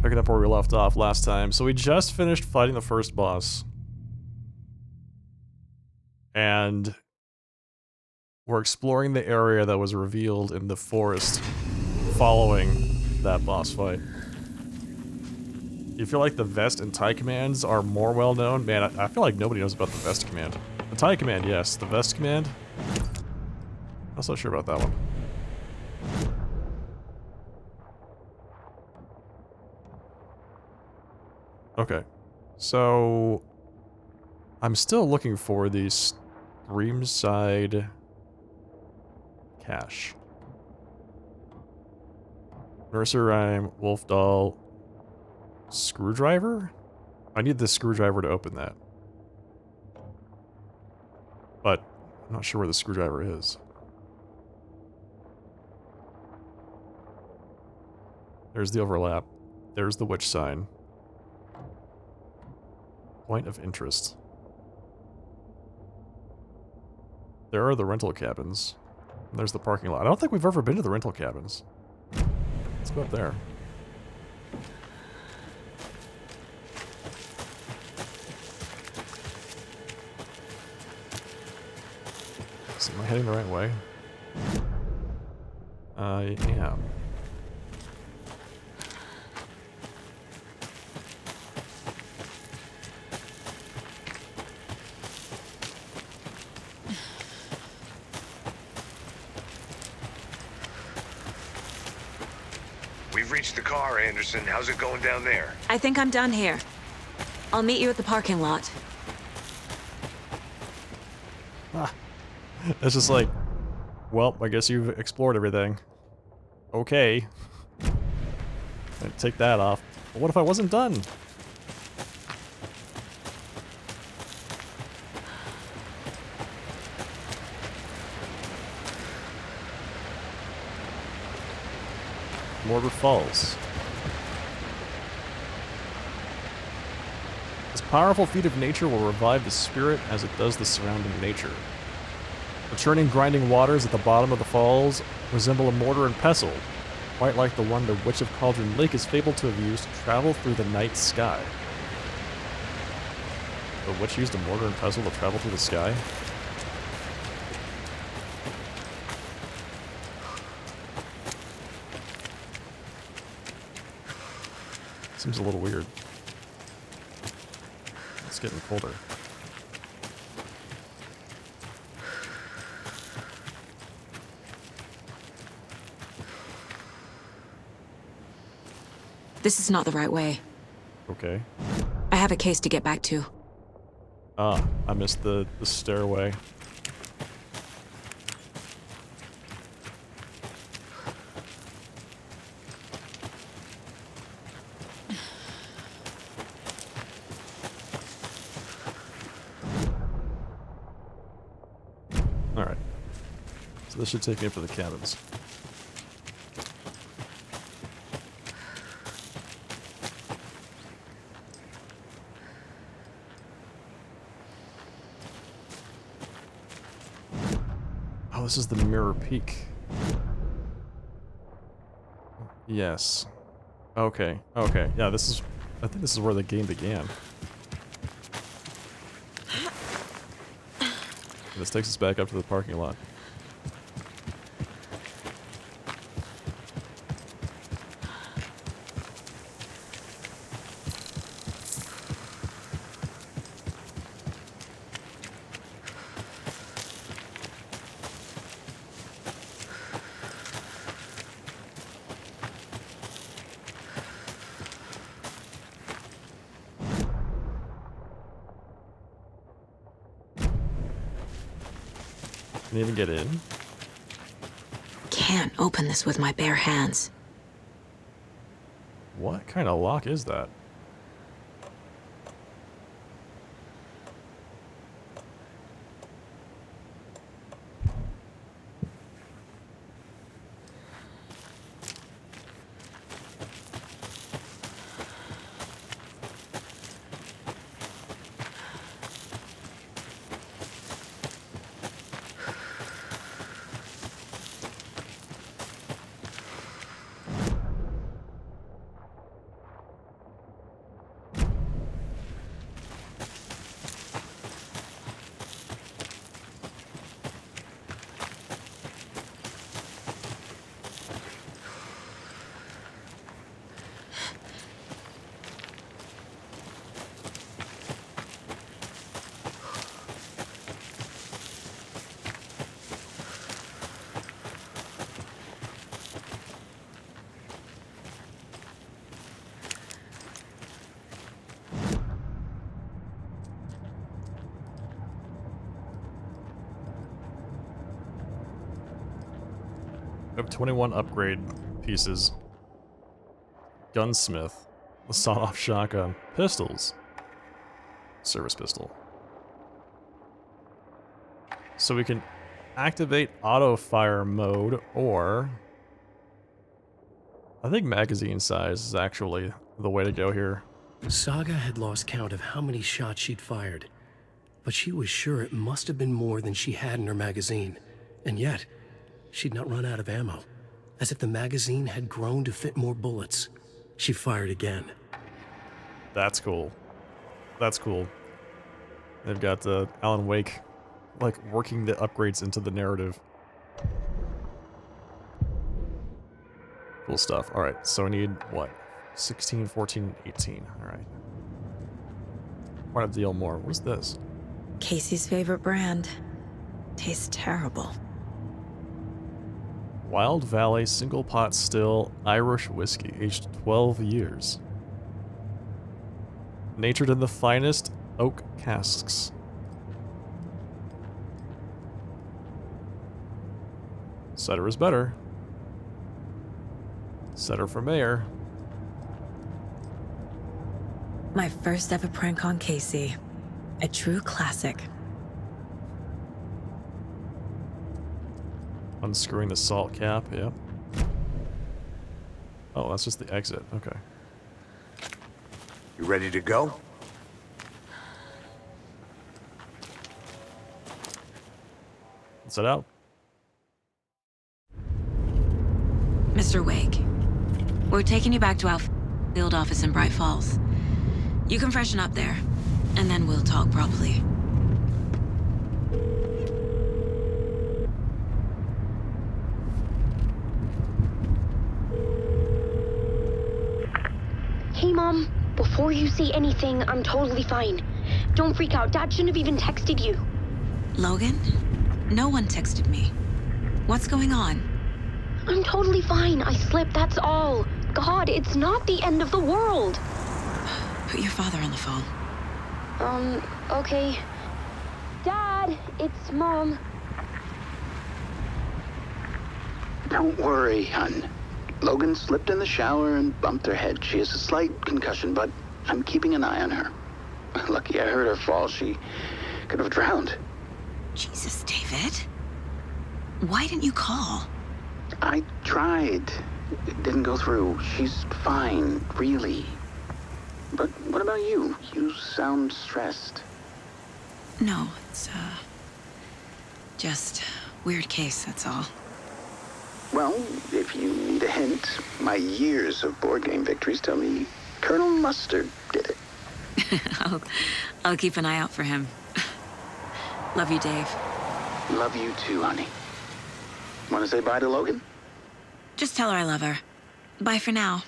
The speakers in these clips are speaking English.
Picking up where we left off last time. So we just finished fighting the first boss. And we're exploring the area that was revealed in the forest following that boss fight. You feel like the Vest and TIE commands are more well known? Man, I feel like nobody knows about the Vest command. The TIE command, yes. The Vest command? Not so sure about that one. Okay. So I'm still looking for the Streamside cache. Nursery Rhyme, Wolf Doll, Screwdriver? I need the screwdriver to open that. But I'm not sure where the screwdriver is. There's the overlap. There's the witch sign. Point of interest. There are the rental cabins. And there's the parking lot. I don't think we've ever been to the rental cabins. Let's go up there. So am I heading the right way? I am. We've reached the car, Anderson. How's it going down there? I think I'm done here. I'll meet you at the parking lot. Ah. It's just like, well, I guess you've explored everything. Okay. I'd take that off. But what if I wasn't done? Mortar Falls. This powerful feat of nature will revive the spirit as it does the surrounding nature. The churning, grinding waters at the bottom of the falls resemble a mortar and pestle, quite like the one the Witch of Cauldron Lake is fabled to have used to travel through the night sky. The witch used a mortar and pestle to travel through the sky? Seems a little weird. It's getting colder. This is not the right way. Okay. I have a case to get back to. Ah, I missed the stairway. Alright. So this should take me up to the cabins. Oh, this is the Mirror Peak. Yes. Okay, okay. Yeah, this is... I think this is where the game began. This takes us back up to the parking lot. Can you even get in? Can't open this with my bare hands. What kind of lock is that? have 21 upgrade pieces. Gunsmith. The sawed-off shotgun. Pistols. Service pistol. So we can activate auto-fire mode, or... I think magazine size is actually the way to go here. Saga had lost count of how many shots she'd fired, but she was sure it must have been more than she had in her magazine. And yet, she'd not run out of ammo. As if the magazine had grown to fit more bullets. She fired again. That's cool. That's cool. They've got Alan Wake, like, working the upgrades into the narrative. Cool stuff. Alright, so we need, what? 16, 14, 18. Alright. Want to deal more. What is this? Casey's favorite brand. Tastes terrible. Wild Valley Single Pot Still Irish Whiskey, aged 12 years. Natured in the finest oak casks. Cider is better. Cider for mayor. My first ever prank on Casey. A true classic. Unscrewing the salt cap, yep. Oh, that's just the exit, okay. You ready to go? Let's head out. Mr. Wake, we're taking you back to our field office in Bright Falls. You can freshen up there, and then we'll talk properly. Hey, Mom. Before you say anything, I'm totally fine. Don't freak out. Dad shouldn't have even texted you. Logan? No one texted me. What's going on? I'm totally fine. I slipped, that's all. God, it's not the end of the world. Put your father on the phone. Okay. Dad, it's Mom. Don't worry, hon. Logan slipped in the shower and bumped her head. She has a slight concussion, but I'm keeping an eye on her. Lucky I heard her fall. She could have drowned. Jesus, David. Why didn't you call? I tried. It didn't go through. She's fine, really. But what about you? You sound stressed. No, it's, just weird case, that's all. Well, if you need a hint, my years of board game victories tell me Colonel Mustard did it. I'll keep an eye out for him. Love you, Dave. Love you too, honey. Want to say bye to Logan? Just tell her I love her. Bye for now.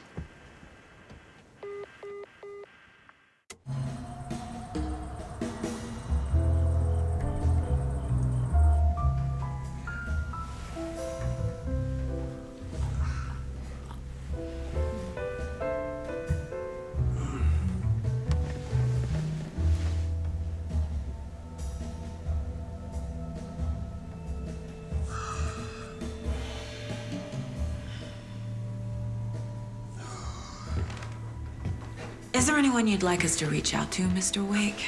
Is there anyone you'd like us to reach out to, Mr. Wake?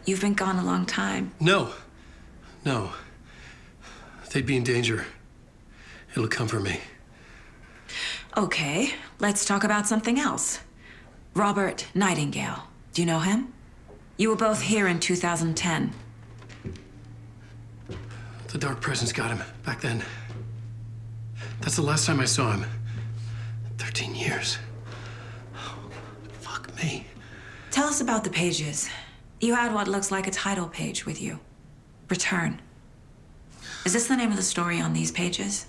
You've been gone a long time. No. They'd be in danger. It'll come for me. Okay, let's talk about something else. Robert Nightingale. Do you know him? You were both here in 2010. The Dark Presence got him back then. That's the last time I saw him. 13 years. Fuck me. Tell us about the pages. You had what looks like a title page with you. Return. Is this the name of the story on these pages?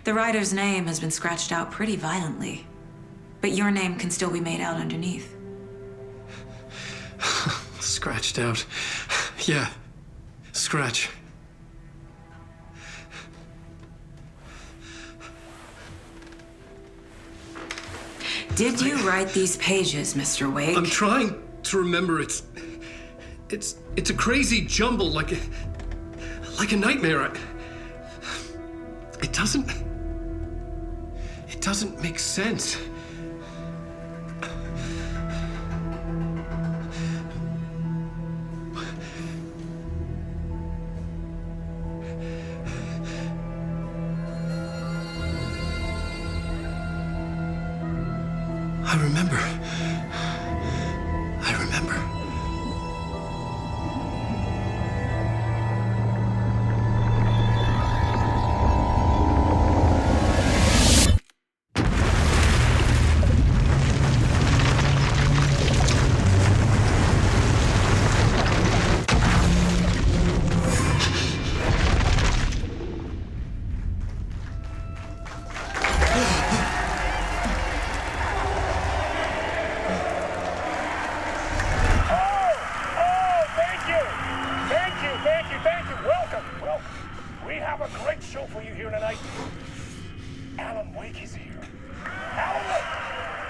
The writer's name has been scratched out pretty violently, but your name can still be made out underneath. Scratched out. Yeah. Scratch. Did you write these pages, Mr. Wake? I'm trying to remember. It's a crazy jumble, like a nightmare. At doesn't make sense. I remember. We have a great show for you here tonight. Alan Wake is here. Alan Wake,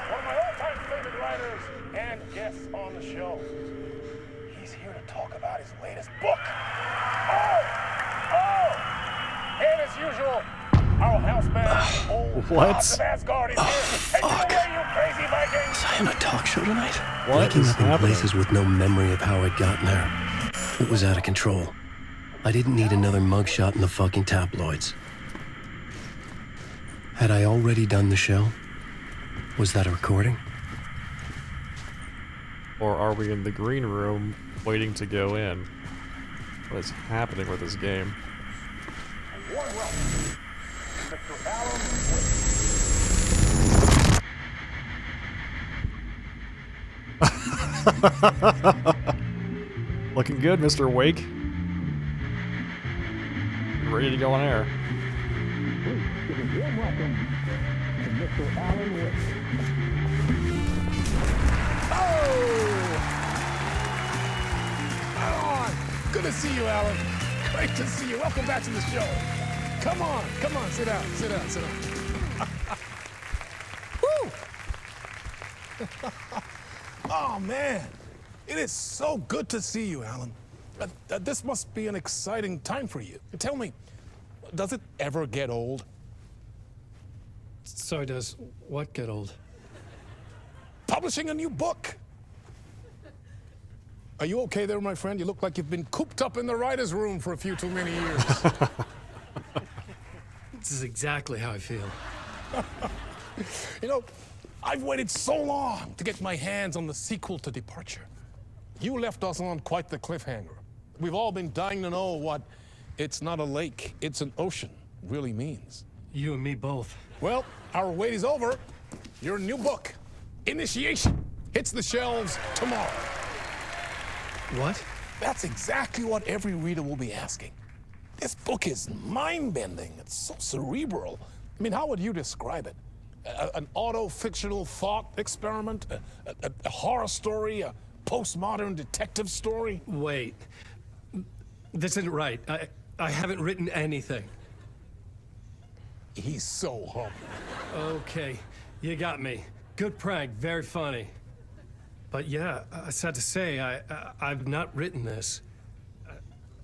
one of my all-time favorite writers and guests on the show. He's here to talk about his latest book. And as usual, our house band, Old What? Gods of Asgard is here. Take it away, you crazy Vikings! Was I on a talk show tonight? What Waking is up in happening? places with no memory of how I'd gotten there. It was out of control. I didn't need another mugshot in the fucking tabloids. Had I already done the show? Was that a recording? Or are we in the green room waiting to go in? What is happening with this game? Warm welcome, Mr. Alan Looking good, Mr. Wake. Ready to go on air. Warm welcome to Mr. Alan Wake. Good to see you, Alan. Great to see you. Welcome back to the show. Come on, sit down. Woo! Oh, man. It is so good to see you, Alan. This must be an exciting time for you. Tell me, does it ever get old? So does what get old? Publishing a new book. Are you okay there, my friend? You look like you've been cooped up in the writer's room for a few too many years. This is exactly how I feel. You know, I've waited so long to get my hands on the sequel to Departure. You left us on quite the cliffhanger. We've all been dying to know what "it's not a lake, it's an ocean" really means. You and me both. Well, our wait is over. Your new book, Initiation, hits the shelves tomorrow. What? That's exactly what every reader will be asking. This book is mind-bending. It's so cerebral. I mean, how would you describe it? An auto-fictional thought experiment? A horror story? A postmodern detective story? Wait. This isn't right. I haven't written anything. He's so humble. Okay, you got me. Good prank, very funny. But yeah, sad to say, I've not written this.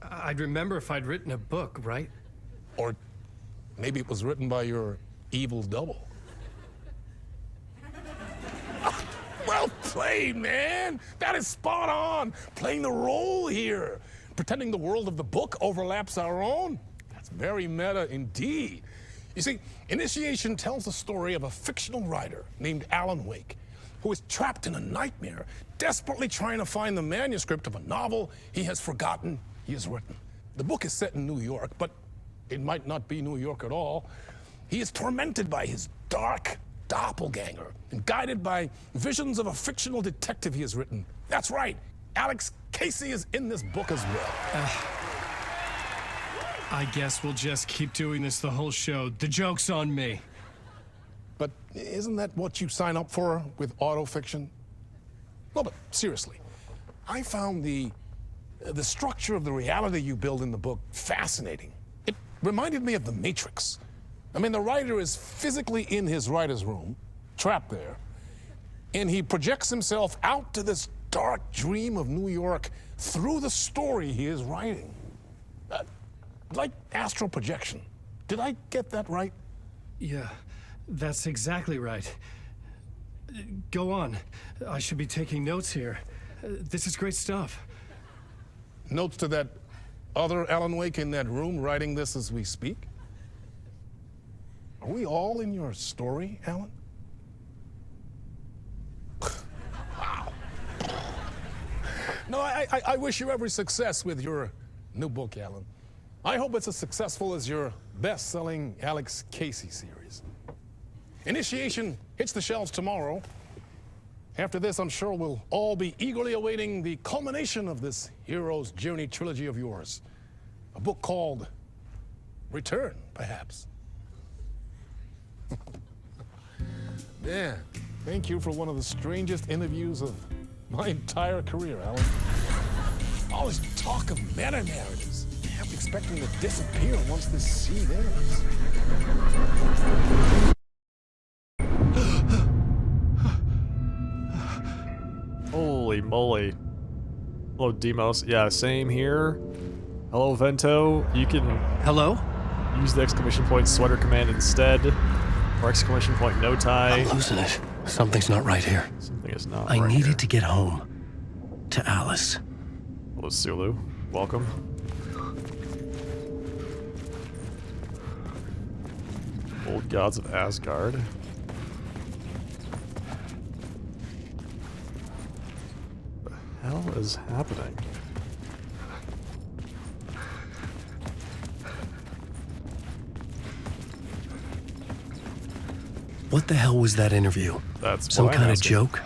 I'd remember if I'd written a book, right? Or maybe it was written by your evil double. Well played, man. That is spot on. Playing the role here. Pretending the world of the book overlaps our own. That's very meta indeed. You see, Initiation tells the story of a fictional writer named Alan Wake, who is trapped in a nightmare, desperately trying to find the manuscript of a novel he has forgotten he has written. The book is set in New York, but it might not be New York at all. He is tormented by his dark doppelganger and guided by visions of a fictional detective he has written. That's right, Alex Casey is in this book as well. I guess we'll just keep doing this the whole show. The joke's on me. But isn't that what you sign up for with autofiction? No, but seriously, I found the structure of the reality you build in the book fascinating. It reminded me of The Matrix. I mean, the writer is physically in his writer's room, trapped there, and he projects himself out to this dark dream of New York through the story he is writing. Like astral projection. Did I get that right? Yeah, that's exactly right. Go on. I should be taking notes here. This is great stuff. Notes to that other Alan Wake in that room writing this as we speak? Are we all in your story, Alan? Wow. No, I wish you every success with your new book, Alan. I hope it's as successful as your best-selling Alex Casey series. Initiation hits the shelves tomorrow. After this, I'm sure we'll all be eagerly awaiting the culmination of this hero's journey trilogy of yours. A book called Return, perhaps. Man, thank you for one of the strangest interviews of my entire career, Alan. All this talk of meta-narratives. I kept expecting to disappear once this scene ends. Holy moly. Hello, Demos. Yeah, same here. Hello, Vento. You can Hello? use the exclamation point sweater command instead. Or exclamation point no tie. I'm losing it. Something's not right here. Something is not I right needed here. to get home. To Alice. Hello, Sulu. Welcome. Old gods of Asgard. What the hell is happening? What the hell was that interview? That's Some what I'm kind of asking. joke?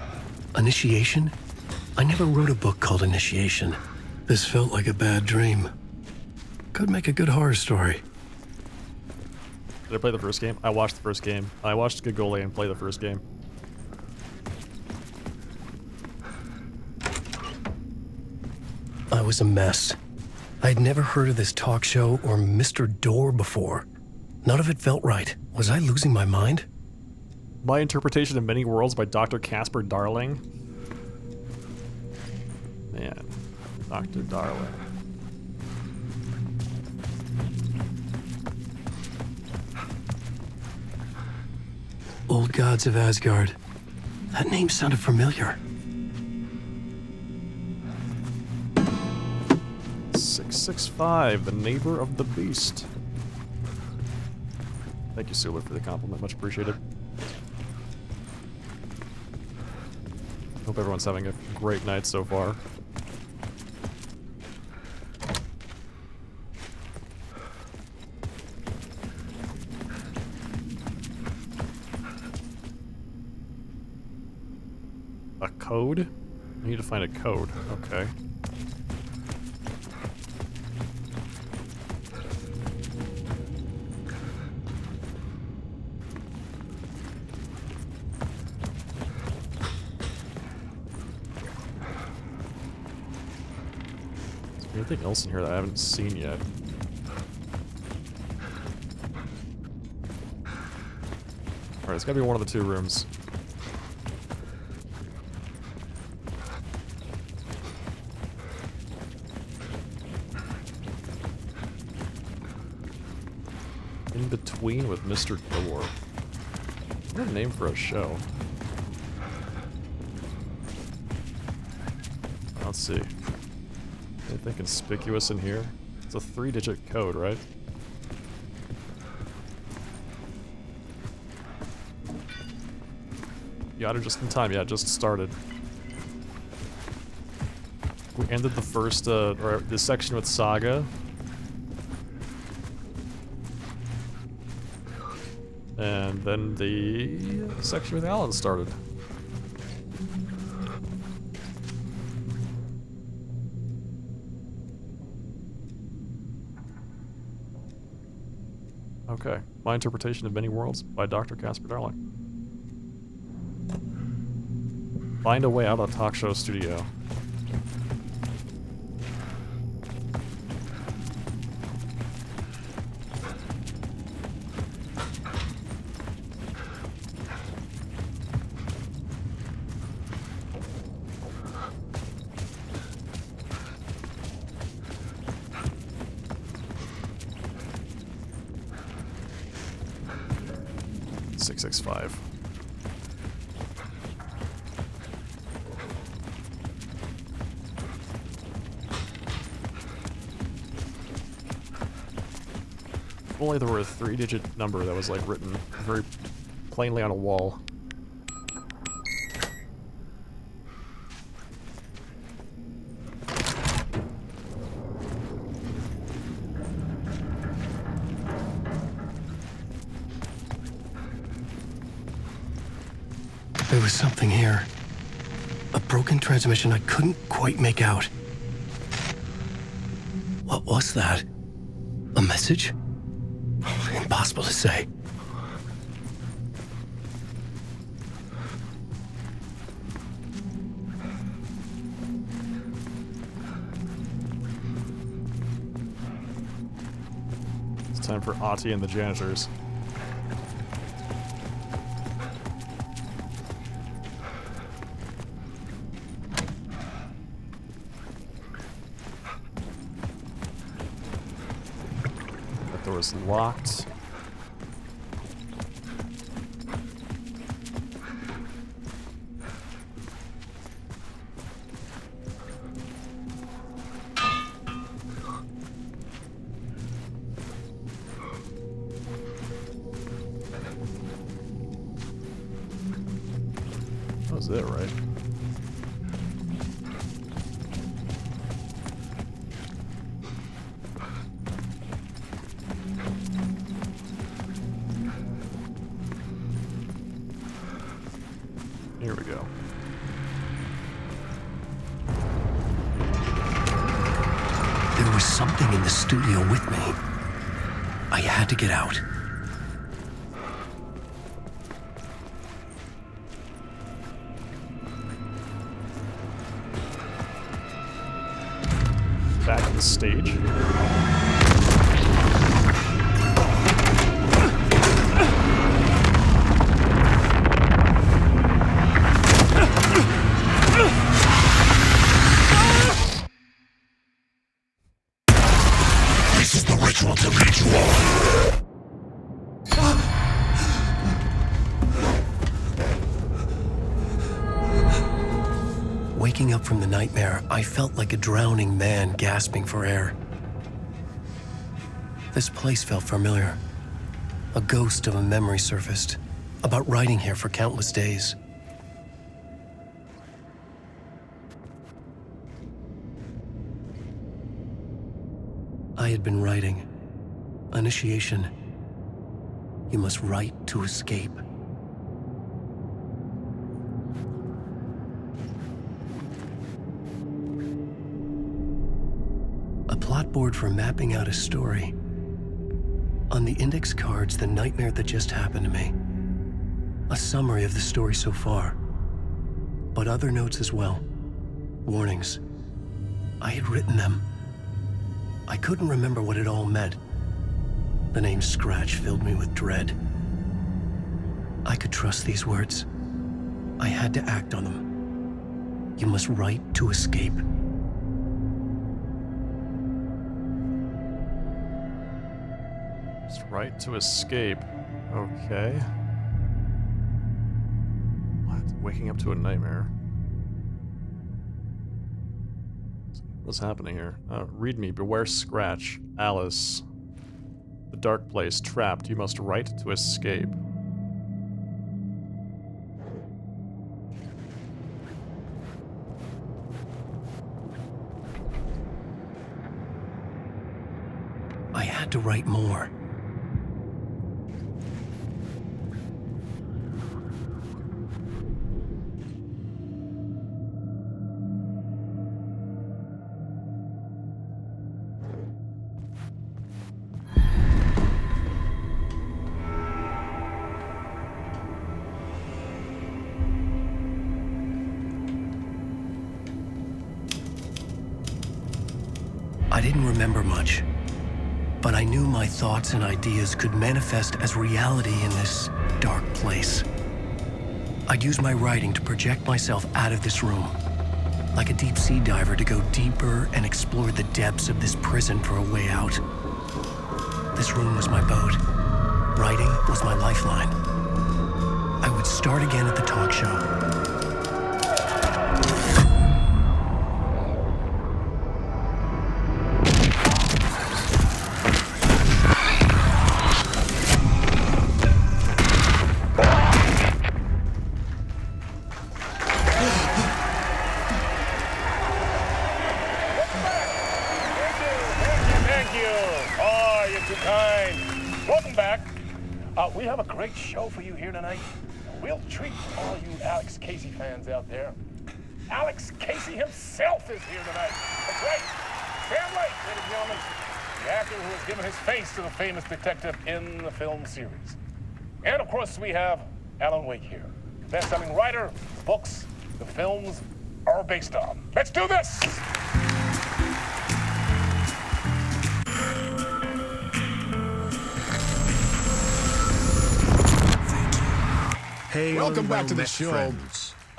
Initiation? I never wrote a book called Initiation. This felt like a bad dream. Could make a good horror story. Did I play the first game? I watched the first game. I watched Gagole and play the first game. I was a mess. I'd never heard of this talk show or Mr. Door before. None of it felt right. Was I losing my mind? My Interpretation of Many Worlds by Dr. Casper Darling. Man, Dr. Darling. Old Gods of Asgard. That name sounded familiar. 665, the neighbor of the beast. Thank you, Sulu, for the compliment. Much appreciated. Hope everyone's having a great night so far. A code? I need to find a code. Okay. Is there anything else in here that I haven't seen yet? Alright, it's gotta be one of the two rooms. In Between with Mr. Door. What a name for a show. Let's see. Anything conspicuous in here? It's a 3-digit code, right? You got it just in time. Yeah, it just started. We ended the first, or this section with Saga. And then the section with Alan started. Okay. My Interpretation of Many Worlds by Dr. Casper Darling. Find a way out of talk show studio. 665. If only there were a 3-digit number that was like written very plainly on a wall. There was something here. A broken transmission I couldn't quite make out. What was that? A message? Impossible to say. It's time for Ati and the janitors. That door is locked. That was it, right? Here we go. There was something in the studio with me. I had to get out. Back on the stage. This is the ritual to lead you on. Waking up from the nightmare, I felt like a drowning man gasping for air. This place felt familiar. A ghost of a memory surfaced, about writing here for countless days. I had been writing. Initiation. You must write to escape. A plot board for mapping out a story. On the index cards, the nightmare that just happened to me. A summary of the story so far. But other notes as well. Warnings. I had written them. I couldn't remember what it all meant. The name Scratch filled me with dread. I could trust these words. I had to act on them. You must write to escape. Just right to escape. Okay. What? Waking up to a nightmare. What's happening here? Read me. Beware Scratch. Alice. The dark place. Trapped. You must write to escape. I had to write more. I didn't remember much, but I knew my thoughts and ideas could manifest as reality in this dark place. I'd use my writing to project myself out of this room, like a deep sea diver to go deeper and explore the depths of this prison for a way out. This room was my boat. Writing was my lifeline. would start again at the talk shop. Thank you. Oh, you're too kind. Welcome back. We have a great show for you here tonight. We'll treat all you Alex Casey fans out there. Alex Casey himself is here tonight. That's right. Sam Lake, ladies and gentlemen, the actor who has given his face to the famous detective in the film series. And of course, we have Alan Wake here, best-selling writer, books the films are based on. Let's do this! Hey, Welcome back to the show.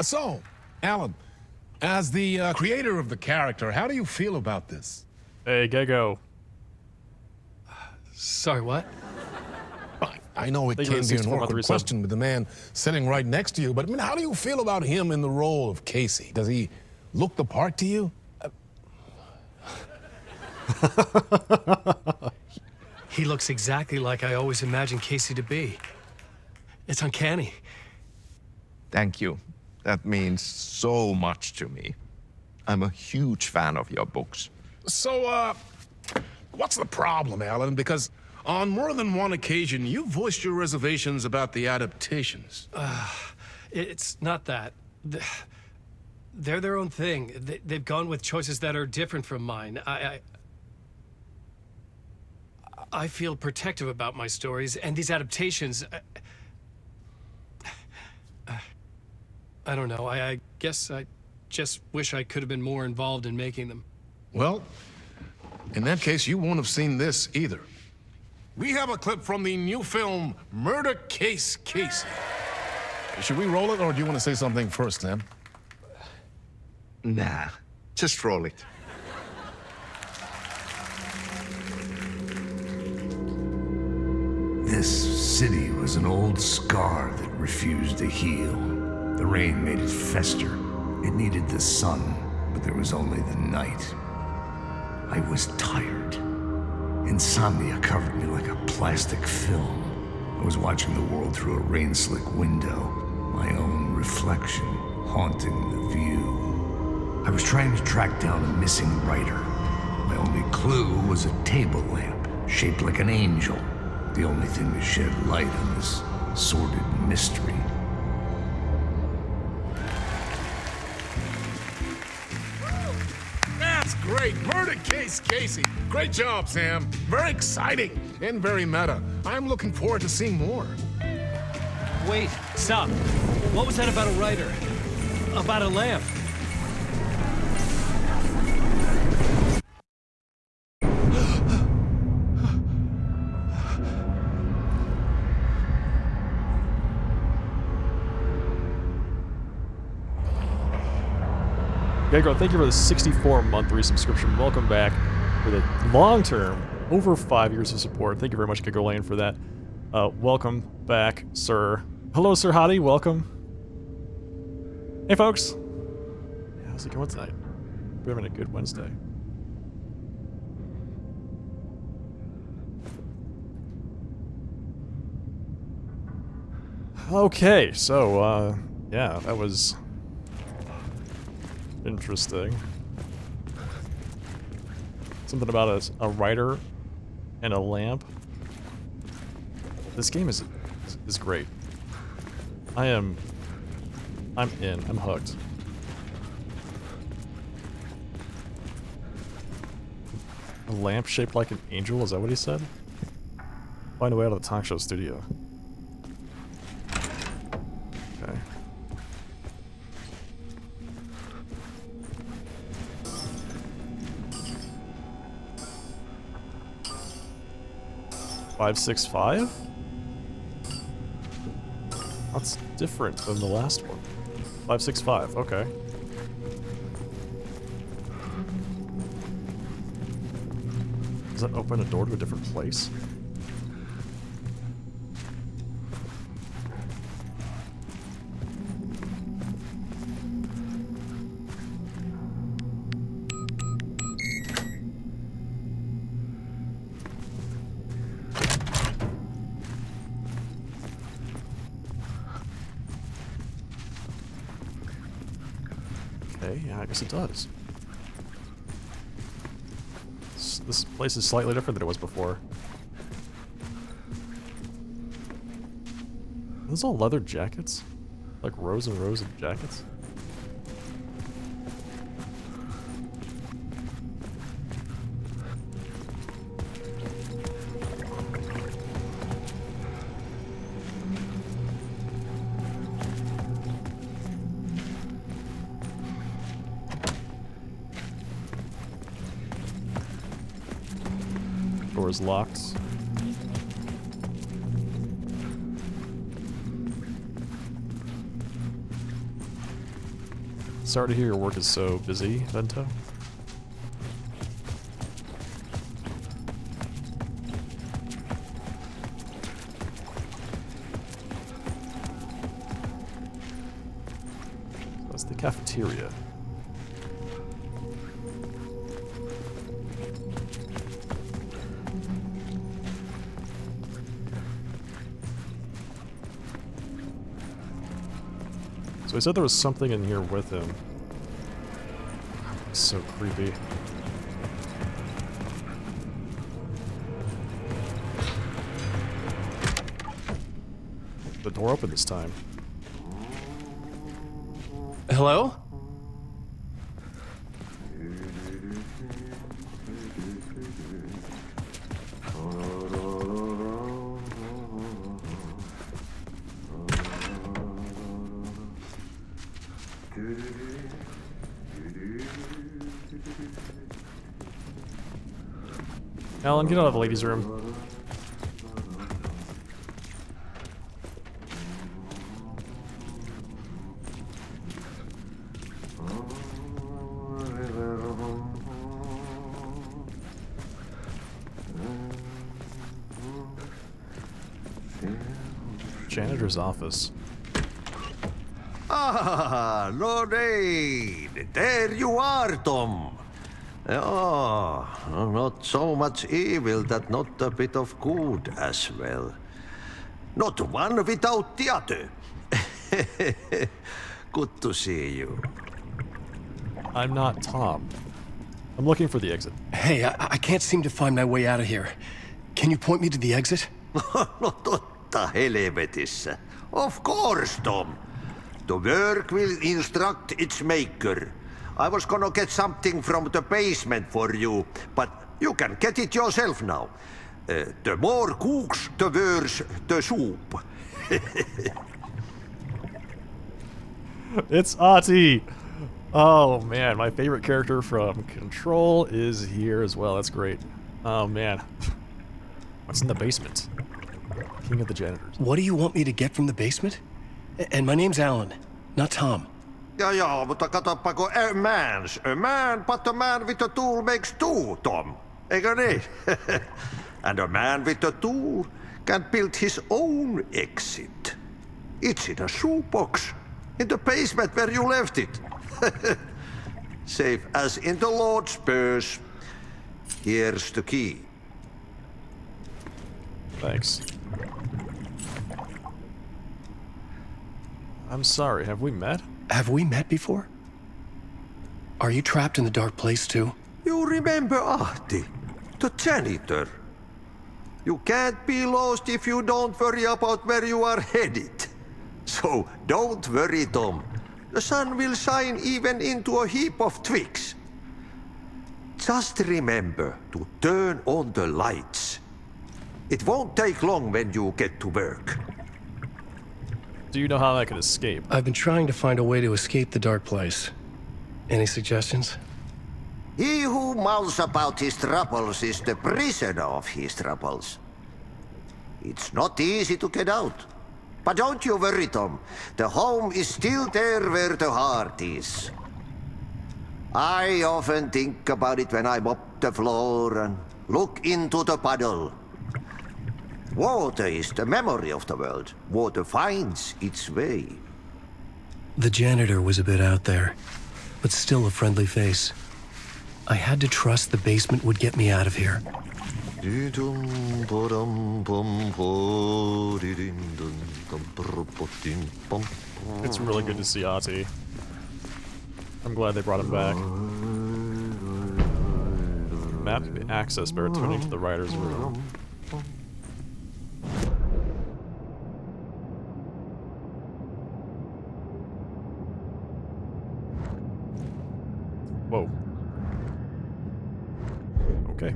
So, Alan, as the creator of the character, how do you feel about this? Hey, Gego. Sorry, what? I know it Thank you can for be the an 64 awkward month resub. question with the man sitting right next to you, but I mean, how do you feel about him in the role of Casey? Does he look the part to you? He looks exactly like I always imagined Casey to be. It's uncanny. Thank you. That means so much to me. I'm a huge fan of your books. So, what's the problem, Alan? Because on more than one occasion, you voiced your reservations about the adaptations. It's not that. They're their own thing. They've gone with choices that are different from mine. I feel protective about my stories, and these adaptations... I don't know. I guess I just wish I could have been more involved in making them. Well, in that case, you won't have seen this either. We have a clip from the new film, Murder Case Casey. Should we roll it, or do you want to say something first, Sam? Nah, just roll it. This city was an old scar that refused to heal. The rain made it fester. It needed the sun, but there was only the night. I was tired. Insomnia covered me like a plastic film. I was watching the world through a rain-slick window, my own reflection haunting the view. I was trying to track down a missing writer. My only clue was a table lamp, shaped like an angel, the only thing to shed light on this sordid mystery. That's great. Murder Case Casey. Great job, Sam. Very exciting and very meta. I'm looking forward to seeing more. Wait, stop. What was that about a writer? About a lamp? Gego, thank you for the 64-month resubscription. Welcome back for the long-term, over 5 years of support. Thank you very much, Gego Lane, for that. Welcome back, sir. Hello, Sir Hottie. Welcome. Hey, folks. How's it going tonight? We're having a good Wednesday. Okay, so, yeah, that was interesting. Something about a writer and a lamp. This game is great. I'm in. I'm hooked. A lamp shaped like an angel? Is that what he said? Find a way out of the talk show studio. Okay. Five, 6, 5? That's different than the last one. 5, 6, 5. Okay. Does that open a door to a different place? Okay, yeah, I guess it does. This place is slightly different than it was before. Are those all leather jackets? Like rows and rows of jackets? Door's locked. Sorry to hear your work is so busy, Vento. That's the cafeteria. So he said there was something in here with him. It's so creepy. The door opened this time. Hello? Alan, get out of the ladies' room. Janitor's office. Ah, Lorraine! There you are, Tom. Oh, not so much evil that not a bit of good as well. Not one without the other. Good to see you. I'm not Tom. I'm looking for the exit. Hey, I can't seem to find my way out of here. Can you point me to the exit? No totta helvetissä. Of course, Tom. The work will instruct its maker. I was gonna get something from the basement for you, but you can get it yourself now. The more cooks, the worse the soup. It's Ati! Oh man, my favorite character from Control is here as well. That's great. Oh man. What's in the basement? King of the janitors. What do you want me to get from the basement? And my name's Alan, not Tom. Ja, mutta katoppa kun a man, but a man with a tool makes two, Tom. Eikö niin? And a man with a tool can build his own exit. It's in a shoebox, in the basement where you left it. Safe as in the Lord's purse. Here's the key. Thanks. I'm sorry, have we met? Have we met before? Are you trapped in the dark place too? You remember Ahti, the janitor. You can't be lost if you don't worry about where you are headed. So don't worry, Tom. The sun will shine even into a heap of twigs. Just remember to turn on the lights. It won't take long when you get to work. Do you know how I can escape? I've been trying to find a way to escape the dark place. Any suggestions? He who mouths about his troubles is the prisoner of his troubles. It's not easy to get out. But don't you worry, Tom. The home is still there where the heart is. I often think about it when I mop the floor and look into the puddle. Water is the memory of the world. Water finds its way. The janitor was a bit out there, but still a friendly face. I had to trust the basement would get me out of here. It's really good to see Ati. I'm glad they brought him back. Map can be accessed by returning to the writer's room. Whoa. Okay.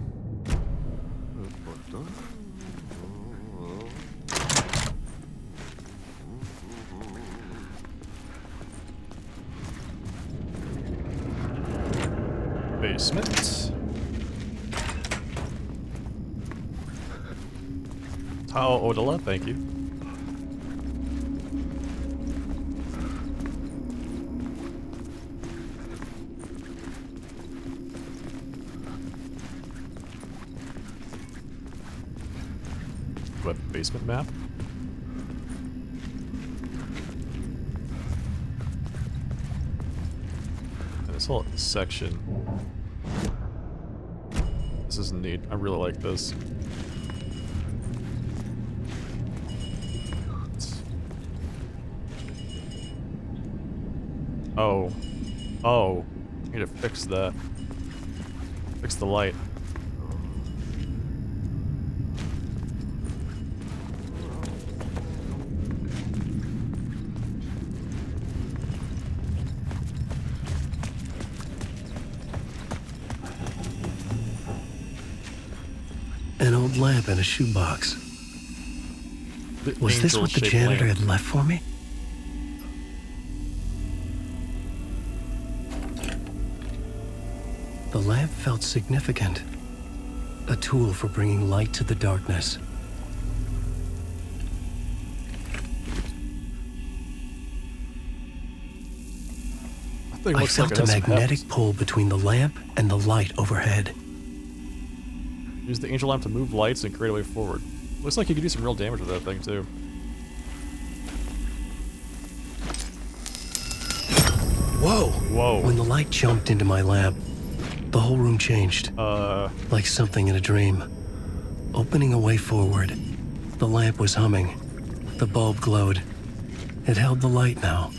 Basement. Tao Odala, thank you. What basement map? And this whole section. This is neat. I really like this. Oh. Oh. I need to fix that. Fix the light. An old lamp in a shoebox. Was this what the Angel-shaped janitor lamp. had left for me? The lamp felt significant. A tool for bringing light to the darkness. That thing I looks like felt it a has some magnetic heft. pull between the lamp and the light overhead. Use the angel lamp to move lights and create a way forward. Looks like you could do some real damage with that thing too. Whoa! Whoa. When the light jumped into my lamp, the whole room changed. Like something in a dream. Opening a way forward. The lamp was humming. The bulb glowed. It held the light now.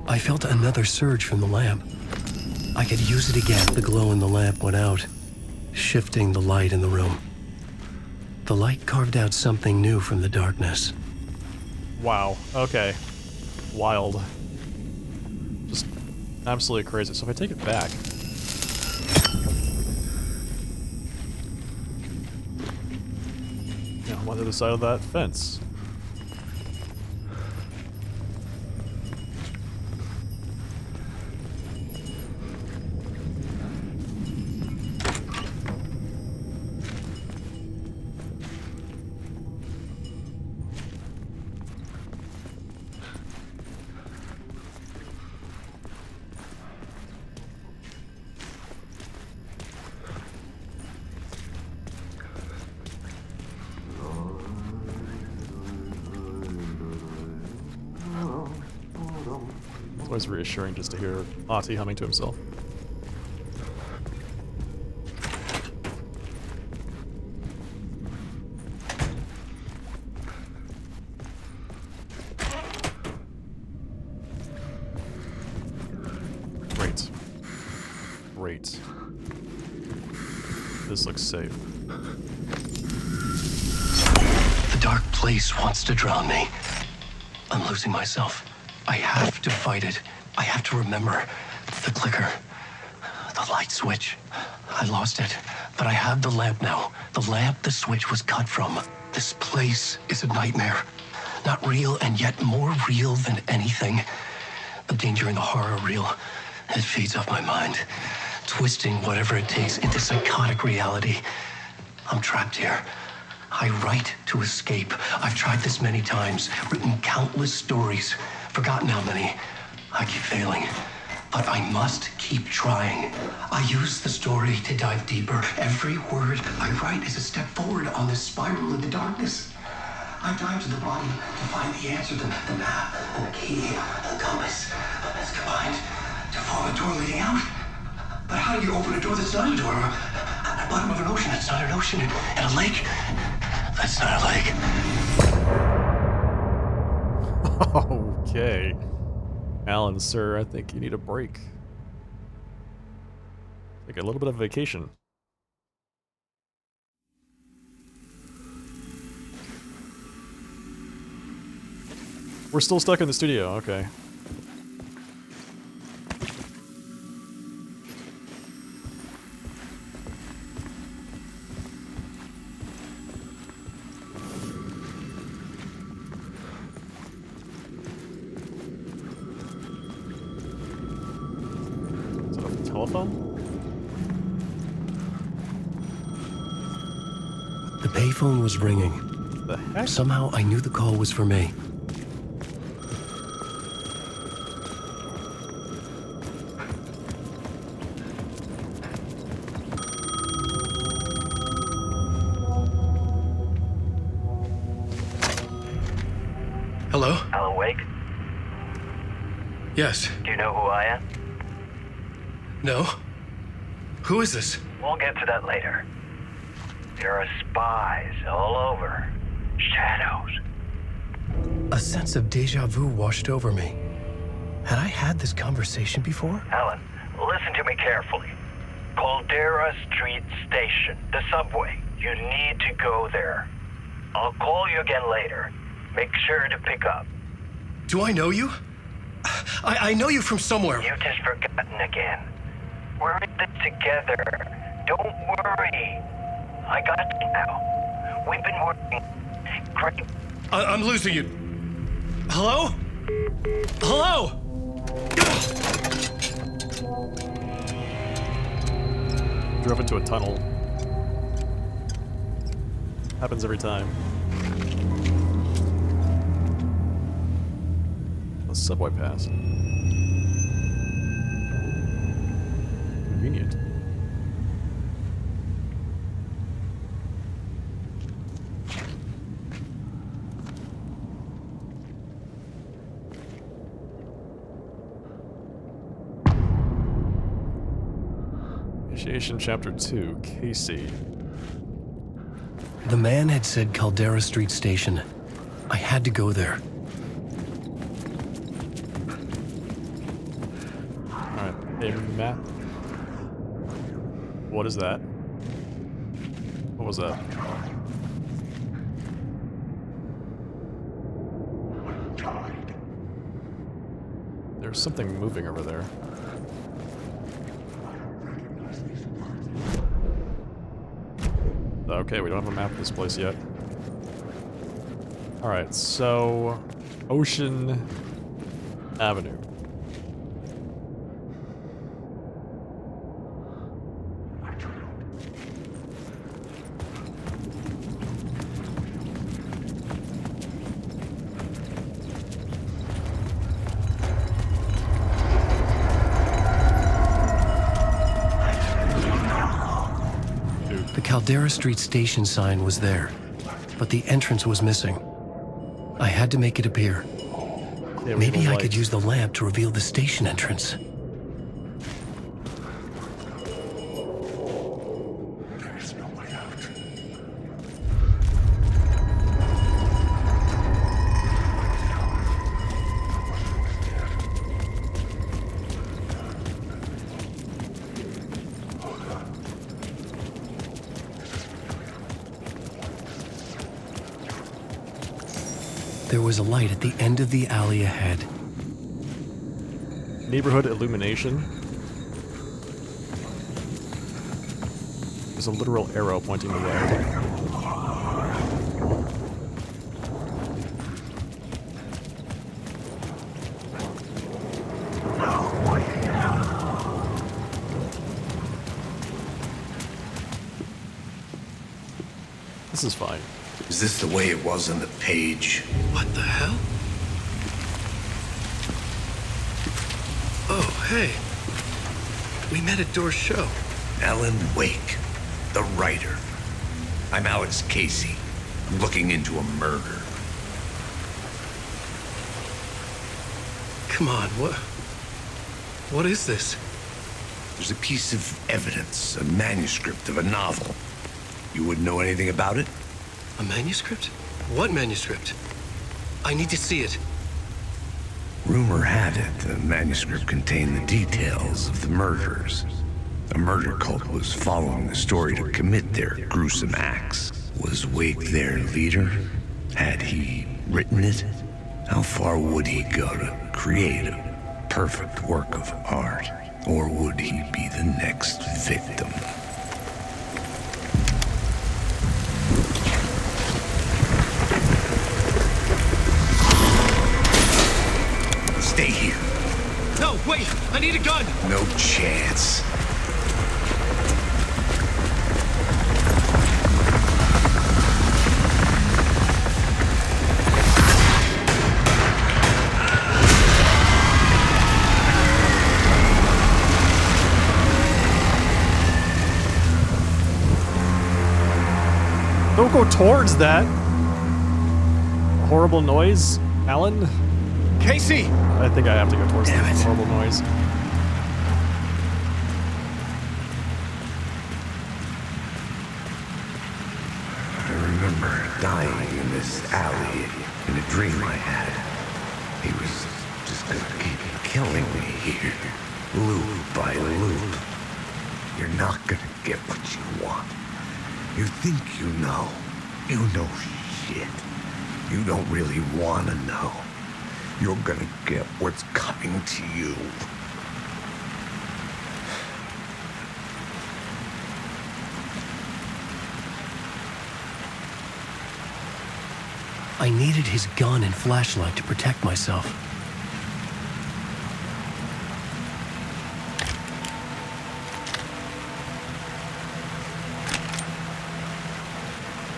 I felt another surge from the lamp. I could use it again. The glow in the lamp went out, shifting the light in the room. The light carved out something new from the darkness. Wow. Okay. Wild. Just absolutely crazy. So if I take it back. Yeah, I'm on the other side of that fence. It's always reassuring just to hear Ahti humming to himself. Great. Great. This looks safe. The dark place wants to drown me. I'm losing myself. I have to fight it. I have to remember. The clicker. The light switch. I lost it. But I have the lamp now. The lamp the switch was cut from. This place is a nightmare. Not real and yet more real than anything. The danger and the horror real. It feeds off my mind. Twisting whatever it takes into psychotic reality. I'm trapped here. I write to escape. I've tried this many times, written countless stories, forgotten how many. I keep failing, but I must keep trying. I use the story to dive deeper. Every word I write is a step forward on this spiral in the darkness. I dive to the bottom to find the answer, the map, and the key, and the compass. It's combined. door leading out. But how do you open a door that's not a door? At the bottom of an ocean that's not an ocean. And a lake that's not a lake. Okay. Alan, sir, I think you need a break. Take a little bit of vacation. We're still stuck in the studio, okay. Is that a telephone? The payphone was ringing. The heck? Somehow I knew the call was for me. Hello? Alan Wake? Yes. Do you know who I am? No? Who is this? We'll get to that later. There are spies all over. Shadows. A sense of deja vu washed over me. Had I had this conversation before? Alan, listen to me carefully. Caldera Street Station, the subway. You need to go there. I'll call you again later. Make sure to pick up. Do I know you? I know you from somewhere. You've just forgotten again. We're in this together. Don't worry. I got you now. We've been working. Great. I'm losing you. Hello? Hello? Drove into a tunnel. Happens every time. A subway pass. Convenient. Initiation Chapter 2, Casey. The man had said Caldera Street Station. I had to go there. Alright, hey, Matt. What is that? What was that? There's something moving over there. Okay, we don't have a map of this place yet. Alright, so... Ocean Avenue. The Caldera Street Station sign was there, but the entrance was missing. I had to make it appear. Yeah, Maybe I could use the lamp to reveal the station entrance. There is no way out. There was a light at the end of the alley ahead. Neighborhood illumination. There's a literal arrow pointing the way. This is fine. Is this the way it was on the page? What the hell? Oh, hey. We met at Door's show. Alan Wake, the writer. I'm Alex Casey. I'm looking into a murder. Come on, what is this? There's a piece of evidence, a manuscript of a novel. You wouldn't know anything about it? A manuscript? What manuscript? I need to see it. Rumor had it the manuscript contained the details of the murders. A murder cult was following the story to commit their gruesome acts. Was Wake their leader? Had he written it? How far would he go to create a perfect work of art? Or would he be the next victim? Stay here. No, wait! I need a gun! No chance. Don't go towards that. Horrible noise, Alan. Casey! I think I have to go towards the horrible noise. I remember dying in this alley in a dream I had. He was just gonna keep killing me here, loop by loop. You're not gonna get what you want. You think you know. You know shit. You don't really want to know. You're gonna get what's coming to you. I needed his gun and flashlight to protect myself.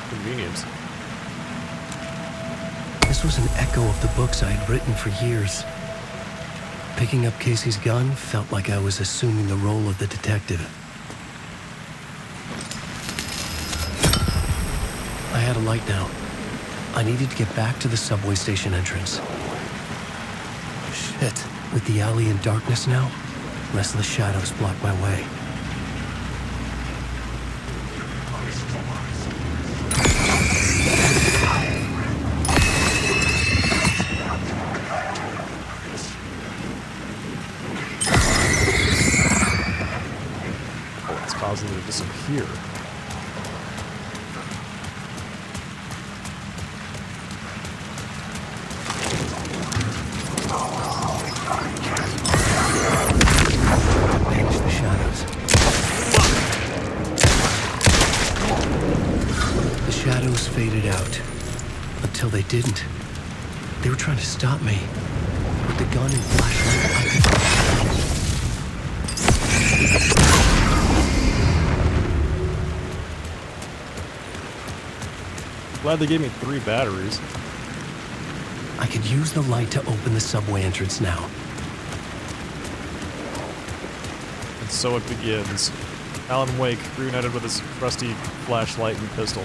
Convenience. This was an echo of the books I had written for years. Picking up Casey's gun felt like I was assuming the role of the detective. I had a light now. I needed to get back to the subway station entrance. Shit. With the alley in darkness now, restless shadows block my way. What's causing me to disappear? Manage the shadows. The shadows faded out. Until they didn't. They were trying to stop me. With the gun and flashlight, I could... Glad they gave me 3 batteries. I could use the light to open the subway entrance now. And so it begins. Alan Wake reunited with his trusty flashlight and pistol.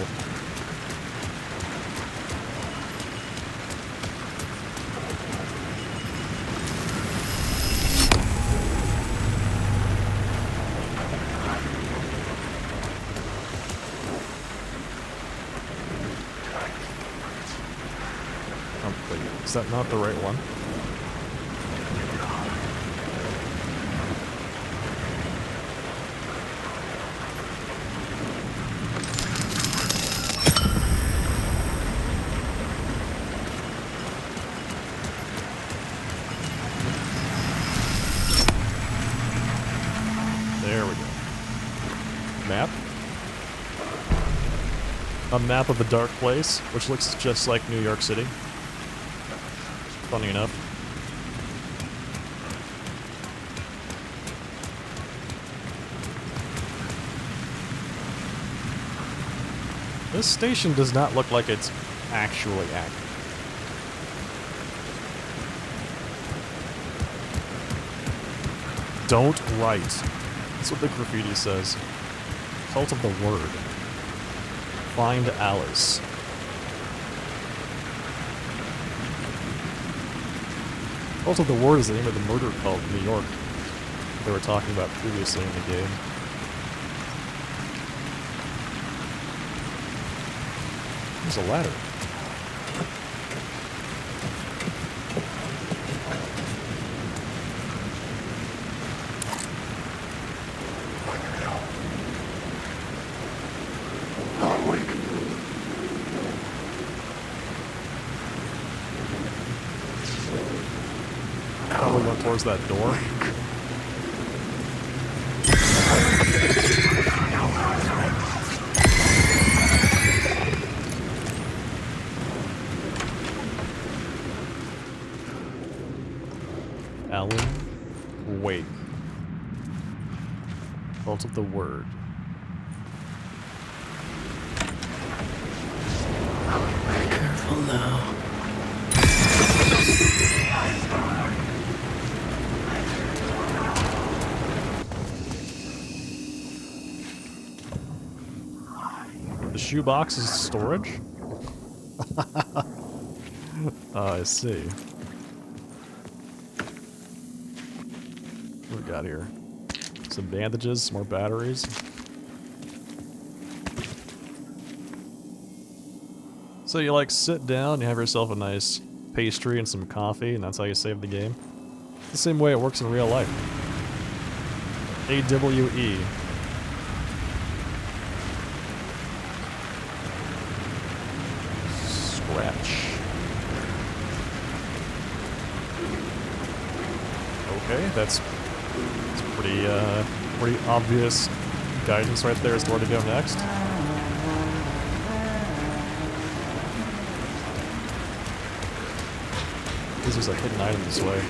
Oh, wait, is that not the right one? There we go. Map. A map of a dark place, which looks just like New York City. Funny enough. This station does not look like it's actually active. Don't write. That's what the graffiti says. Cult of the Word. Find Alice. Cult of the Word is the name of the murder cult in New York. they were talking about previously in the game. There's a ladder. Probably went towards that door. Alan Wake. Cult of the Word. Careful now. The shoebox is storage? Oh, I see. What do we got here? Some bandages, some more batteries. So you like sit down, you have yourself a nice pastry and some coffee, and that's how you save the game. It's the same way it works in real life. AWE. Scratch. Okay, that's pretty obvious guidance right there as to where to go next. There's a hidden item this way.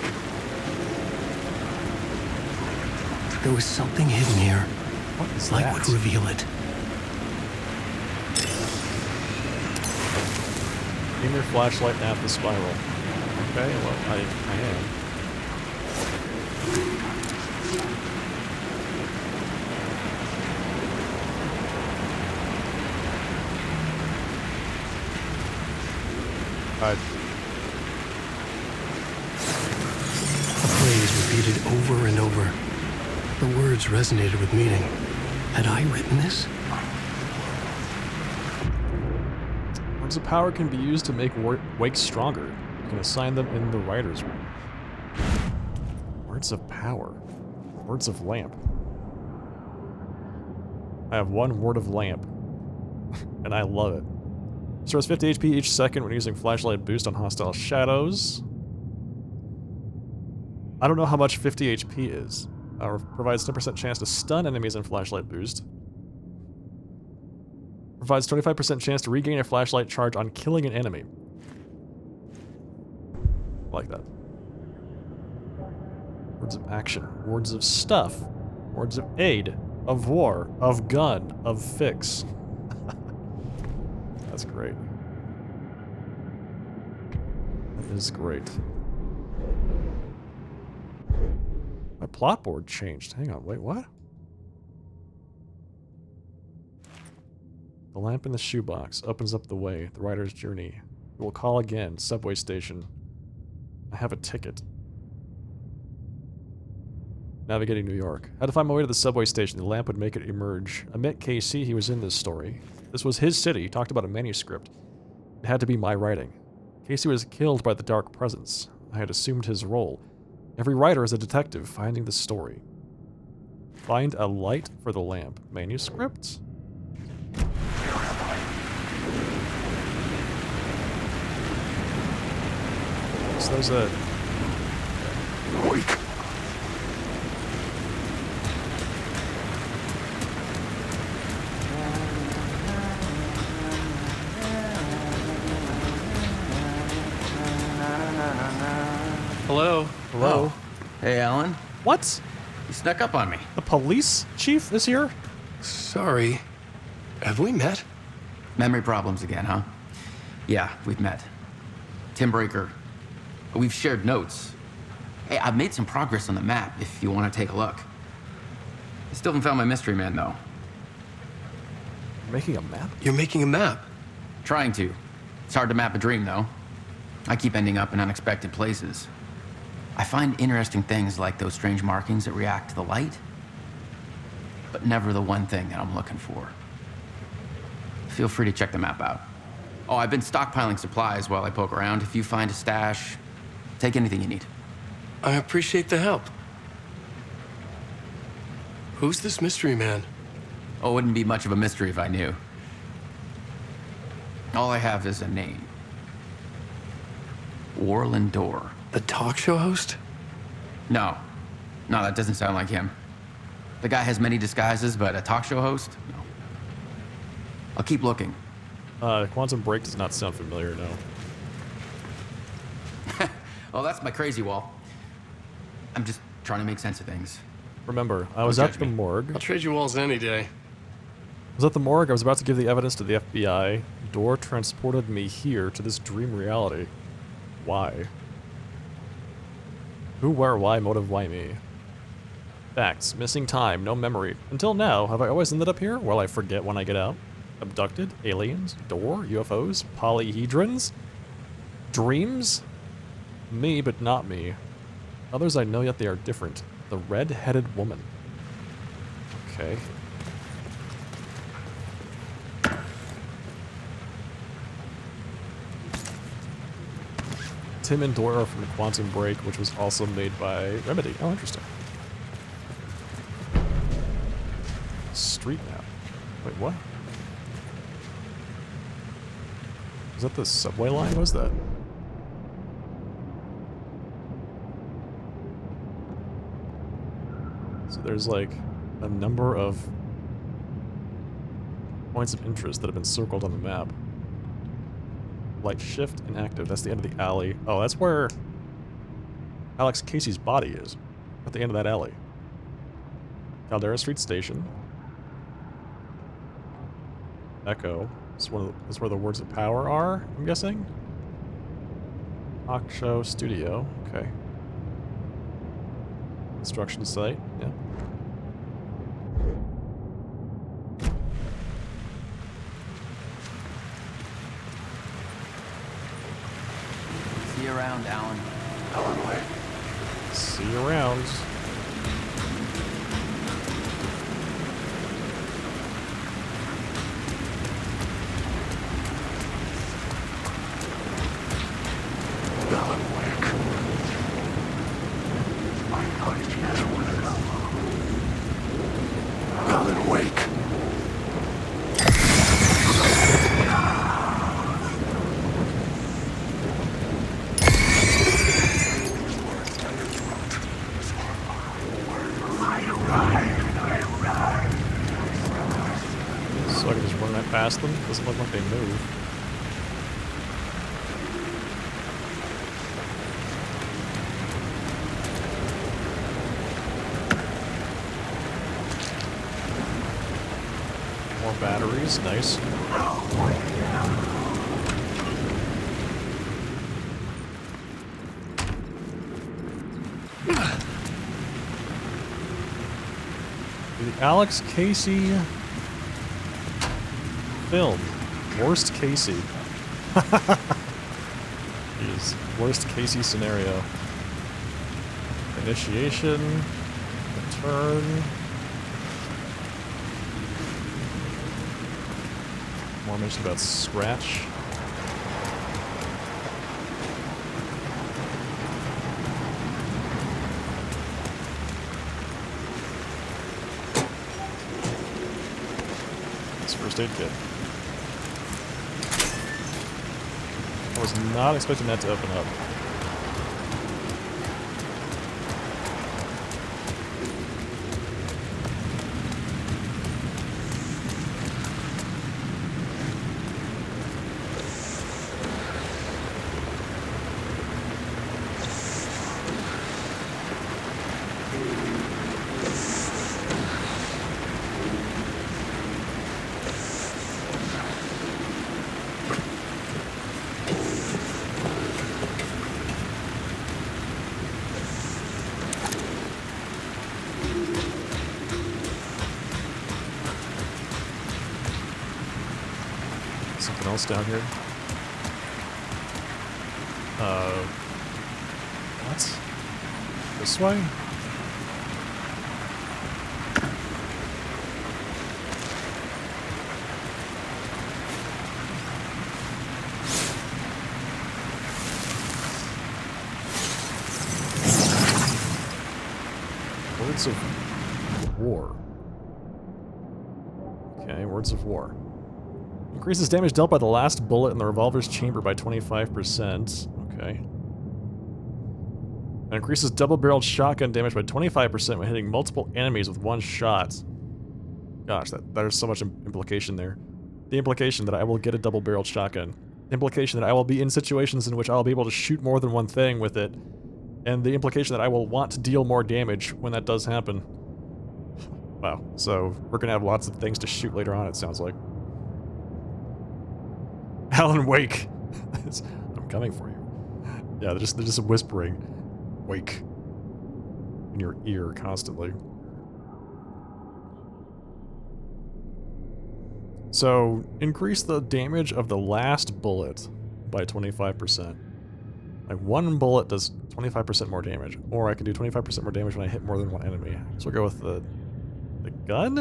There was something hidden here. What is Light that? would reveal it. Aim your flashlight at the spiral. Okay, well, I am. Alright. A phrase repeated over and over. The words resonated with meaning. Had I written this? Words of power can be used to make Wake stronger. You can assign them in the writer's room. Words of power. Words of lamp. I have one word of lamp. And I love it. Restores 50 HP each second when using flashlight boost on hostile shadows. I don't know how much 50 HP is. Provides 10% chance to stun enemies in flashlight boost. Provides 25% chance to regain a flashlight charge on killing an enemy. I like that. Words of action. Words of stuff. Words of aid. Of war. Of gun. Of fix. That's great. That is great. My plot board changed. Hang on, wait, what? The lamp in the shoebox opens up the way. The writer's journey. We will call again. Subway station. I have a ticket. Navigating New York. Had to find my way to the subway station. The lamp would make it emerge. I met Casey. He was in this story. This was his city. He talked about a manuscript. It had to be my writing. Casey was killed by the Dark Presence. I had assumed his role. Every writer is a detective finding the story. Find a light for the lamp. Manuscript? So there's a... Wait. Hello. Hello. Oh. Hey, Alan. What? You snuck up on me. The police chief is here? Sorry. Have we met? Memory problems again, huh? Yeah, we've met. Tim Breaker. We've shared notes. Hey, I've made some progress on the map if you want to take a look. I still haven't found my mystery man, though. You're making a map? You're making a map. Trying to. It's hard to map a dream, though. I keep ending up in unexpected places. I find interesting things like those strange markings that react to the light, but never the one thing that I'm looking for. Feel free to check the map out. Oh, I've been stockpiling supplies while I poke around. If you find a stash, take anything you need. I appreciate the help. Who's this mystery man? Oh, it wouldn't be much of a mystery if I knew. All I have is a name. Warland Door. The talk show host? No, that doesn't sound like him. The guy has many disguises, but a talk show host? No. I'll keep looking. Quantum Break does not sound familiar, no. Oh, that's my crazy wall. I'm just trying to make sense of things. Remember, I was Don't at judge the me. morgue. I'll trade you walls any day. I was at the morgue. I was about to give the evidence to the FBI. Door transported me here to this dream reality. Why? Who, where, why, motive, why me? Facts. Missing time. No memory. Until now, have I always ended up here? Will I forget when I get out? Abducted? Aliens? Door? UFOs? Polyhedrons? Dreams? Me, but not me. Others I know, yet they are different. The red-headed woman. Okay. Tim and Dora from Quantum Break, which was also made by Remedy. Oh, interesting. Street map. Wait, what? Is that the subway line? What is that? So there's like a number of points of interest that have been circled on the map. Light shift inactive. That's the end of the alley. Oh, that's where Alex Casey's body is. At the end of that alley. Caldera Street Station. Echo. That's where the words of power are, I'm guessing. Talk show studio. Okay. Construction site. Yeah. See you around, Alan. See you around. So I can just run right past them? Doesn't look like they move. More batteries, nice. The Alex Casey film. Worst Casey. Jeez. Worst Casey scenario. Initiation. Return. More mention about Scratch. It's first aid kit. I was not expecting that to open up. Something else down here. What? This way? Words of War. Okay, Words of War. Increases damage dealt by the last bullet in the revolver's chamber by 25%. Okay. And increases double-barreled shotgun damage by 25% when hitting multiple enemies with one shot. Gosh, there's so much implication there. The implication that I will get a double-barreled shotgun. The implication that I will be in situations in which I'll be able to shoot more than one thing with it. And the implication that I will want to deal more damage when that does happen. Wow, so we're gonna have lots of things to shoot later on, it sounds like. Alan, wake! I'm coming for you. Yeah, they're just whispering, wake, in your ear constantly. So, increase the damage of the last bullet by 25%. Like, one bullet does 25% more damage, or I can do 25% more damage when I hit more than one enemy. So we'll go with the gun?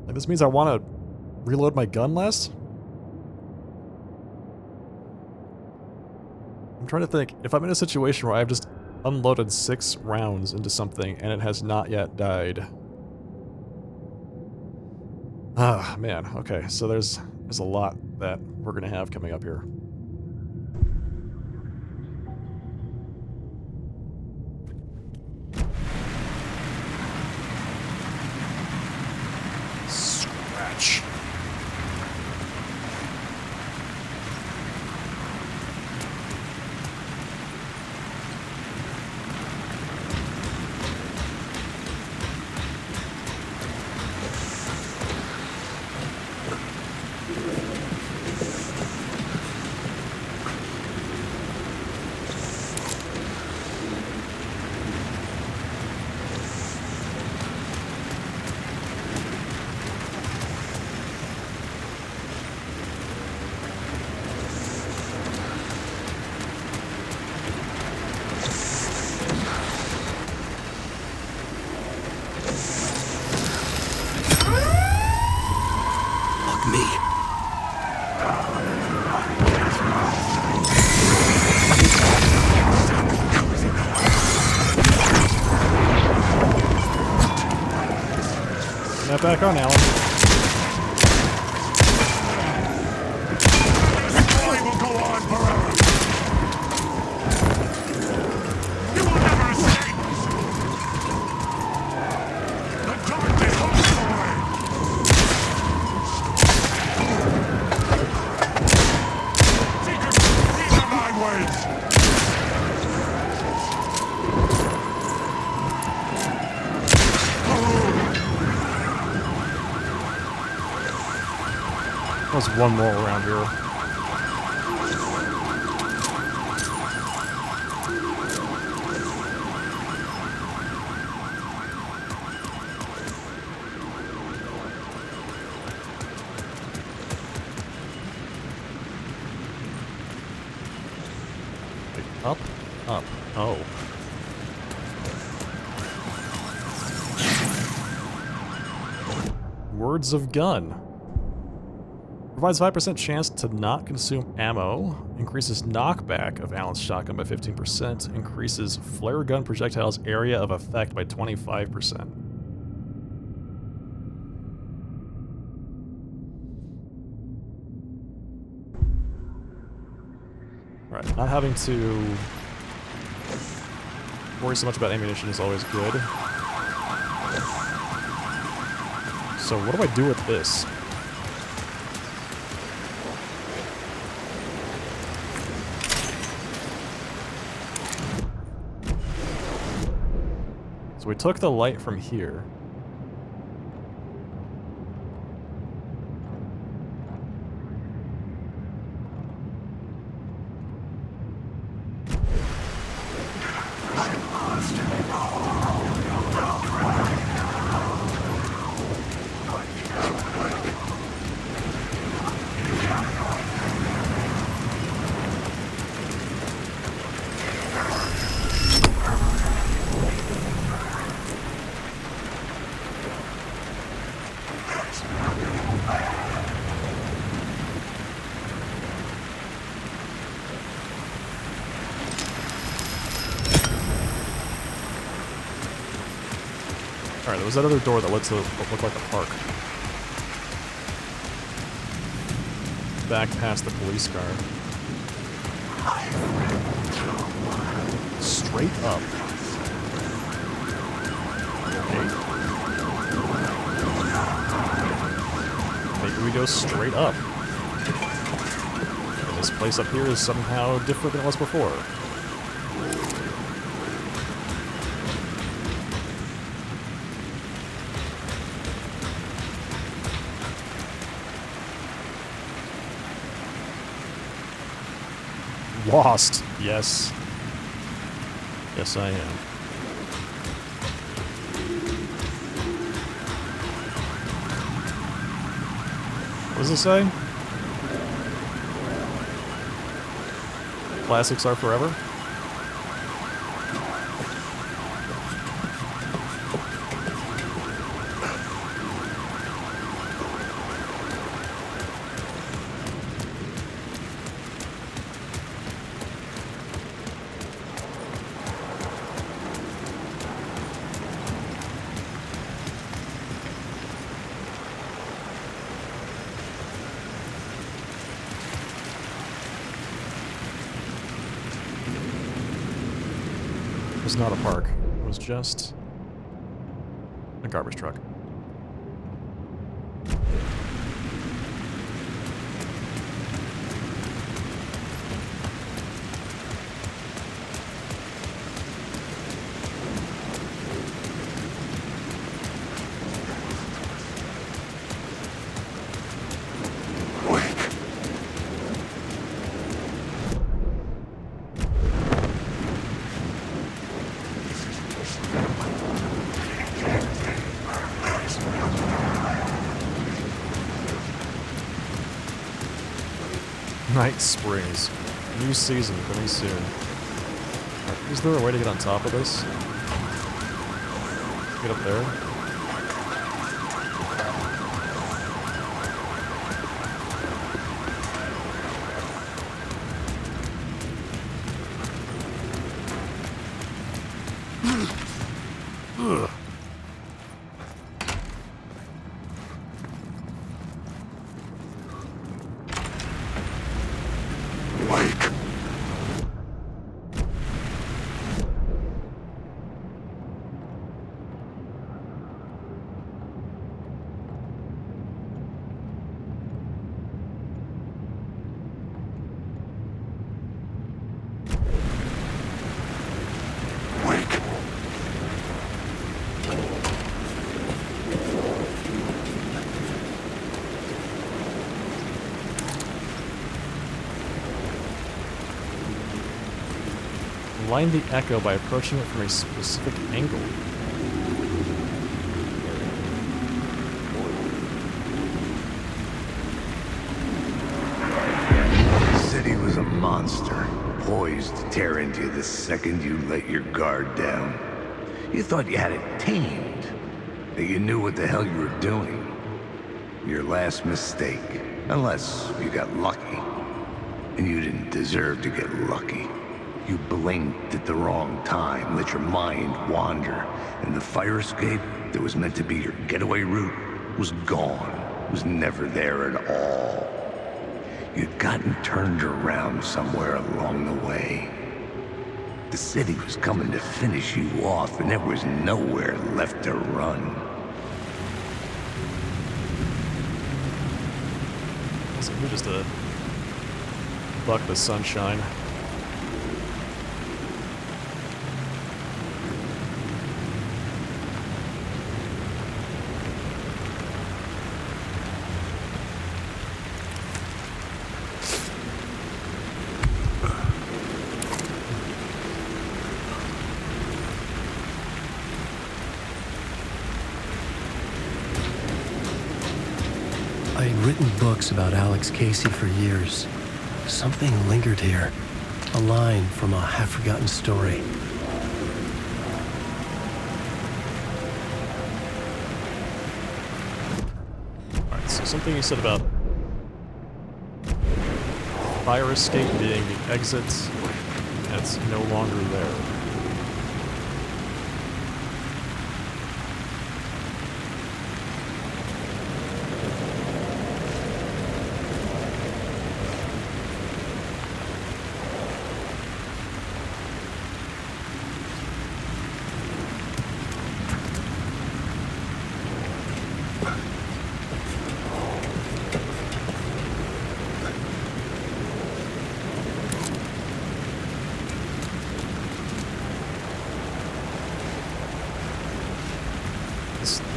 Like, this means I want to reload my gun less? I'm trying to think, if I'm in a situation where I've just unloaded 6 rounds into something and it has not yet died. Ah, man, okay, so there's a lot that we're gonna have coming up here. Scratch. Back on, Alan. This story will go on forever. You will never escape. The darkness holds the way. Seekers, these are my ways. There's one more around here. Up, up, oh. Words of Gun. Provides 5% chance to not consume ammo. Increases knockback of Alan's shotgun by 15%. Increases flare gun projectiles area of effect by 25%. Alright, not having to worry so much about ammunition is always good. So what do I do with this? So we took the light from here. Alright, there was that other door that led to what looked like a park. Back past the police car. Straight up. Maybe we go straight up. And this place up here is somehow different than it was before. Lost. Yes. Yes, I am. What does it say? Classics are forever? It was not a park. It was just a garbage truck. Night Springs. New season coming soon. Right, is there a way to get on top of this? Get up there? Ugh. Line the echo by approaching it from a specific angle. The city was a monster, poised to tear into you the second you let your guard down. You thought you had it tamed, that you knew what the hell you were doing. Your last mistake, unless you got lucky. And you didn't deserve to get lucky. You blinked at the wrong time, let your mind wander, and the fire escape that was meant to be your getaway route was gone, was never there at all. You'd gotten turned around somewhere along the way. The city was coming to finish you off, and there was nowhere left to run. So you're just a buck the sunshine. I had written books about Alex Casey for years. Something lingered here. A line from a half-forgotten story. Alright, so something you said about fire escape being the exit, that's no longer there.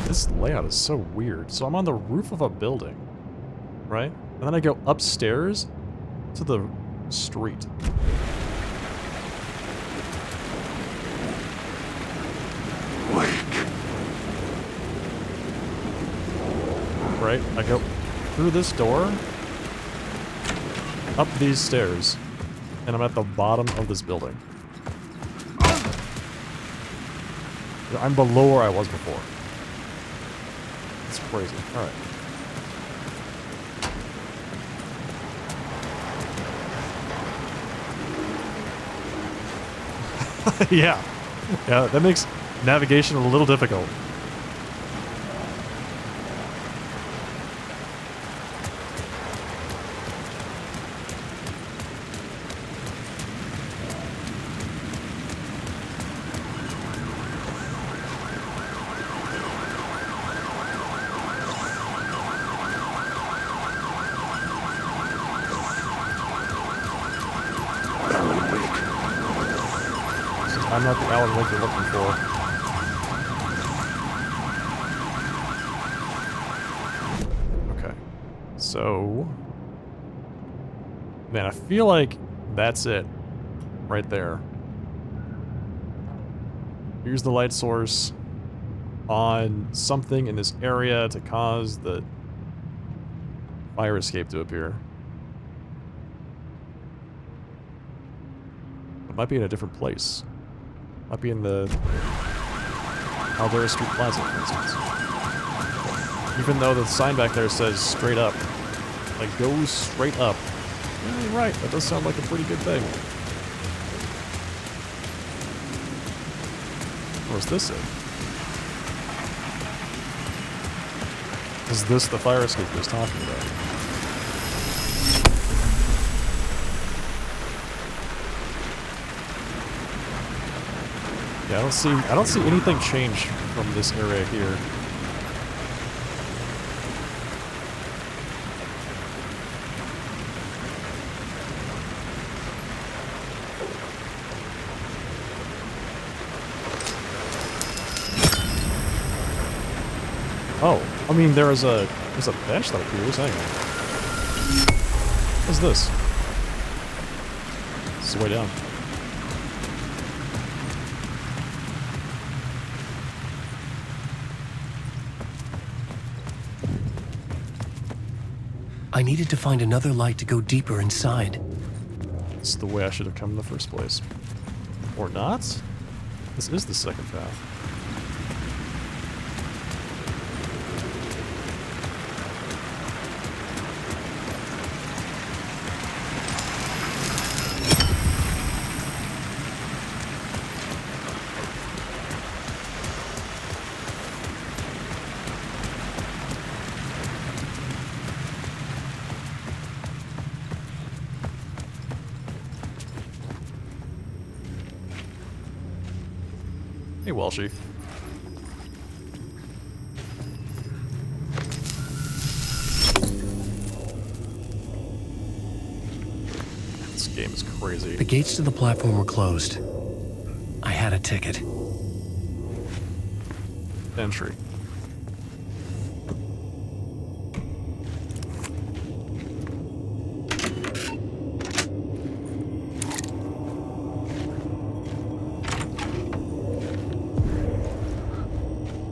This layout is so weird. So I'm on the roof of a building, right? And then I go upstairs to the street. Right? I go through this door, up these stairs, and I'm at the bottom of this building. I'm below where I was before. It's crazy. Alright. Yeah. Yeah, that makes navigation a little difficult. I'm not the Alan Wake you're looking for. Okay. So... Man, I feel like that's it. Right there. Use the light source on something in this area to cause the fire escape to appear. It might be in a different place. Might be in the Aldera Street Plaza, for instance. Even though the sign back there says straight up. Like, go straight up. Yeah, you're right, that does sound like a pretty good thing. Or is this it? Is this the fire escape he was talking about? Yeah, I don't see anything change from this area here. Oh, I mean there's a bench that appears. Hang on. What's this? This is way down. I needed to find another light to go deeper inside. This is the way I should have come in the first place. Or not? This is the second path. Hey, Walshy. This game is crazy. The gates to the platform were closed. I had a ticket. Entry.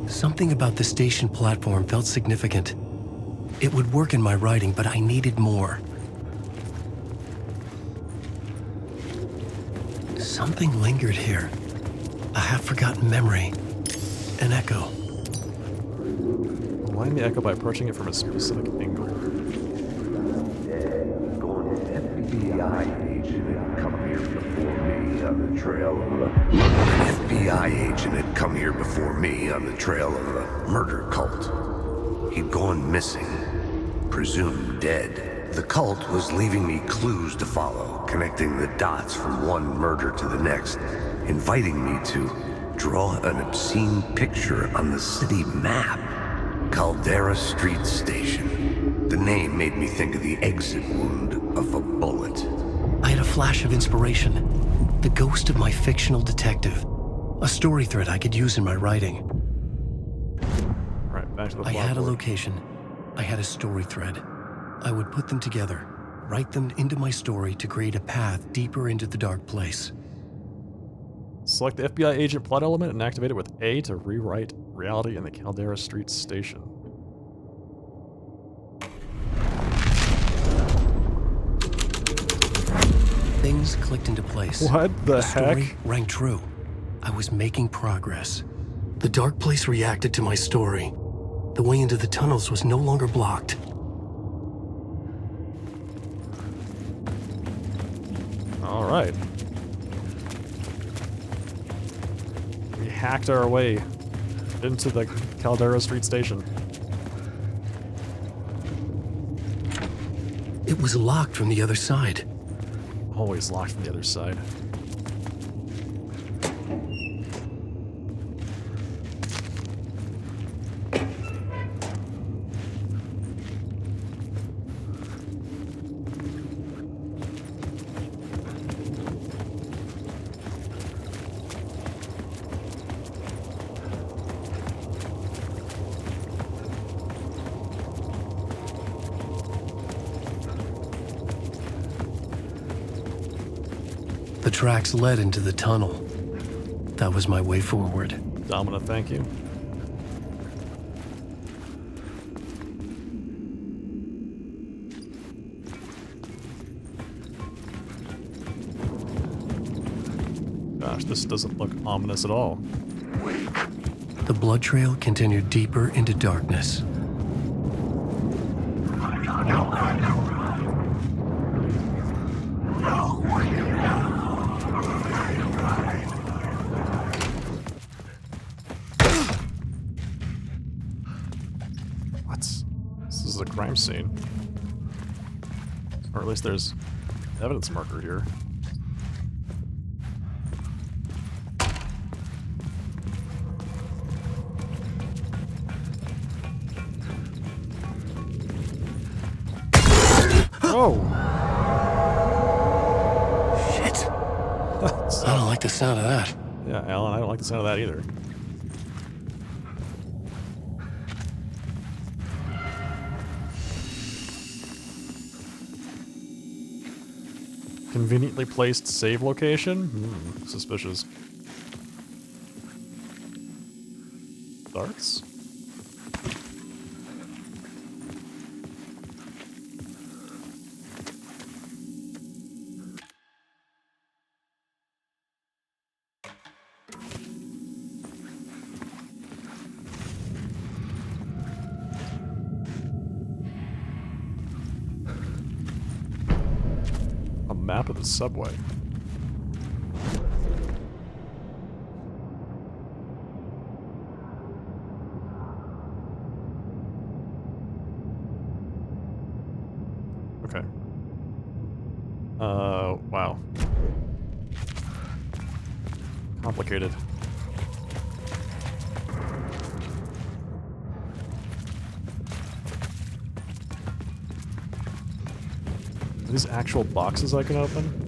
Something about the station platform felt significant. It would work in my writing, but I needed more. Something lingered here. A half-forgotten memory. An echo. Align the echo by approaching it from a specific angle. FBI agent had come here before me on the trail of an FBI agent had come here before me on the trail of a murder cult. He'd gone missing, presumed dead. The cult was leaving me clues to follow, connecting the dots from one murder to the next, inviting me to draw an obscene picture on the city map. Caldera Street Station. The name made me think of the exit wound of a bullet. I had a flash of inspiration. The ghost of my fictional detective. A story thread I could use in my writing. Back to the I had a blackboard. location. I had a story thread. I would put them together, write them into my story to create a path deeper into the dark place. Select the FBI agent plot element and activate it with A to rewrite reality in the Caldera Street station. Things clicked into place. What the story heck? rang true. I was making progress. The dark place reacted to my story. The way into the tunnels was no longer blocked. All right. We hacked our way into the Caldera Street station. It was locked from the other side. Always locked from the other side. The tracks led into the tunnel. That was my way forward. Domina, thank you. Gosh, this doesn't look ominous at all. The blood trail continued deeper into darkness. What? This is a crime scene. Or at least there's evidence marker here. Oh! Shit. I don't like the sound of that. Yeah, Alan, I don't like the sound of that either. Conveniently placed save location? Suspicious. Darts? A map of the subway. Okay. Wow. Complicated. Are these actual boxes I can open?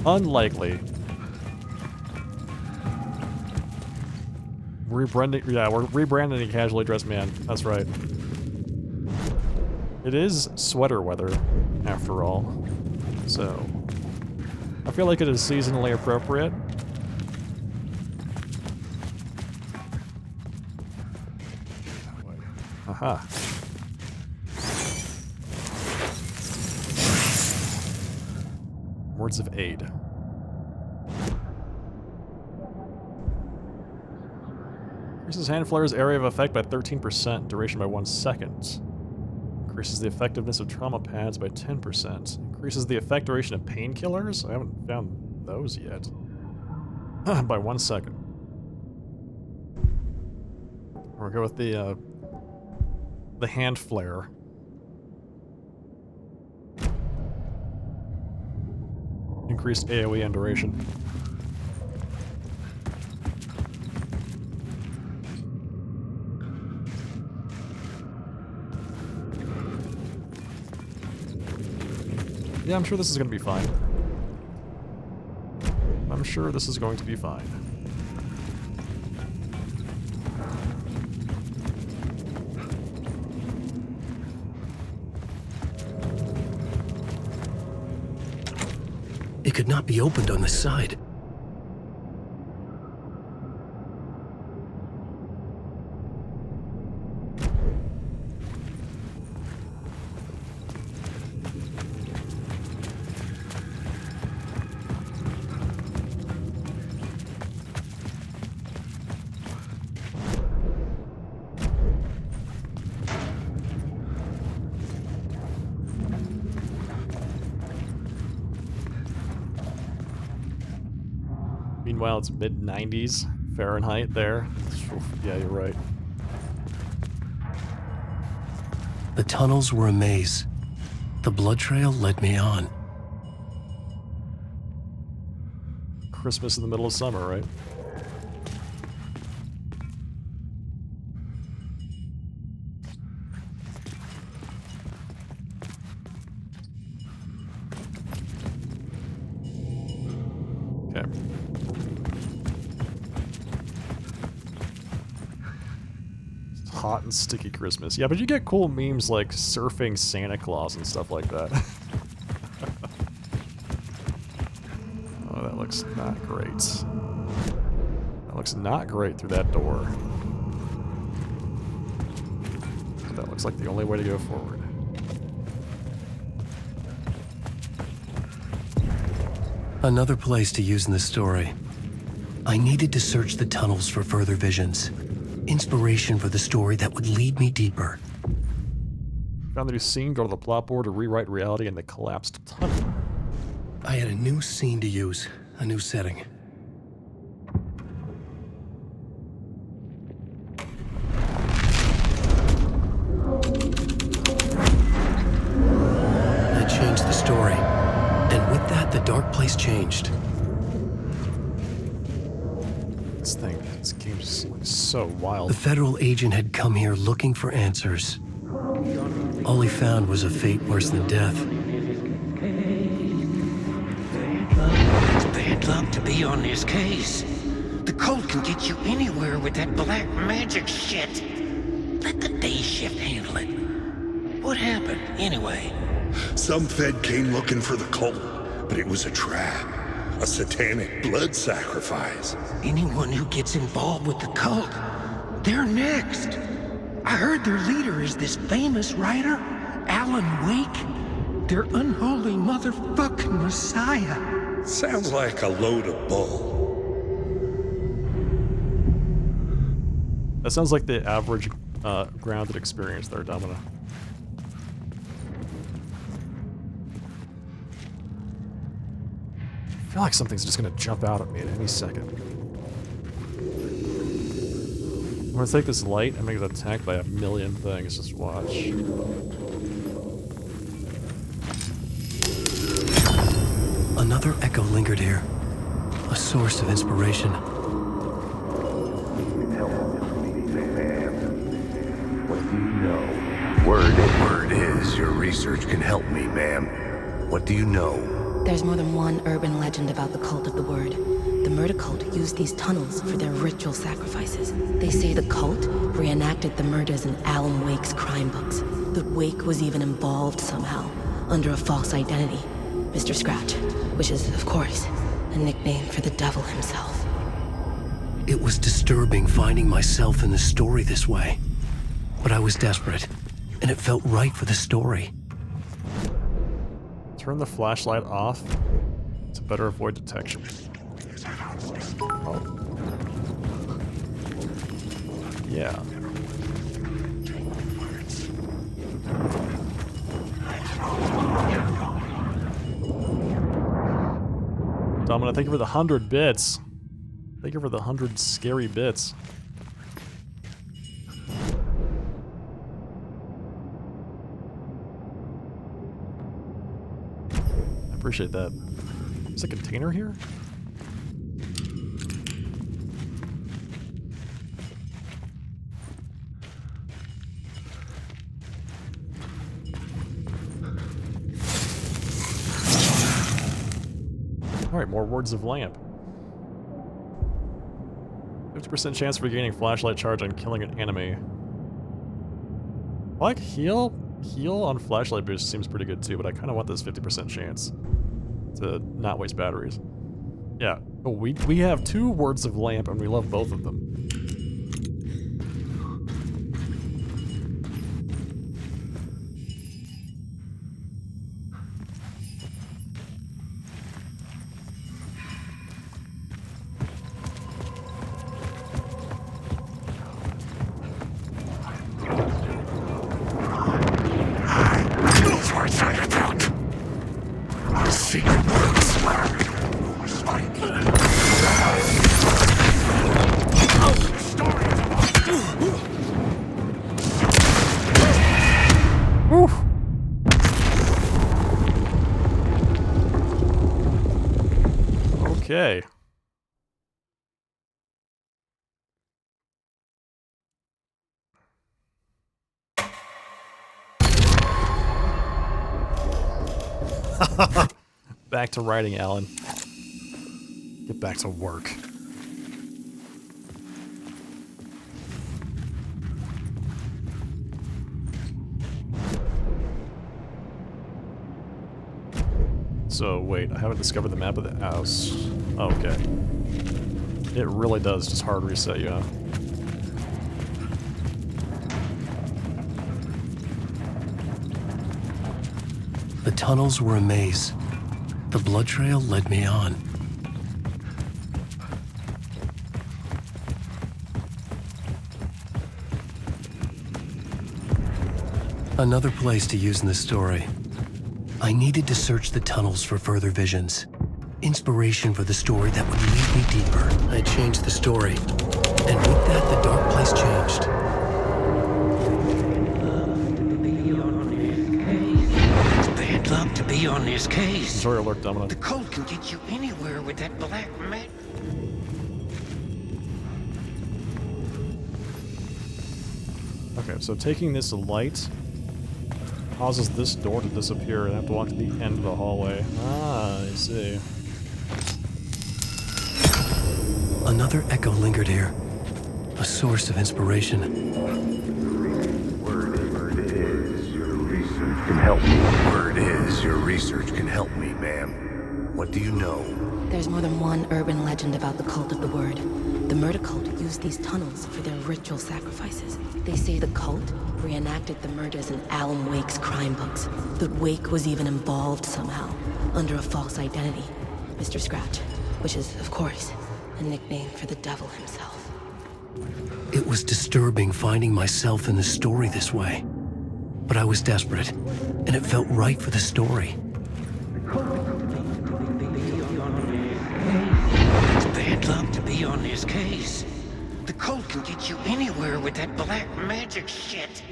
Unlikely. Rebranding, yeah, we're rebranding a casually dressed man. That's right. It is sweater weather, after all. So, I feel like it is seasonally appropriate. Aha. Words of aid. Increases hand flare's area of effect by 13%, duration by 1 second. Increases the effectiveness of trauma pads by 10%. Increases the effect duration of painkillers? I haven't found those yet. By 1 second. We'll go with the hand flare. Increased AoE and duration. Yeah, I'm sure this is going to be fine. I'm sure this is going to be fine. could not be opened on the side. Meanwhile, it's mid-90s Fahrenheit there. Yeah, you're right. The tunnels were a maze. The blood trail led me on. Christmas in the middle of summer, right? Okay. Hot and sticky Christmas. Yeah, but you get cool memes like surfing Santa Claus and stuff like that. Oh, that looks not great. That looks not great through that door. But that looks like the only way to go forward. Another place to use in the story. I needed to search the tunnels for further visions. Inspiration for the story that would lead me deeper. Found the new scene, go to the plot board to rewrite reality in the collapsed tunnel. I had a new scene to use, a new setting. I changed the story, and with that, the dark place changed. This game's so wild. The federal agent had come here looking for answers. All he found was a fate worse than death. It's bad luck to be on this case. The cult can get you anywhere with that black magic shit. Let the day shift handle it. What happened, anyway? Some Fed came looking for the cult, but it was a trap. A satanic blood sacrifice. Anyone who gets involved with the cult, they're next. I heard their leader is this famous writer, Alan Wake. Their unholy motherfucking messiah. Sounds like a load of bull. That sounds like the average grounded experience there, Domino. I feel like something's just gonna jump out at me at any second. I'm gonna take this light and make it attacked by a million things. Just watch. Another echo lingered here, a source of inspiration. What do you know? Word is your research can help me, ma'am. What do you know? There's more than one urban legend about the Cult of the Word. The murder cult used these tunnels for their ritual sacrifices. They say the cult reenacted the murders in Alan Wake's crime books. That Wake was even involved somehow, under a false identity. Mr. Scratch, which is, of course, a nickname for the devil himself. It was disturbing finding myself in the story this way. But I was desperate, and it felt right for the story. Turn the flashlight off to better avoid detection. Oh. Yeah. Domino, thank you for the 100 bits. Thank you for the 100 scary bits. Appreciate that. Is a container here? Alright, more words of lamp. 50% chance for gaining flashlight charge on killing an enemy. Like heal on flashlight boost seems pretty good too, but I kind of want this 50% chance. to not waste batteries. Yeah, oh, we have 2 words of lamp, and we love both of them. Okay. Back to writing, Alan. Get back to work. So, wait, I haven't discovered the map of the house. Oh, okay. It really does just hard reset you, huh? The tunnels were a maze. The blood trail led me on. Another place to use in the story. I needed to search the tunnels for further visions. Inspiration for the story that would lead me deeper. I changed the story. And with that, the dark place changed. Bad luck to be on this case. Enjoy your alert, Domino. The cult can get you anywhere with that black magic. Okay, so taking this light causes this door to disappear and I have to walk to the end of the hallway. Ah, I see. Another echo lingered here. A source of inspiration. Word is your research can help me. Word is your research can help me, ma'am. What do you know? There's more than one urban legend about the cult of the word. The murder cult used these tunnels for their ritual sacrifices. They say the cult reenacted the murders in Alan Wake's crime books. That Wake was even involved somehow, under a false identity. Mr. Scratch, which is, of course, a nickname for the devil himself. It was disturbing finding myself in the story this way. But I was desperate, and it felt right for the story. It's bad luck to be on this case. The cult can get you anywhere with that black magic shit.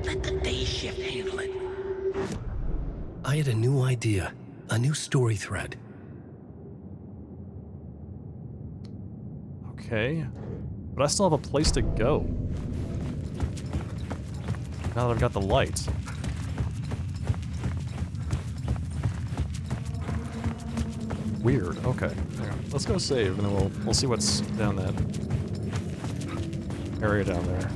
Let the day shift handle it. I had a new idea, a new story thread. Okay. But I still have a place to go. Now that I've got the light. Weird. Okay. Hang on. Let's go save, and then we'll see what's down that area down there.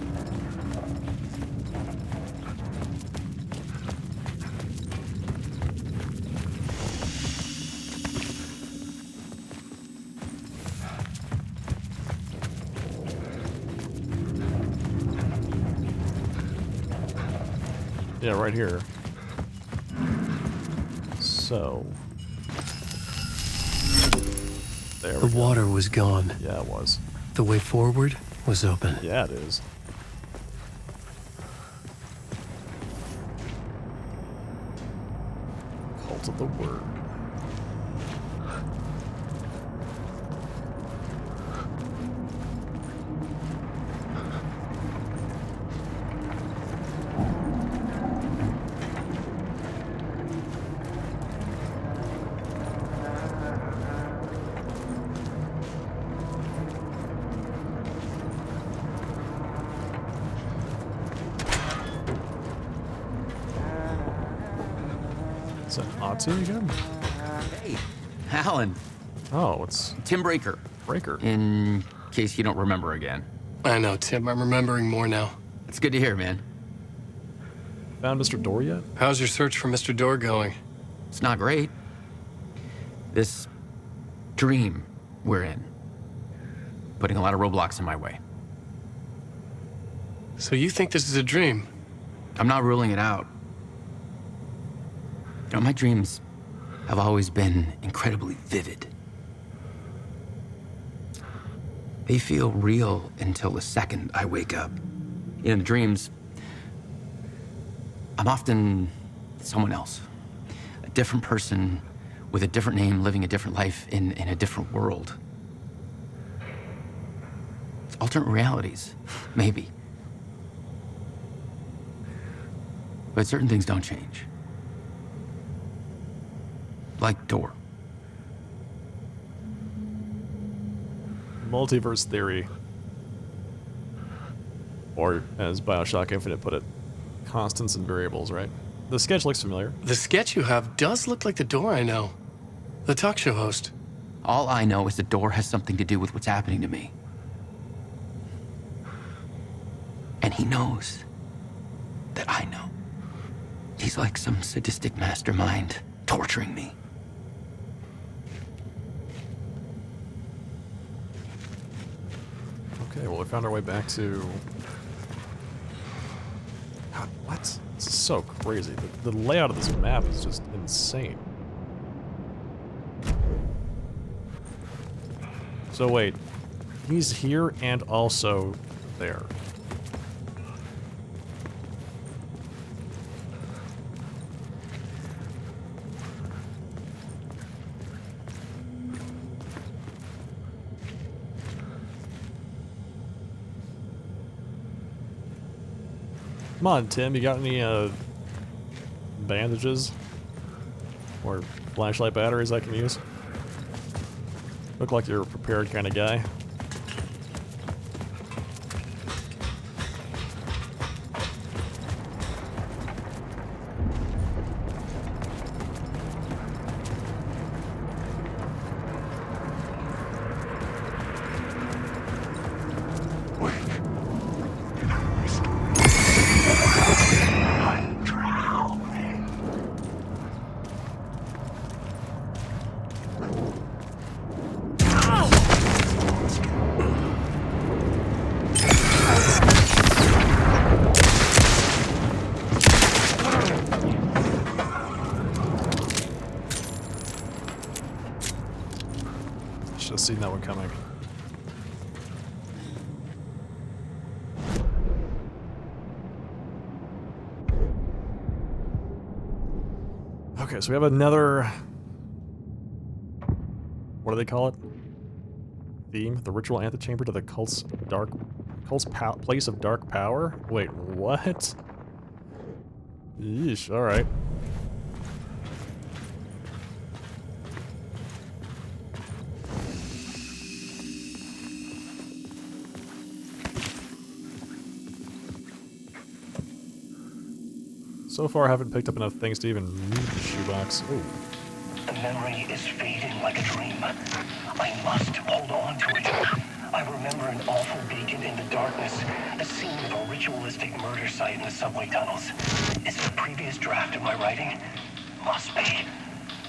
Yeah, right here. So. There we The go. water was gone. Yeah, it was. The way forward was open. Yeah, it is. Cult of the Word. Is that Atu again? Hey, Alan. Oh, it's Tim Breaker. Breaker. In case you don't remember again. I know, Tim. I'm remembering more now. It's good to hear, man. Found Mr. Door yet? How's your search for Mr. Door going? It's not great. This dream we're in, putting a lot of roadblocks in my way. So you think this is a dream? I'm not ruling it out. You know, my dreams have always been incredibly vivid. They feel real until the second I wake up. In dreams, I'm often someone else. A different person with a different name, living a different life in a different world. Alternate realities, maybe. But certain things don't change. Like Door. Multiverse theory. Or, as Bioshock Infinite put it, constants and variables, right? The sketch looks familiar. The sketch you have does look like the Door I know. The talk show host. All I know is the Door has something to do with what's happening to me. And he knows that I know. He's like some sadistic mastermind torturing me. Okay, well, we found our way back to... God, what? This is so crazy. The layout of this map is just insane. So wait, he's here and also there. Come on, Tim, you got any bandages or flashlight batteries I can use? Look like you're a prepared kind of guy. Should have seen that one coming. Okay, so we have another... What do they call it? Theme? The ritual antechamber to the cult's place of dark power? Wait, what? Yeesh, alright. So far, I haven't picked up enough things to even need the shoebox. Ooh. The memory is fading like a dream. I must hold on to it. I remember an awful beacon in the darkness, the scene of a ritualistic murder site in the subway tunnels. Is it a previous draft of my writing? Must be.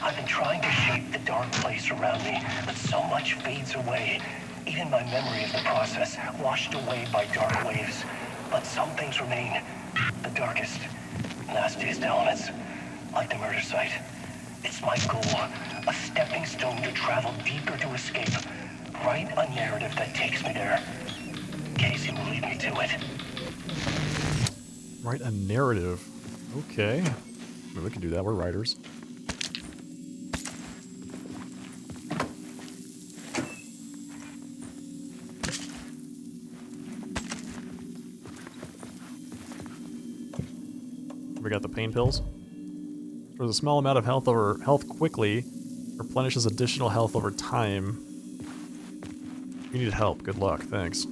I've been trying to shape the dark place around me, but so much fades away. Even my memory of the process, washed away by dark waves. But some things remain. The darkest, nastiest elements, like the murder site. It's my goal, a stepping stone to travel deeper to escape. Write a narrative that takes me there. Casey will lead me to it. Write a narrative. Okay. I mean, we can do that. We're writers. We got the pain pills. There's a small amount of health quickly replenishes additional health over time. You need help. Good luck. Thanks.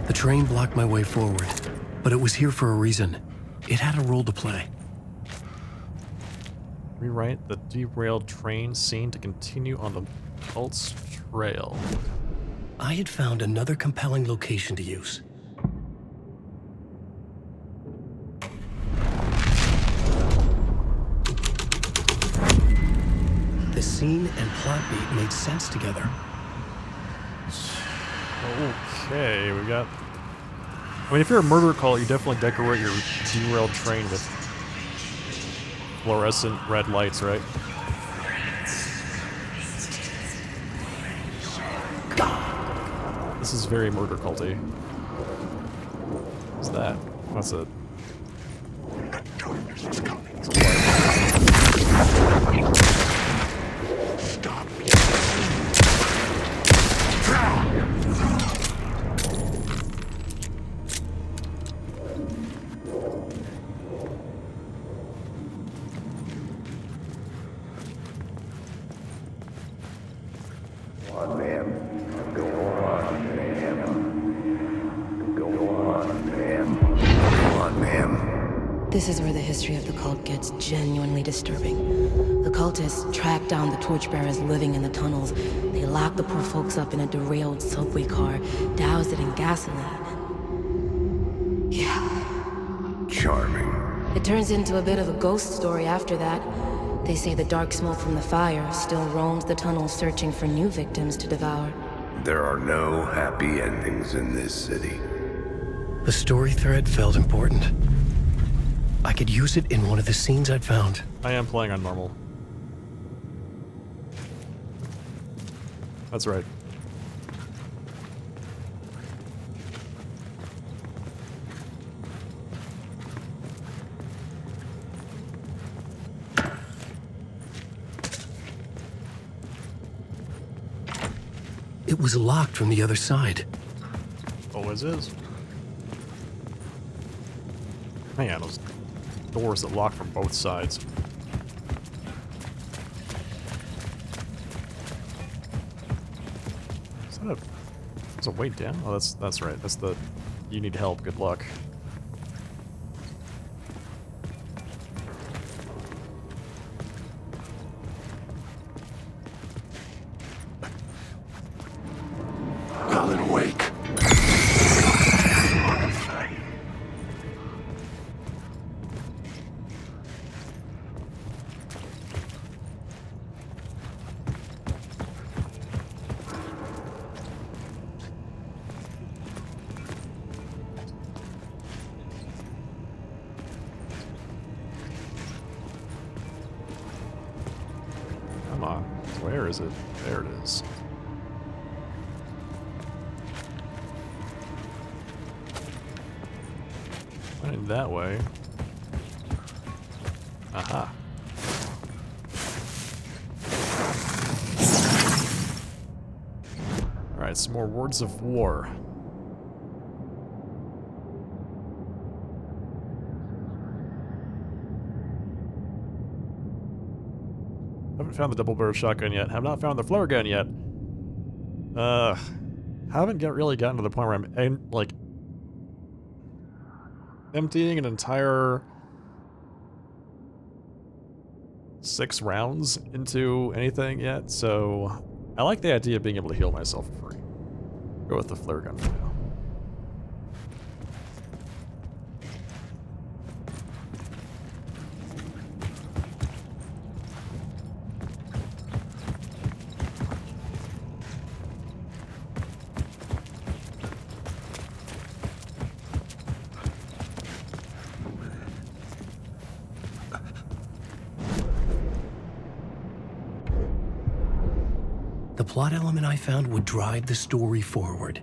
The train blocked my way forward, but it was here for a reason. It had a role to play. Rewrite the derailed train scene to continue on the cult's trail. I had found another compelling location to use. the scene and plot beat made sense together. Okay, we got... I mean, if you're a murder cult, you definitely decorate your derailed train with fluorescent red lights, right? This is very murder culty. What's that? What's it? It's a light. Stop. This is where the history of the cult gets genuinely disturbing. The cultists track down the torchbearers living in the tunnels. They lock the poor folks up in a derailed subway car, douse it in gasoline. Yeah. Charming. It turns into a bit of a ghost story after that. They say the dark smoke from the fire still roams the tunnels searching for new victims to devour. There are no happy endings in this city. The story thread felt important. I could use it in one of the scenes I'd found. I am playing on normal. That's right. It was locked from the other side. Always is. Man, those doors that lock from both sides. Is that a way down? Oh, that's right. That's the you need help, good luck. Alan, awake. Come on. Where is it? There it is. Running that way. Aha. Alright, some more words of war. Haven't found the double barrel shotgun yet. Have not found the flare gun yet. Haven't really gotten to the point where I'm like emptying an entire 6 rounds into anything yet, so I like the idea of being able to heal myself for free. Go with the flare gun for now. The plot element I found would drive the story forward.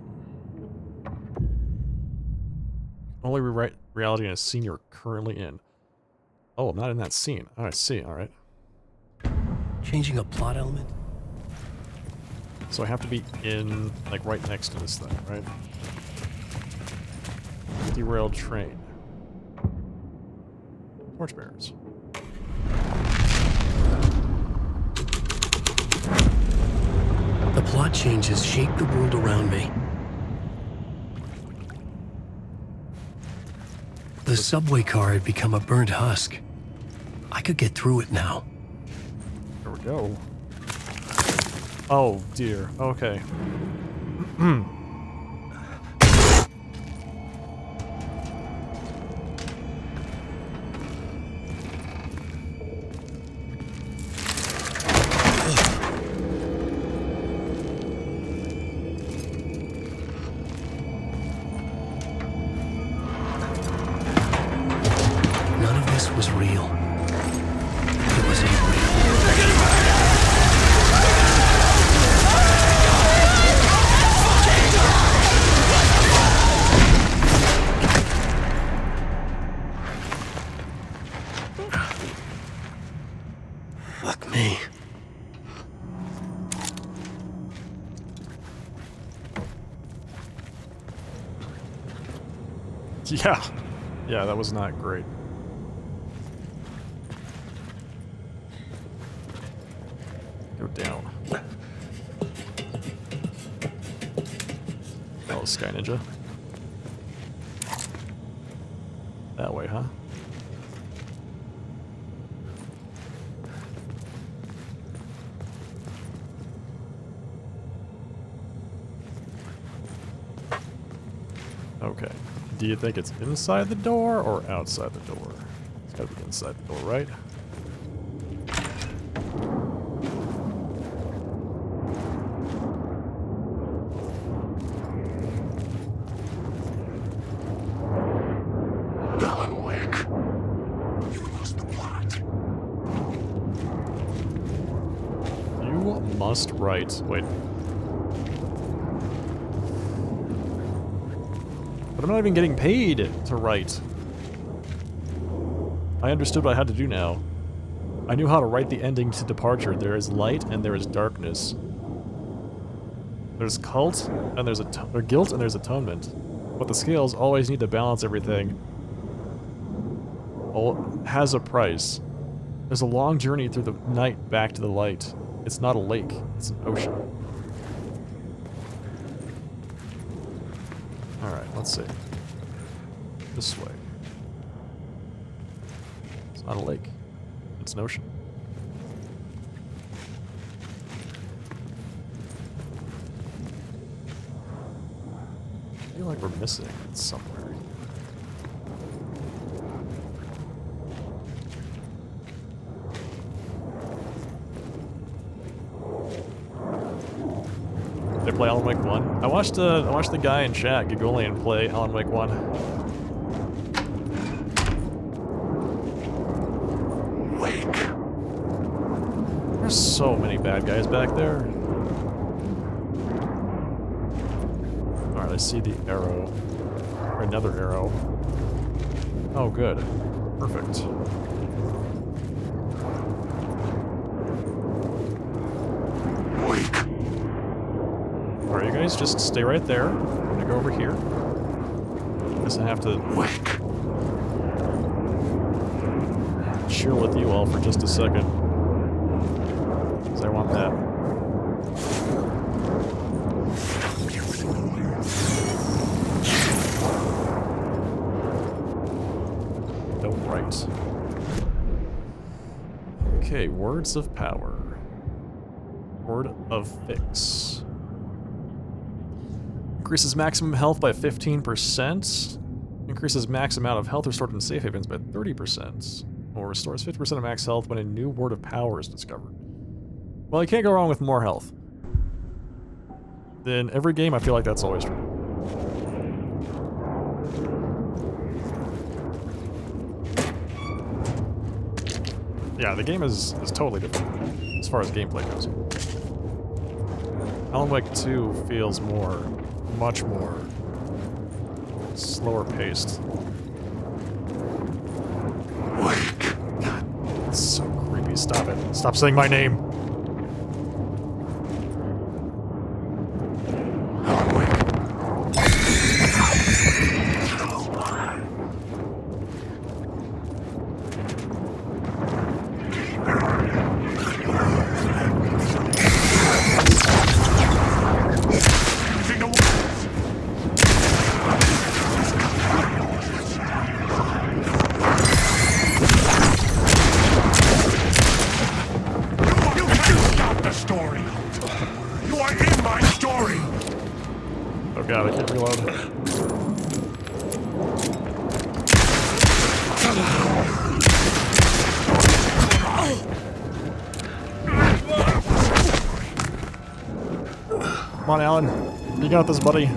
Only rewrite reality in a scene you're currently in. Oh, I'm not in that scene. Oh, I see. All right. Changing a plot element? So I have to be in, like, right next to this thing, right? Derailed train. Torchbearers. The plot changes shape the world around me. The subway car had become a burnt husk. I could get through it now. There we go. Oh, dear. Okay. Yeah. Yeah, that was not great. Go down. Oh, Sky Ninja. That way, huh? Okay. Do you think it's inside the door or outside the door? It's gotta be inside the door, right? Alan Wake. You lost the plot. You must write. Wait. But I'm not even getting paid to write. I understood what I had to do now. I knew how to write the ending to Departure. There is light and there is darkness. There's cult and there's guilt and there's atonement. But the scales always need to balance everything. All has a price. There's a long journey through the night back to the light. It's not a lake, it's an ocean. Alright, let's see. This way. It's not a lake. It's an ocean. I feel like we're missing it somewhere. They play Alan Wake 1. I watched the guy in chat, Gigolian, play Alan Wake 1. Wake. There's so many bad guys back there. Alright, I see the arrow. Or another arrow. Oh, good. Perfect. Alright, you guys just stay right there. I'm gonna go over here. Guess I have to chill with you all for just a second. Because I want that. Don't write. Okay, words of power. Word of fix. Increases maximum health by 15%. Increases max amount of health restored in safe havens by 30%. Or restores 50% of max health when a new word of power is discovered. Well, you can't go wrong with more health. In every game, I feel like that's always true. Yeah, the game is totally different as far as gameplay goes. Alan Wake 2 feels much more slower paced. Wake. God, it's so creepy. Stop it. Stop saying my name. Alan Wake. Oh god, I can't reload. Come on, Alan. You got this, buddy.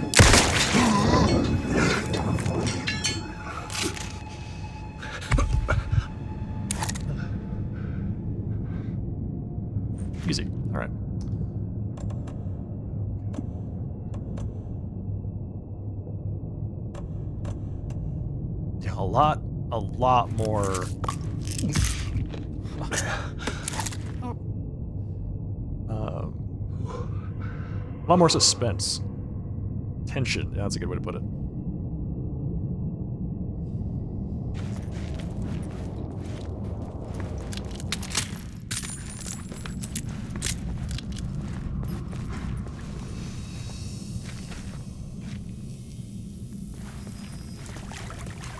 Easy. All right. Yeah, a lot more. A lot more suspense. Tension. Yeah, that's a good way to put it.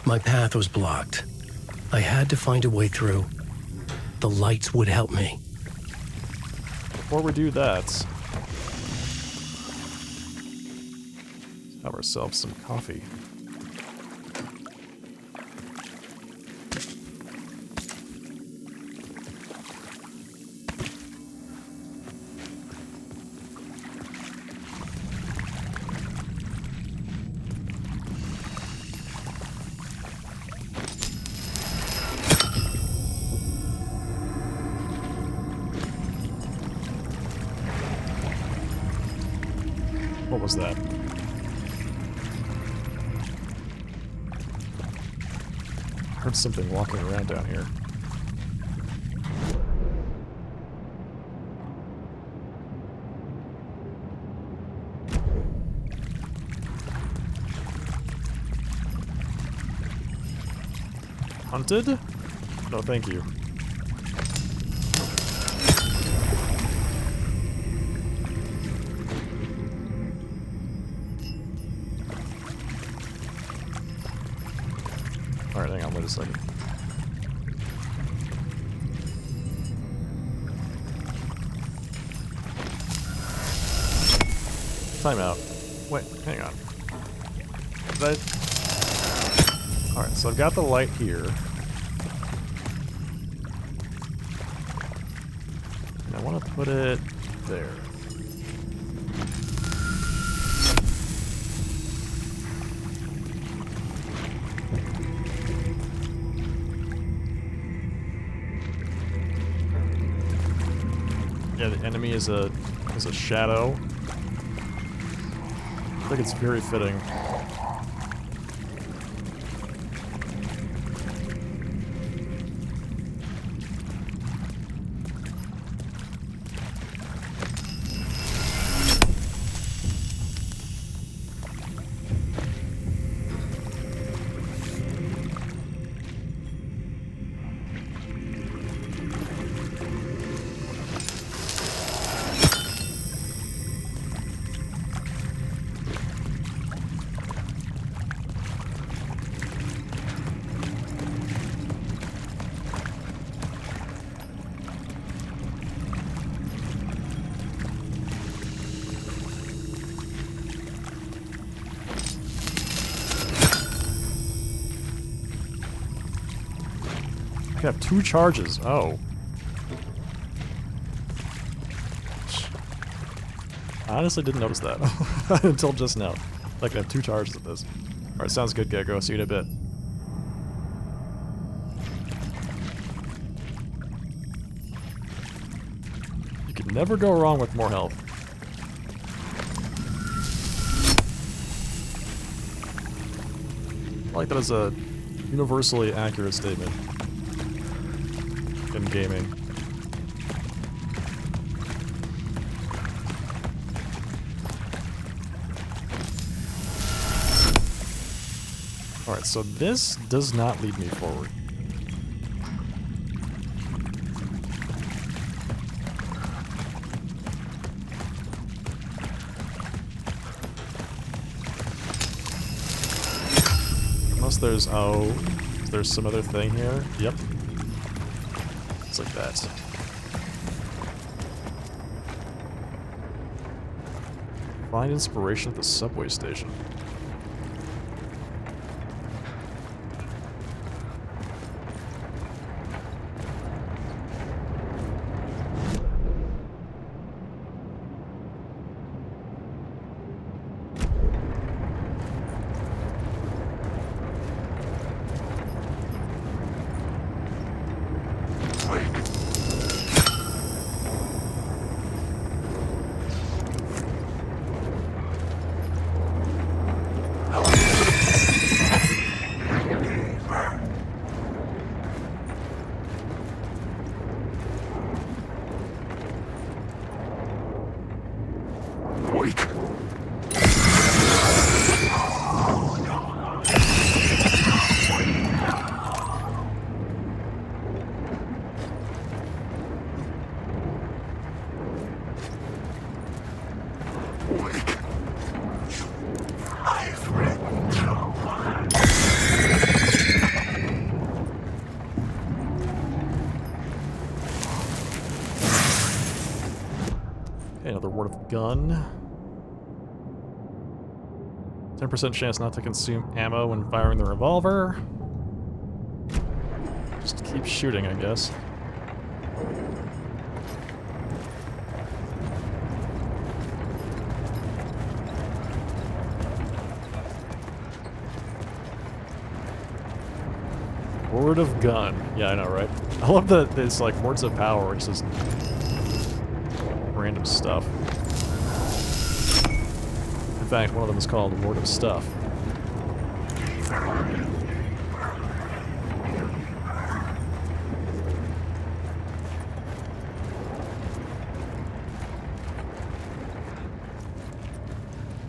My path was blocked. I had to find a way through. The lights would help me. Before we do that, let's have ourselves some coffee. What was that? I heard something walking around down here. Hunted? No, thank you. Alright, hang on, wait a second. Timeout. Wait, hang on. Alright, so I've got the light here. And I want to put it there. Yeah, the enemy is a shadow. I think it's very fitting. I have 2 charges. Oh. I honestly didn't notice that until just now. I can have 2 charges of this. Alright, sounds good, Gecko. See you in a bit. You can never go wrong with more health. I like that as a universally accurate statement in gaming. Alright, so this does not lead me forward. Unless there's, oh, there's some other thing here. Yep. It's like that. Find inspiration at the subway station. Wake. I've written so much. Okay, another word of gun. 10% chance not to consume ammo when firing the revolver. Just keep shooting, I guess. Word of gun. Yeah, I know, right? I love that it's like words of power, which is random stuff. In fact, one of them is called Word of Stuff.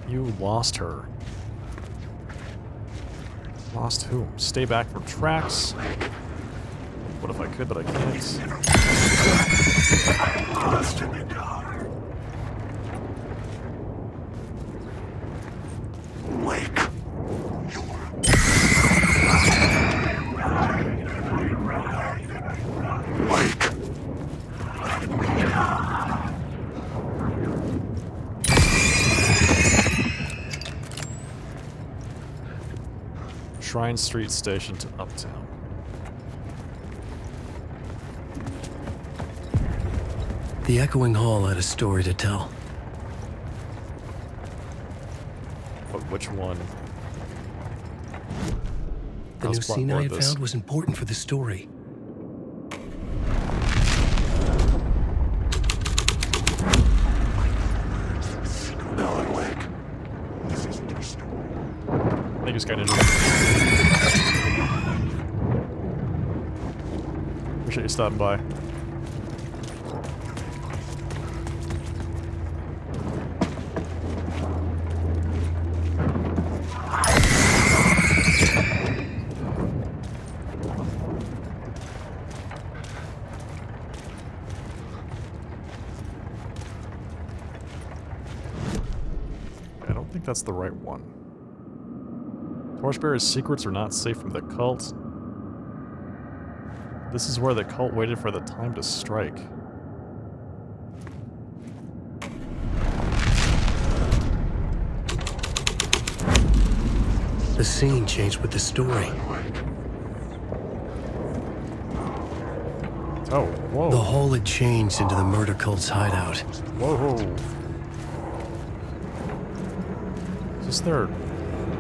You lost her. Lost whom? Stay back from tracks. What if I could, but I can't? Lost in the dark. Wake. Wake. Shrine Street Station to Uptown. The echoing hall had a story to tell. But which one? The new scene I had found was important for the story. Now I'm awake. This isn't your story. Thank you, Sky Ninja. Appreciate you stopping by. I don't think that's the right one. Torchbearer's secrets are not safe from the cult. This is where the cult waited for the time to strike. The scene changed with the story. Oh, whoa. The hall had changed into the murder cult's hideout. Whoa. Is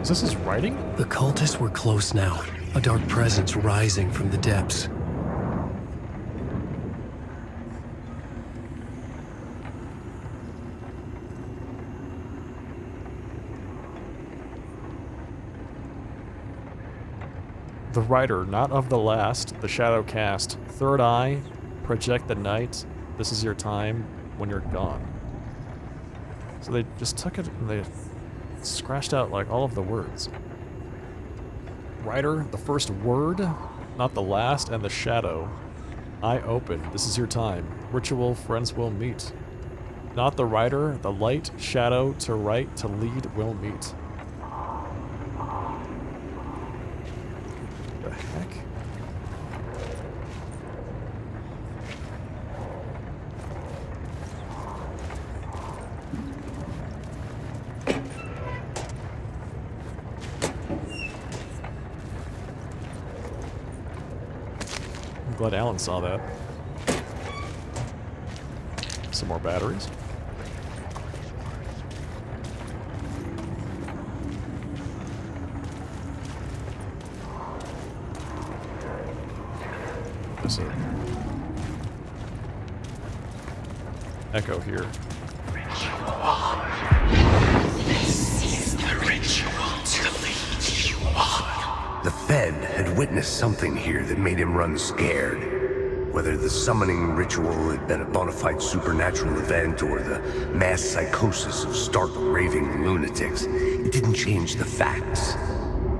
this his writing? The cultists were close now, a dark presence rising from the depths. The writer, not of the last, the shadow cast. Third eye, project the night. This is your time when you're gone. So they just took it and they scratched out like all of the words. Writer, the first word, not the last, and the shadow. Eye open, this is your time. Ritual, friends will meet. Not the writer, the light, shadow, to write, to lead, will meet. The heck? I'm glad Alan saw that. Some more batteries. There's a echo here. This is the ritual to lead you on. The Fed had witnessed something here that made him run scared. Whether the summoning ritual had been a bona fide supernatural event or the mass psychosis of stark raving lunatics, it didn't change the facts.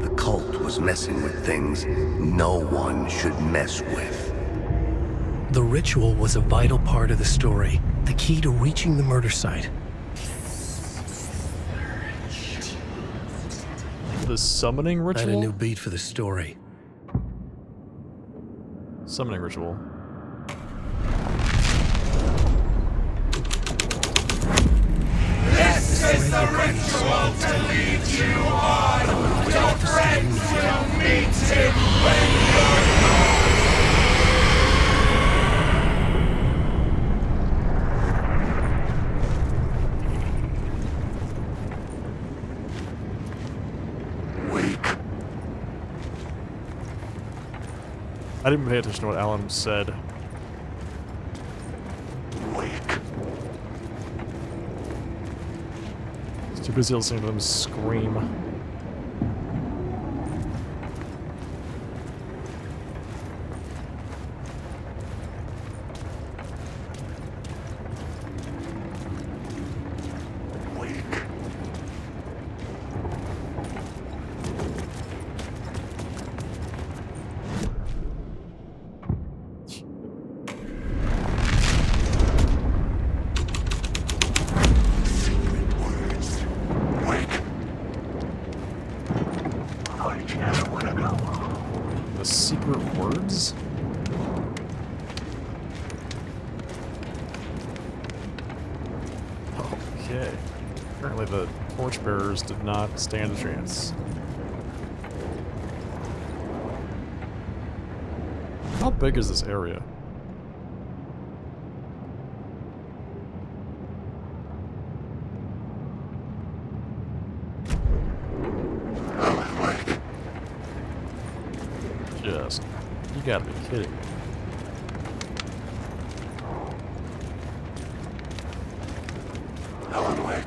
The cult was messing with things no one should mess with. The ritual was a vital part of the story, the key to reaching the murder site. The summoning I had a ritual? new beat for the story. Summoning ritual. I didn't pay attention to what Alan said. I was too busy listening to them scream. The secret words? Okay. Apparently the torchbearers did not stand a chance. How big is this area? Just, you gotta be kidding me. Alan Wake.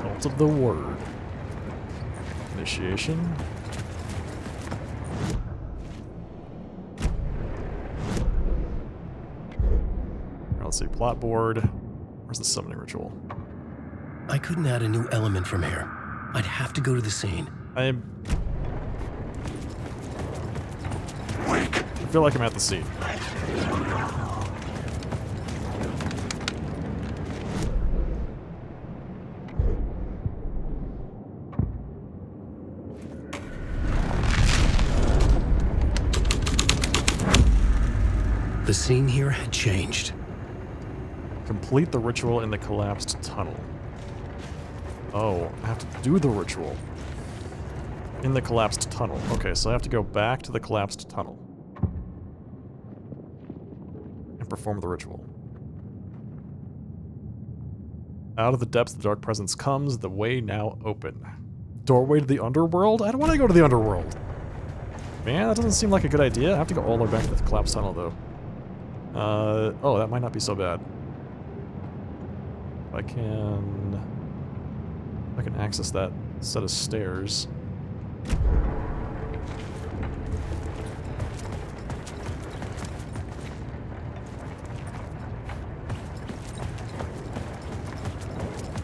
Cult of the Word. Initiation. Let's see, plot board. Where's the summoning ritual? I couldn't add a new element from here. I'd have to go to the scene. I feel like I'm at the scene. The scene here had changed. Complete the ritual in the collapsed tunnel. Oh, I have to do the ritual in the collapsed tunnel. Okay, so I have to go back to the collapsed tunnel and perform the ritual. Out of the depths the dark presence comes, the way now open. Doorway to the underworld? I don't want to go to the underworld. Man, that doesn't seem like a good idea. I have to go all the way back to the collapsed tunnel, though. Oh, that might not be so bad. I can access that set of stairs.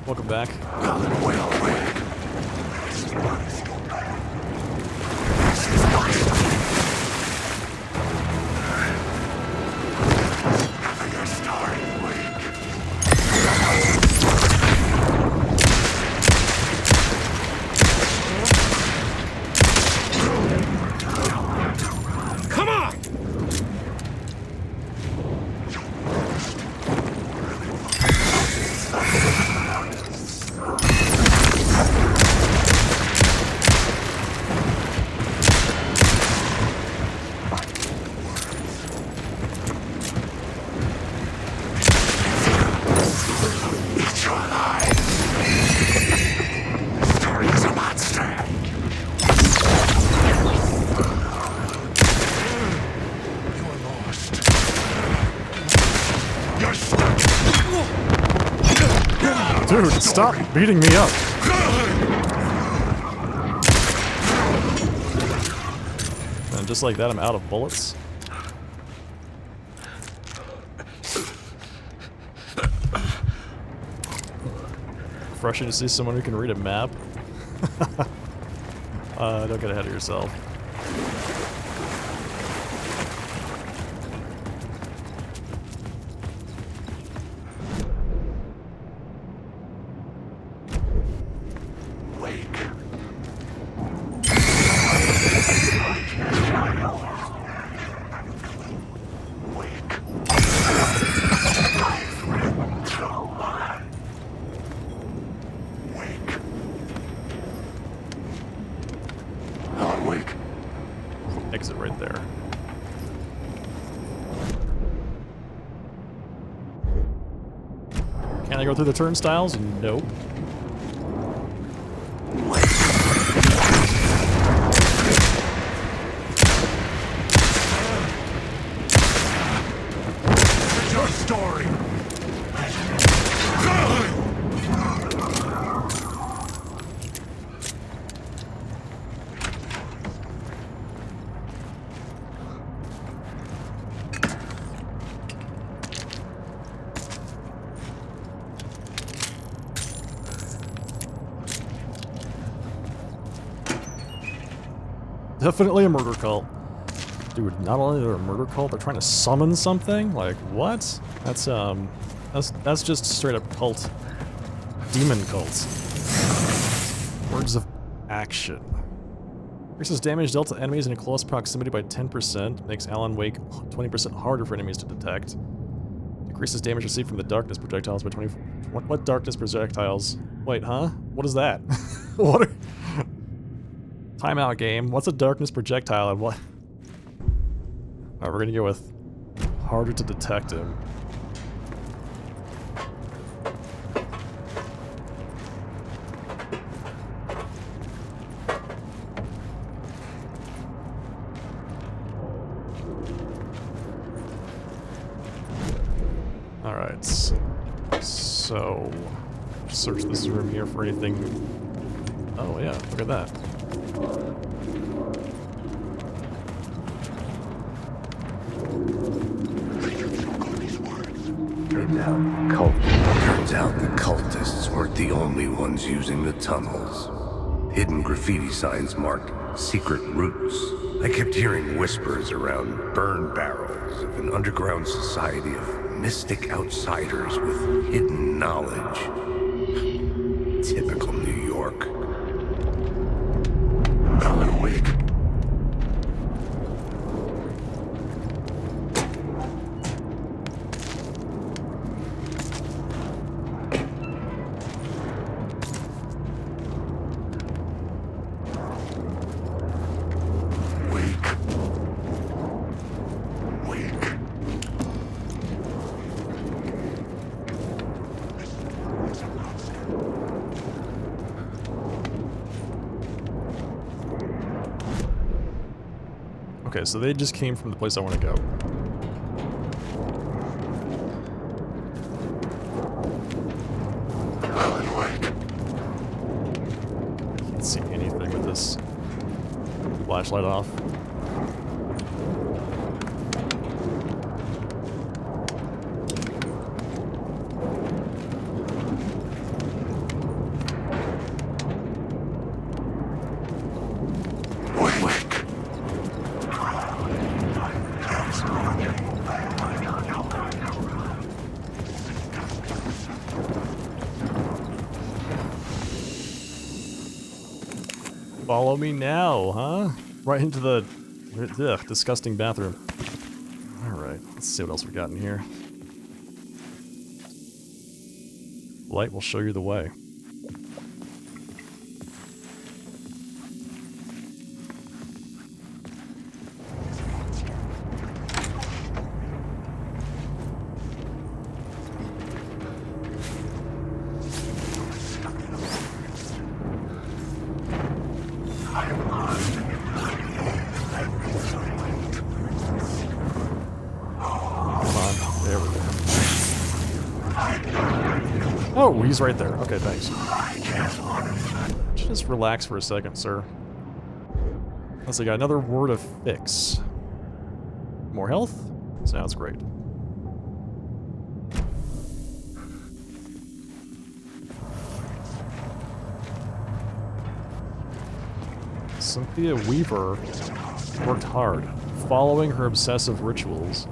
Welcome back. Dude, stop beating me up. And just like that, I'm out of bullets. Refreshing to see someone who can read a map. Don't get ahead of yourself. Exit right there. I go through the turnstiles? Nope. It's your story. Definitely a murder cult. Dude, not only are they a murder cult, they're trying to summon something? Like, what? That's just straight up cult. Demon cults. Words of action. Increases damage dealt to enemies in close proximity by 10%. Makes Alan Wake 20% harder for enemies to detect. Decreases damage received from the darkness projectiles by 20... What darkness projectiles? Wait, huh? What is that? What are... Timeout game. What's a darkness projectile and what? Alright, we're gonna go with harder to detect him. Alright, so search this room here for anything. Oh yeah, look at that. Turns out the cultists weren't the only ones using the tunnels. Hidden graffiti signs marked secret routes. I kept hearing whispers around burn barrels of an underground society of mystic outsiders with hidden knowledge. Typical New York. Alan Wake. Okay, so they just came from the place I want to go. Can't see anything with this flashlight off. Follow me now, huh? Right into the disgusting bathroom. Alright, let's see what else we got in here. Light will show you the way. Oh, he's right there. Okay, thanks. Just relax for a second, sir. Let's see, got another word of fix. More health? Sounds great. Cynthia Weaver worked hard, following her obsessive rituals.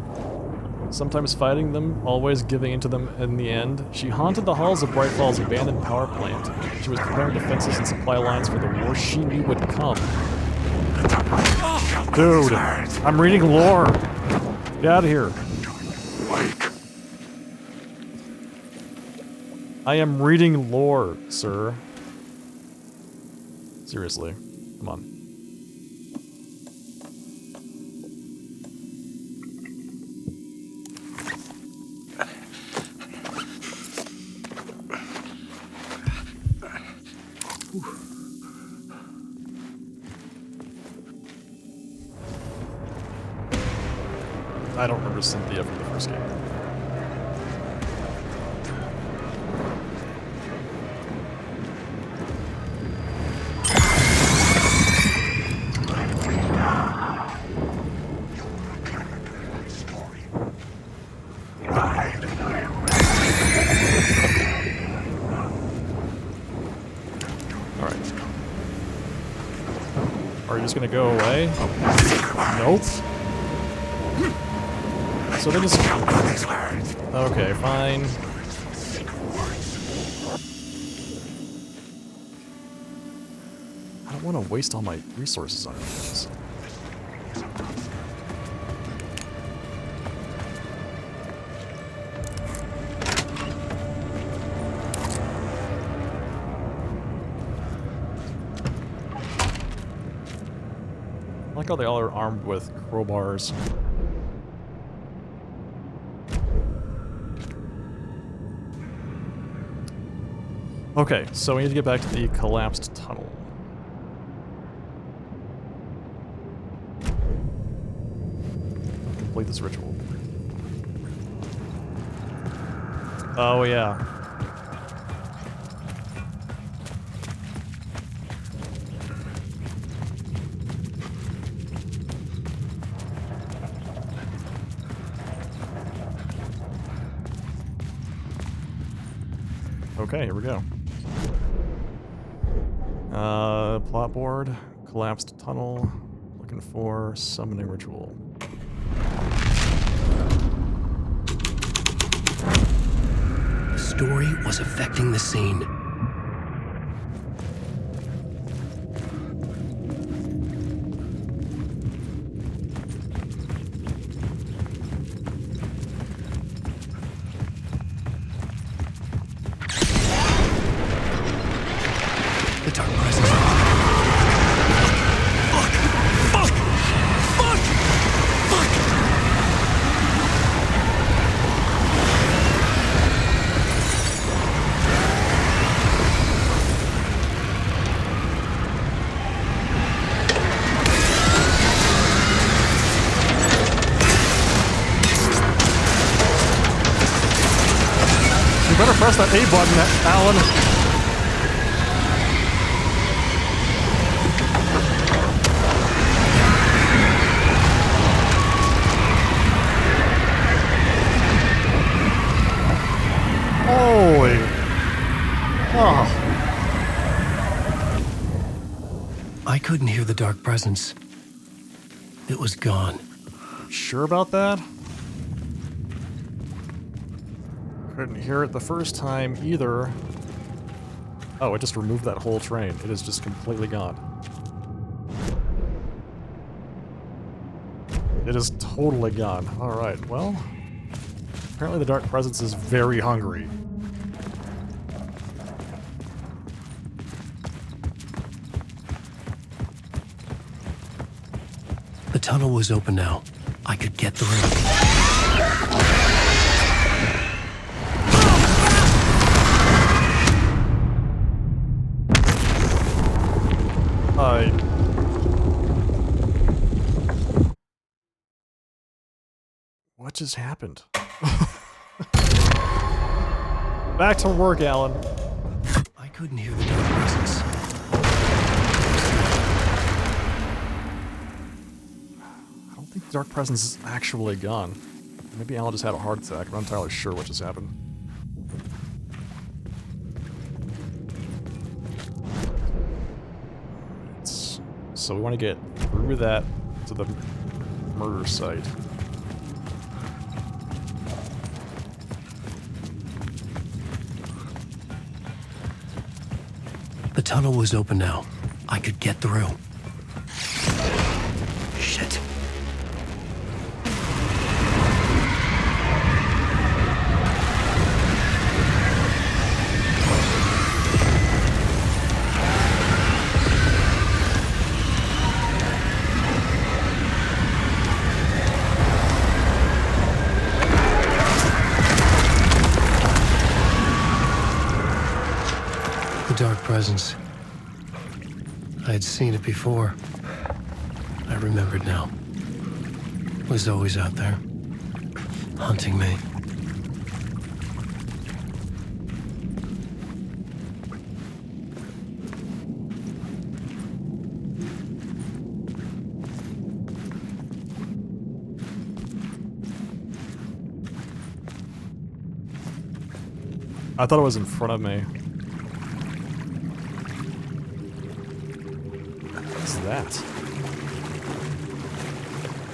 Sometimes fighting them, always giving into them in the end. She haunted the halls of Bright Falls' abandoned power plant. She was preparing defenses and supply lines for the war she knew would come. Dude, I'm reading lore. Get out of here. I am reading lore, sir. Seriously, come on. I don't remember Cynthia from the first game. Alright. Are you just gonna go away? Nope. So they just... Okay, fine. I don't want to waste all my resources on this. I like how they all are armed with crowbars. Okay, so we need to get back to the collapsed tunnel. Complete this ritual. Oh, yeah. Okay, here we go. Plot board, collapsed tunnel, looking for summoning ritual. The story was affecting the scene. The dark presence. You better press that A button, Alan. Holy. Oh. I couldn't hear the dark presence. It was gone. Sure about that? Couldn't hear it the first time either. Oh, it just removed that whole train. It is just completely gone. It is totally gone. Alright, well... Apparently the dark presence is very hungry. The tunnel was open now. I could get through. What just happened? Back to work, Alan. I couldn't hear the dark presence. I don't think the dark presence is actually gone. Maybe Alan just had a heart attack. I'm not entirely sure what just happened. So we want to get through that to the murder site. The tunnel was open now. I could get through. Shit. The dark presence. I had seen it before. I remembered now. It was always out there, hunting me. I thought it was in front of me.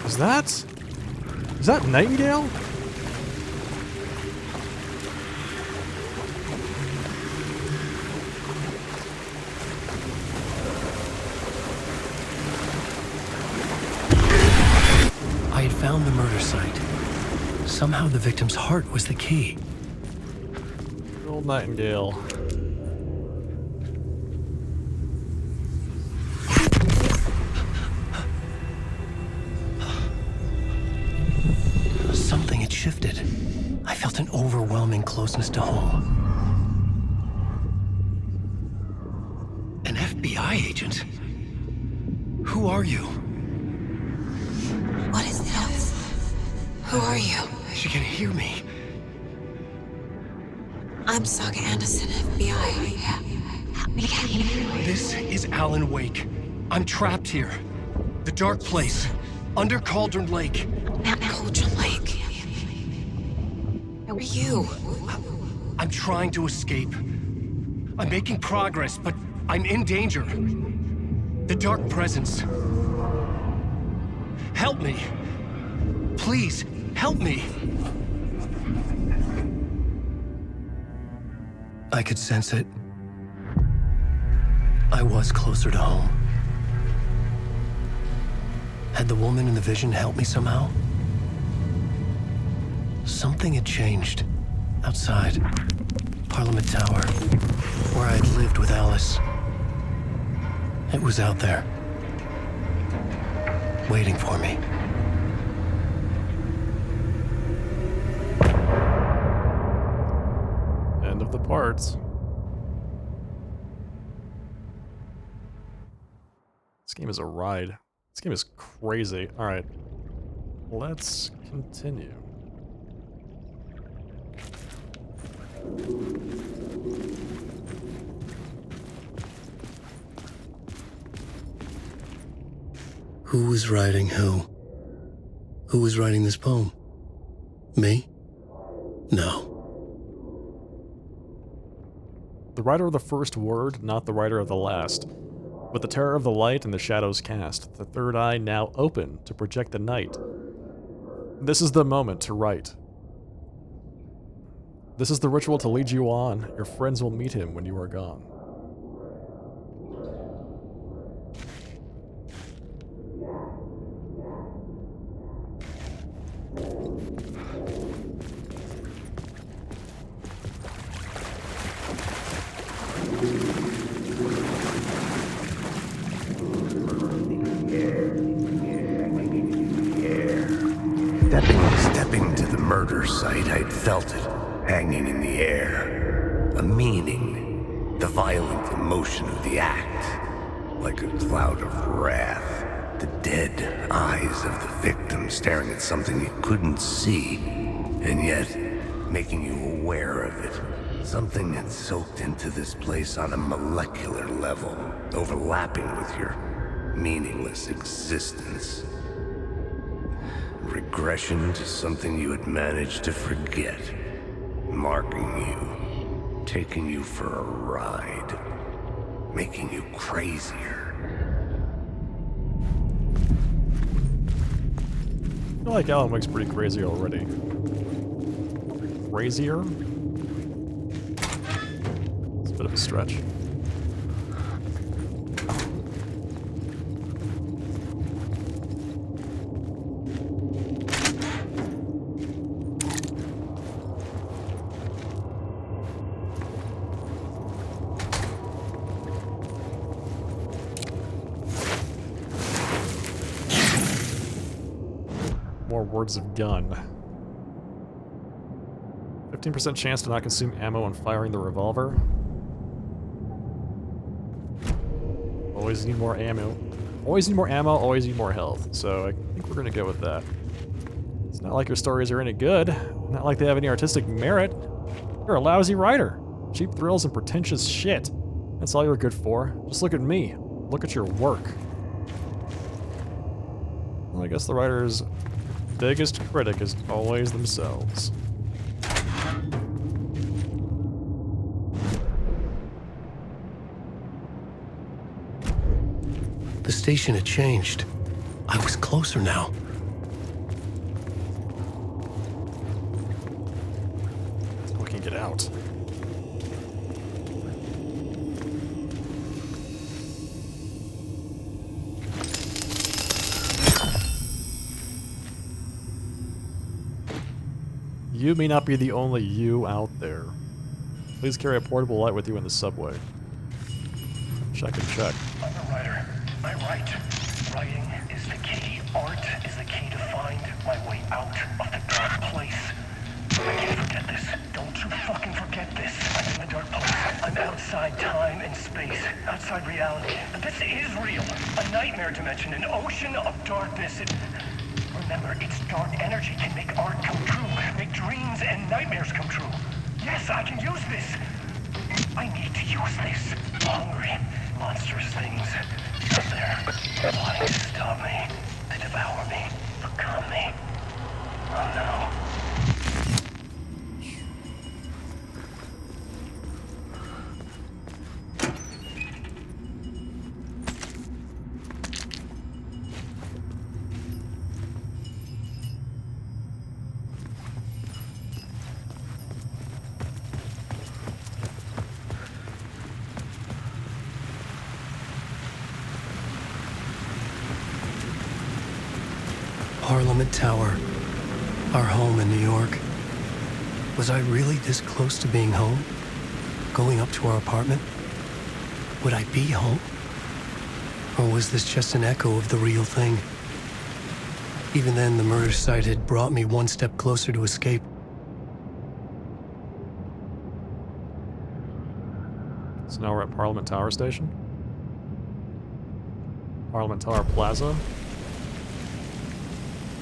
What's that? Is that Nightingale? I had found the murder site. Somehow the victim's heart was the key. Old Nightingale. Something had shifted. I felt an overwhelming closeness to home. An FBI agent? Who are you? What is this? Who are you? She can hear me. I'm Saga Anderson, FBI. This is Alan Wake. I'm trapped here. The dark place. Under Cauldron Lake. Cauldron Lake. Who are you? I'm trying to escape. I'm making progress, but I'm in danger. The dark presence. Help me. Please, help me. I could sense it. I was closer to home. Had the woman in the vision helped me somehow? Something had changed. Outside. Parliament Tower. Where I'd lived with Alice. It was out there. Waiting for me. End of the parts. This game is a ride. This game is crazy. Alright. Let's continue. Who was writing who? Who was writing this poem? Me? No. The writer of the first word, not the writer of the last. With the terror of the light and the shadows cast, the third eye now open to project the night. This is the moment to write. This is the ritual to lead you on. Your friends will meet him when you are gone. Stepping to the murder site, I'd felt it, hanging in the air. A meaning, the violent emotion of the act, like a cloud of wrath. The dead eyes of the victim staring at something you couldn't see, and yet making you aware of it. Something had soaked into this place on a molecular level, overlapping with your meaningless existence. Regression to something you had managed to forget. Marking you. Taking you for a ride. Making you crazier. I feel like Alan Wake's pretty crazy already. Crazier? It's a bit of a stretch. More words of gun. 15% chance to not consume ammo when firing the revolver. Always need more ammo. Always need more ammo, always need more health. So I think we're gonna go with that. It's not like your stories are any good. Not like they have any artistic merit. You're a lousy writer. Cheap thrills and pretentious shit. That's all you're good for. Just look at me. Look at your work. Well, I guess the writer's biggest critic is always themselves. The station had changed. I was closer now. So we can get out. You may not be the only you out there. Please carry a portable light with you in the subway. Check and check. I'm a writer. I write. Writing is the key. Art is the key to find my way out of the dark place. I can't forget this. Don't you fucking forget this. I'm in the dark place. I'm outside time and space. Outside reality. This is real. A nightmare dimension. An ocean of darkness. Remember, its dark energy can make art come true. Make dreams and nightmares come true. Yes, I can use this. I need to use this. Hungry, monstrous things out there, plotting to stop me, to devour me, become me. Oh no. Parliament Tower, our home in New York. Was I really this close to being home? Going up to our apartment? Would I be home? Or was this just an echo of the real thing? Even then, the murder site had brought me one step closer to escape. So now we're at Parliament Tower Station. Parliament Tower Plaza.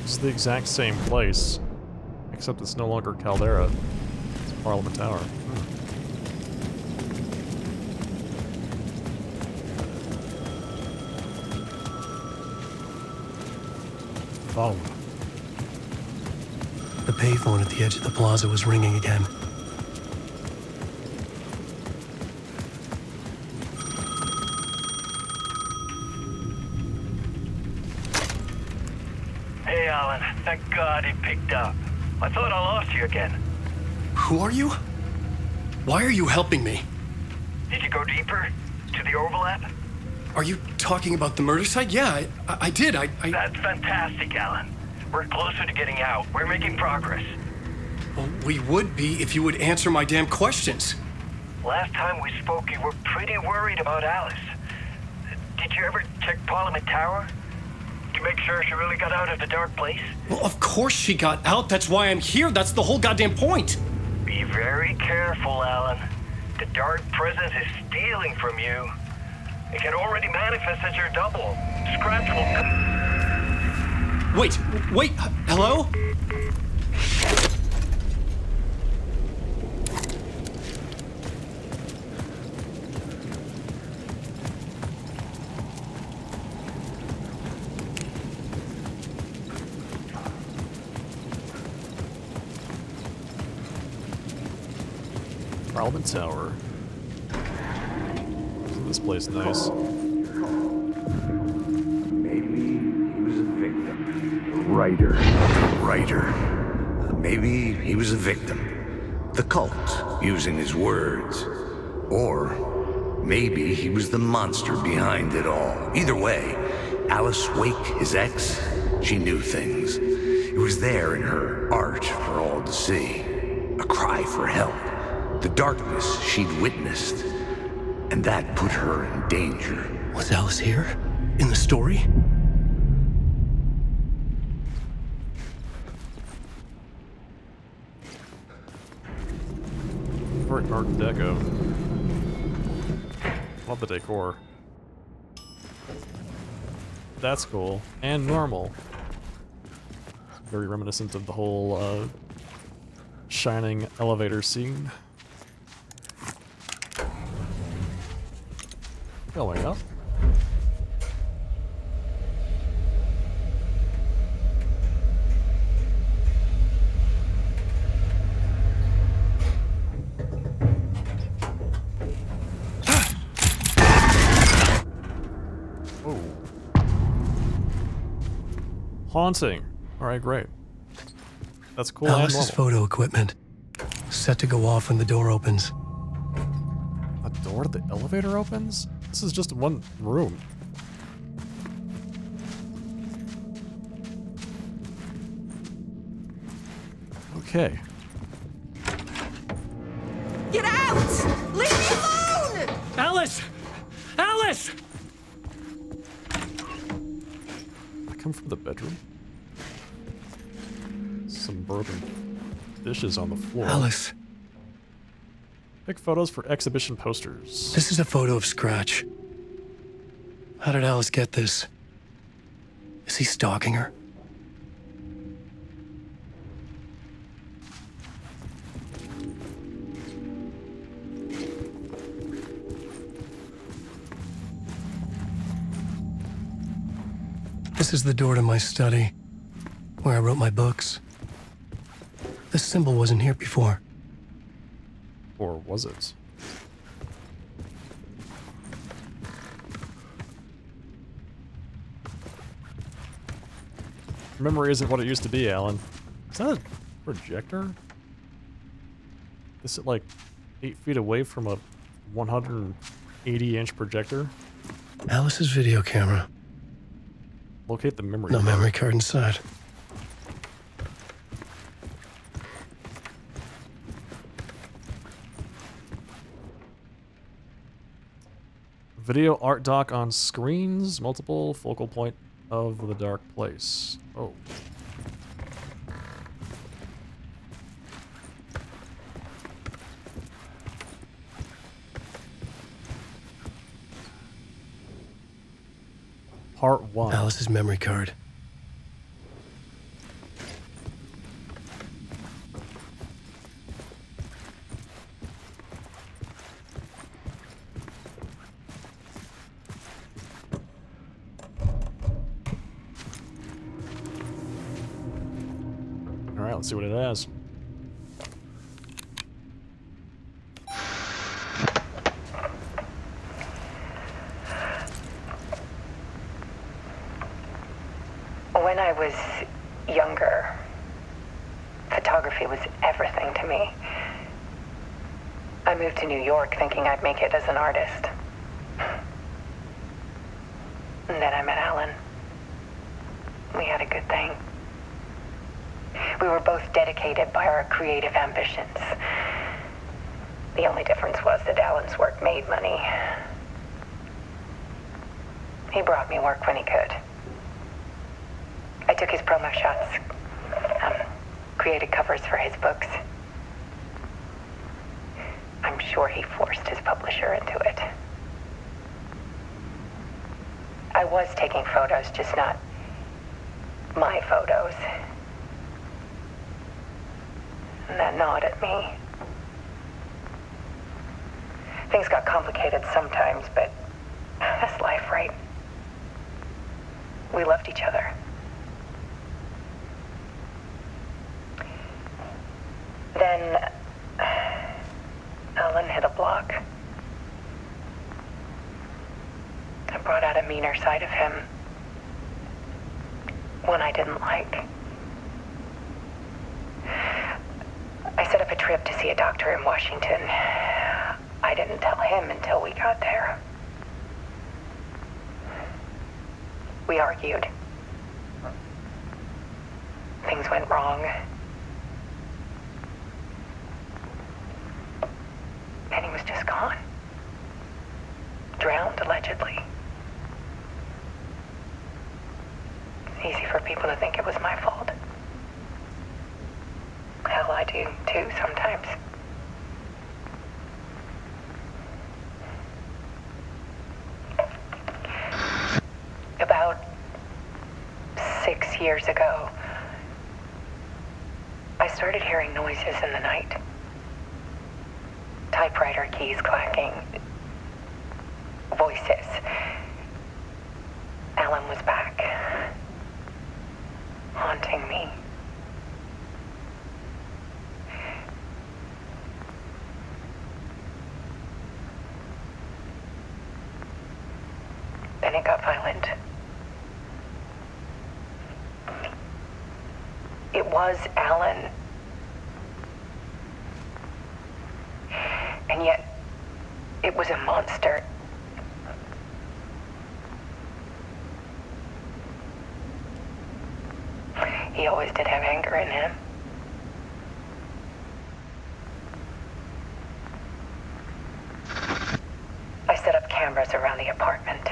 This is the exact same place, except it's no longer Caldera. It's Parliament Tower. Phone. The payphone at the edge of the plaza was ringing again. Hey, Alan. Thank God it picked up. I thought I lost you again. Who are you? Why are you helping me? Did you go deeper? To the overlap? Are you talking about the murder site? Yeah, I did. That's fantastic, Alan. We're closer to getting out. We're making progress. Well, we would be if you would answer my damn questions. Last time we spoke, you were pretty worried about Alice. Did you ever check Parliament Tower? To make sure she really got out of the dark place? Well, of course she got out. That's why I'm here. That's the whole goddamn point. Be very careful, Alan. The dark presence is stealing from you. It can already manifest as your double. Scratch will... Wait, hello? Parliament Tower. Isn't this place nice? Maybe he was a victim. The writer. Maybe he was a victim. The cult, using his words. Or maybe he was the monster behind it all. Either way, Alice Wake, his ex, she knew things. It was there in her art for all to see. A cry for help. The darkness she'd witnessed. And that put her in danger. Was Alice here? In the story? Very Art Deco. Love the decor. That's cool. And normal. Very reminiscent of the whole Shining elevator scene. Going up. Oh. Haunting. Alright, great. That's cool and Alice's normal. photo equipment. Set to go off when the door opens. A door to the elevator opens? This is just one room. Okay. Get out! Leave me alone! Alice! Alice! I come from the bedroom. Some broken dishes on the floor. Alice. Pick photos for exhibition posters. This is a photo of Scratch. How did Alice get this? Is he stalking her? This is the door to my study, where I wrote my books. This symbol wasn't here before. Or was it? Memory isn't what it used to be, Alan. Is that a projector? Is it like 8 feet away from a 180-inch projector? Alice's video camera. Locate the memory No card. memory card inside. Video art doc on screens, multiple focal point of the dark place. Oh. Part 1. Alice's memory card. Alright, let's see what it has. When I was younger, photography was everything to me. I moved to New York thinking I'd make it as an artist. And then I met Alan. We had a good thing. We were both dedicated by our creative ambitions. The only difference was that Alan's work made money. He brought me work when he could. I took his promo shots, created covers for his books. I'm sure he forced his publisher into it. I was taking photos, just not my photos. And that gnawed at me. Things got complicated sometimes, but that's life, right? We loved each other. Then Alan hit a block. I brought out a meaner side of him. One I didn't like. I set up a trip to see a doctor in Washington. I didn't tell him until we got there. We argued. Things went wrong. And he was just gone. Drowned, allegedly. It's easy for people to think it was my fault. Hell, I do too sometimes. years ago, I started hearing noises in the night. Typewriter keys clacking. Voices. Alan was back. Haunting me. Then it got violent. It was Alan. And yet, it was a monster. He always did have anger in him. I set up cameras around the apartment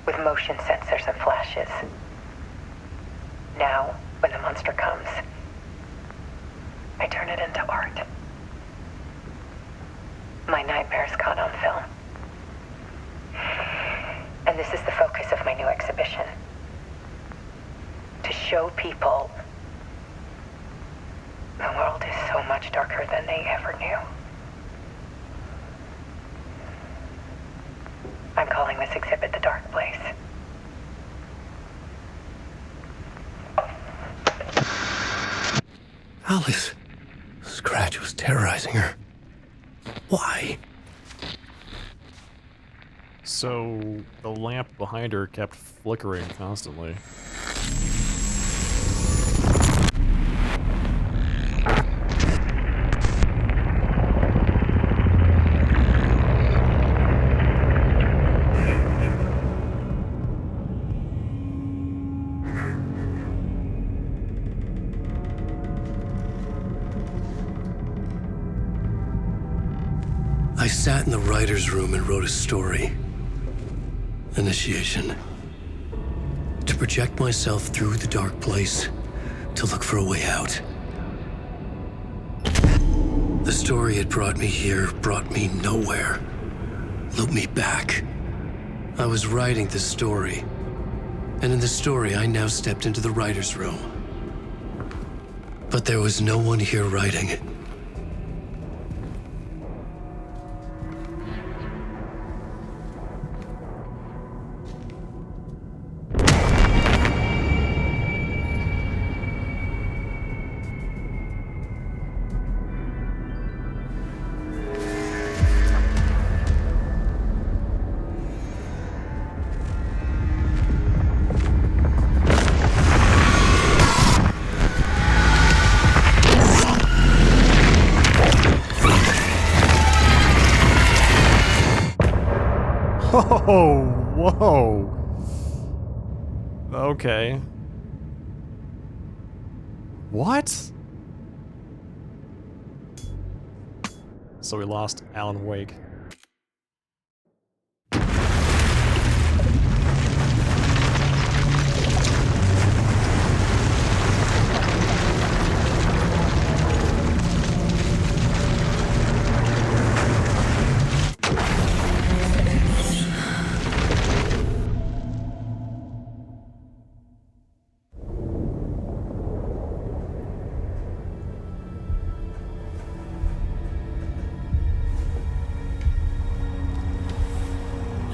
with motion sensors and flashes. Now, when the monster comes, I turn it into art. My nightmares caught on film. And this is the focus of my new exhibition. To show people the world is so much darker than they ever knew. I'm calling this exhibit The Dark Place. Alice. Scratch was terrorizing her. Why? So the lamp behind her kept flickering constantly. I sat in the writer's room and wrote a story. Initiation. To project myself through the dark place, to look for a way out. The story had brought me here, brought me nowhere. Looped me back. I was writing the story. And in the story, I now stepped into the writer's room. But there was no one here writing. Oh, whoa. Okay. What? So we lost Alan Wake.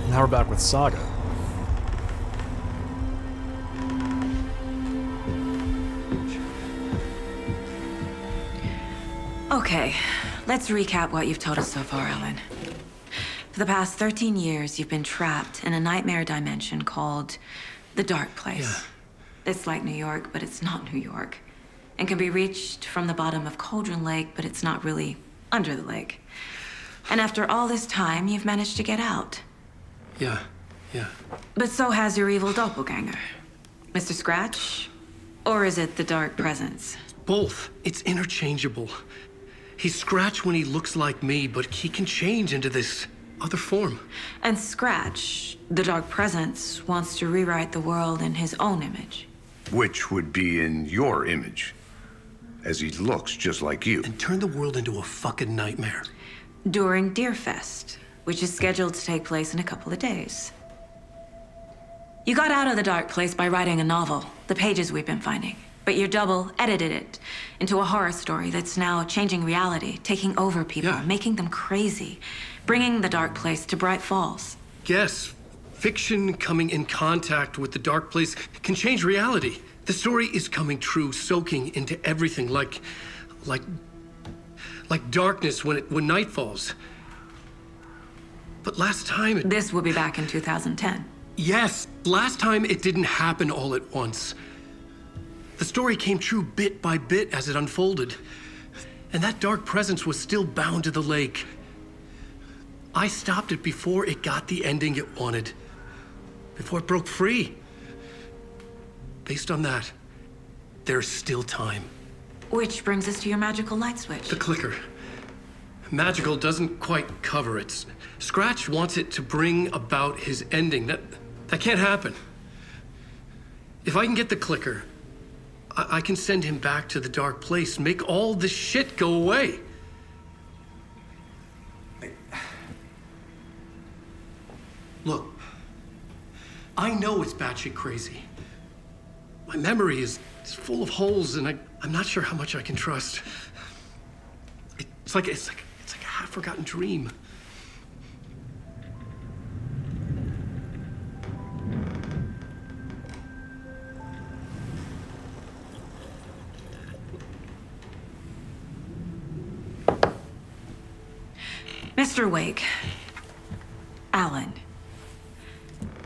Now we're back with Saga. Okay, let's recap what you've told us so far, Ellen. For the past 13 years, you've been trapped in a nightmare dimension called the Dark Place. It's like New York, but it's not New York. And can be reached from the bottom of Cauldron Lake, but it's not really under the lake. And after all this time, you've managed to get out. Yeah. But so has your evil doppelganger. Mr. Scratch? Or is it the Dark Presence? Both. It's interchangeable. He's Scratch when he looks like me, but he can change into this other form. And Scratch, the Dark Presence, wants to rewrite the world in his own image. Which would be in your image, as he looks just like you. And turn the world into a fucking nightmare. During Deerfest, which is scheduled to take place in a couple of days. You got out of the dark place by writing a novel, the pages we've been finding. But your double edited it into a horror story that's now changing reality, taking over people, making them crazy, bringing the dark place to Bright Falls. Yes, fiction coming in contact with the dark place can change reality. The story is coming true, soaking into everything like darkness when night falls. But last time This will be back in 2010. Yes, last time it didn't happen all at once. The story came true bit by bit as it unfolded. And that dark presence was still bound to the lake. I stopped it before it got the ending it wanted. Before it broke free. Based on that, there's still time. Which brings us to your magical light switch. The clicker. Magical doesn't quite cover it. Scratch wants it to bring about his ending. That can't happen. If I can get the clicker, I can send him back to the dark place, make all this shit go away. Look, I know it's batshit crazy. My memory is full of holes, and I'm not sure how much I can trust. It's like a half-forgotten dream. Mr. Wake, Alan,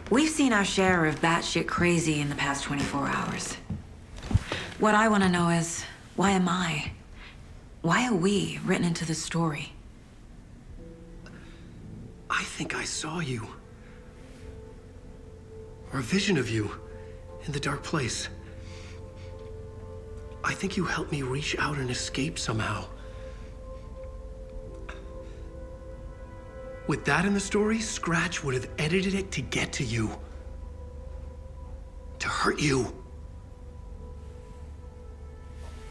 we've seen our share of batshit crazy in the past 24 hours. What I want to know is, why am I? Why are we written into the story? I think I saw you. Or a vision of you in the dark place. I think you helped me reach out and escape somehow. With that in the story, Scratch would have edited it to get to you. To hurt you.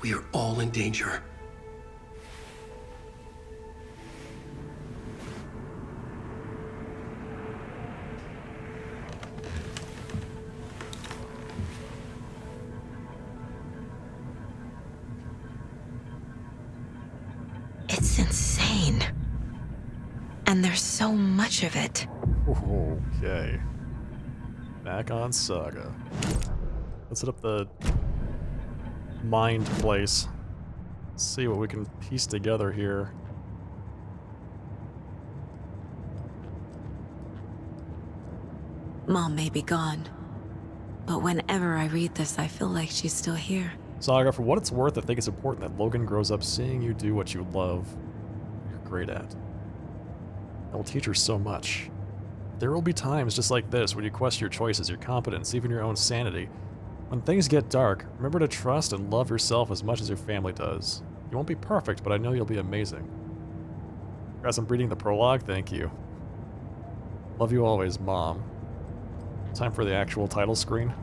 We are all in danger. It's insane. And there's so much of it. Okay. Back on Saga. Let's hit up the mind place. See what we can piece together here. Mom may be gone, but whenever I read this, I feel like she's still here. Saga, for what it's worth, I think it's important that Logan grows up seeing you do what you love, you're great at. That will teach her so much. There will be times just like this when you question your choices, your competence, even your own sanity. When things get dark, remember to trust and love yourself as much as your family does. You won't be perfect, but I know you'll be amazing. As I'm reading the prologue, thank you. Love you always, Mom. Time for the actual title screen.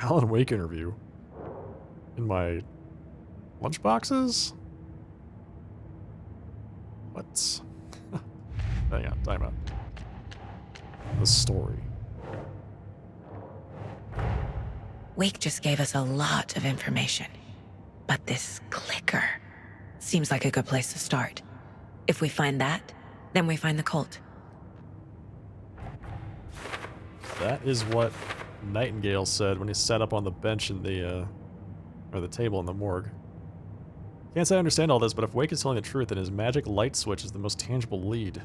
Alan Wake interview in my lunchboxes? What? Hang on, time out. The story. Wake just gave us a lot of information. But this clicker seems like a good place to start. If we find that, then we find the cult. That is what Nightingale said when he sat up on the bench in the, or the table in the morgue. Can't say I understand all this, but if Wake is telling the truth, then his magic light switch is the most tangible lead.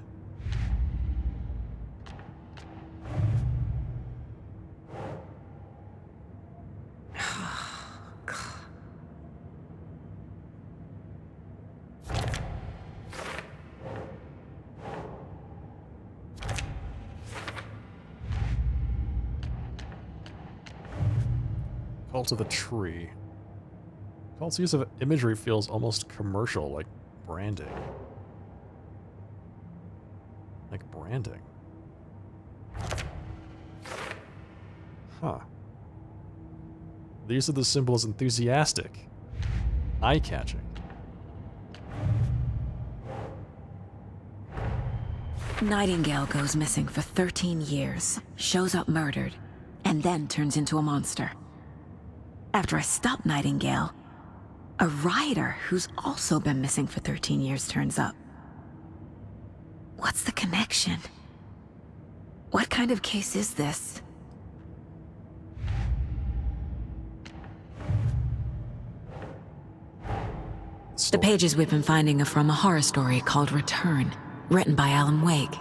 Cult of the Tree. Cult's use of imagery feels almost commercial, like branding. Like branding. Huh. The use of the symbol is enthusiastic. Eye-catching. Nightingale goes missing for 13 years, shows up murdered, and then turns into a monster. After I stop Nightingale, a rider who's also been missing for 13 years turns up. What's the connection? What kind of case is this? The pages we've been finding are from a horror story called Return, written by Alan Wake,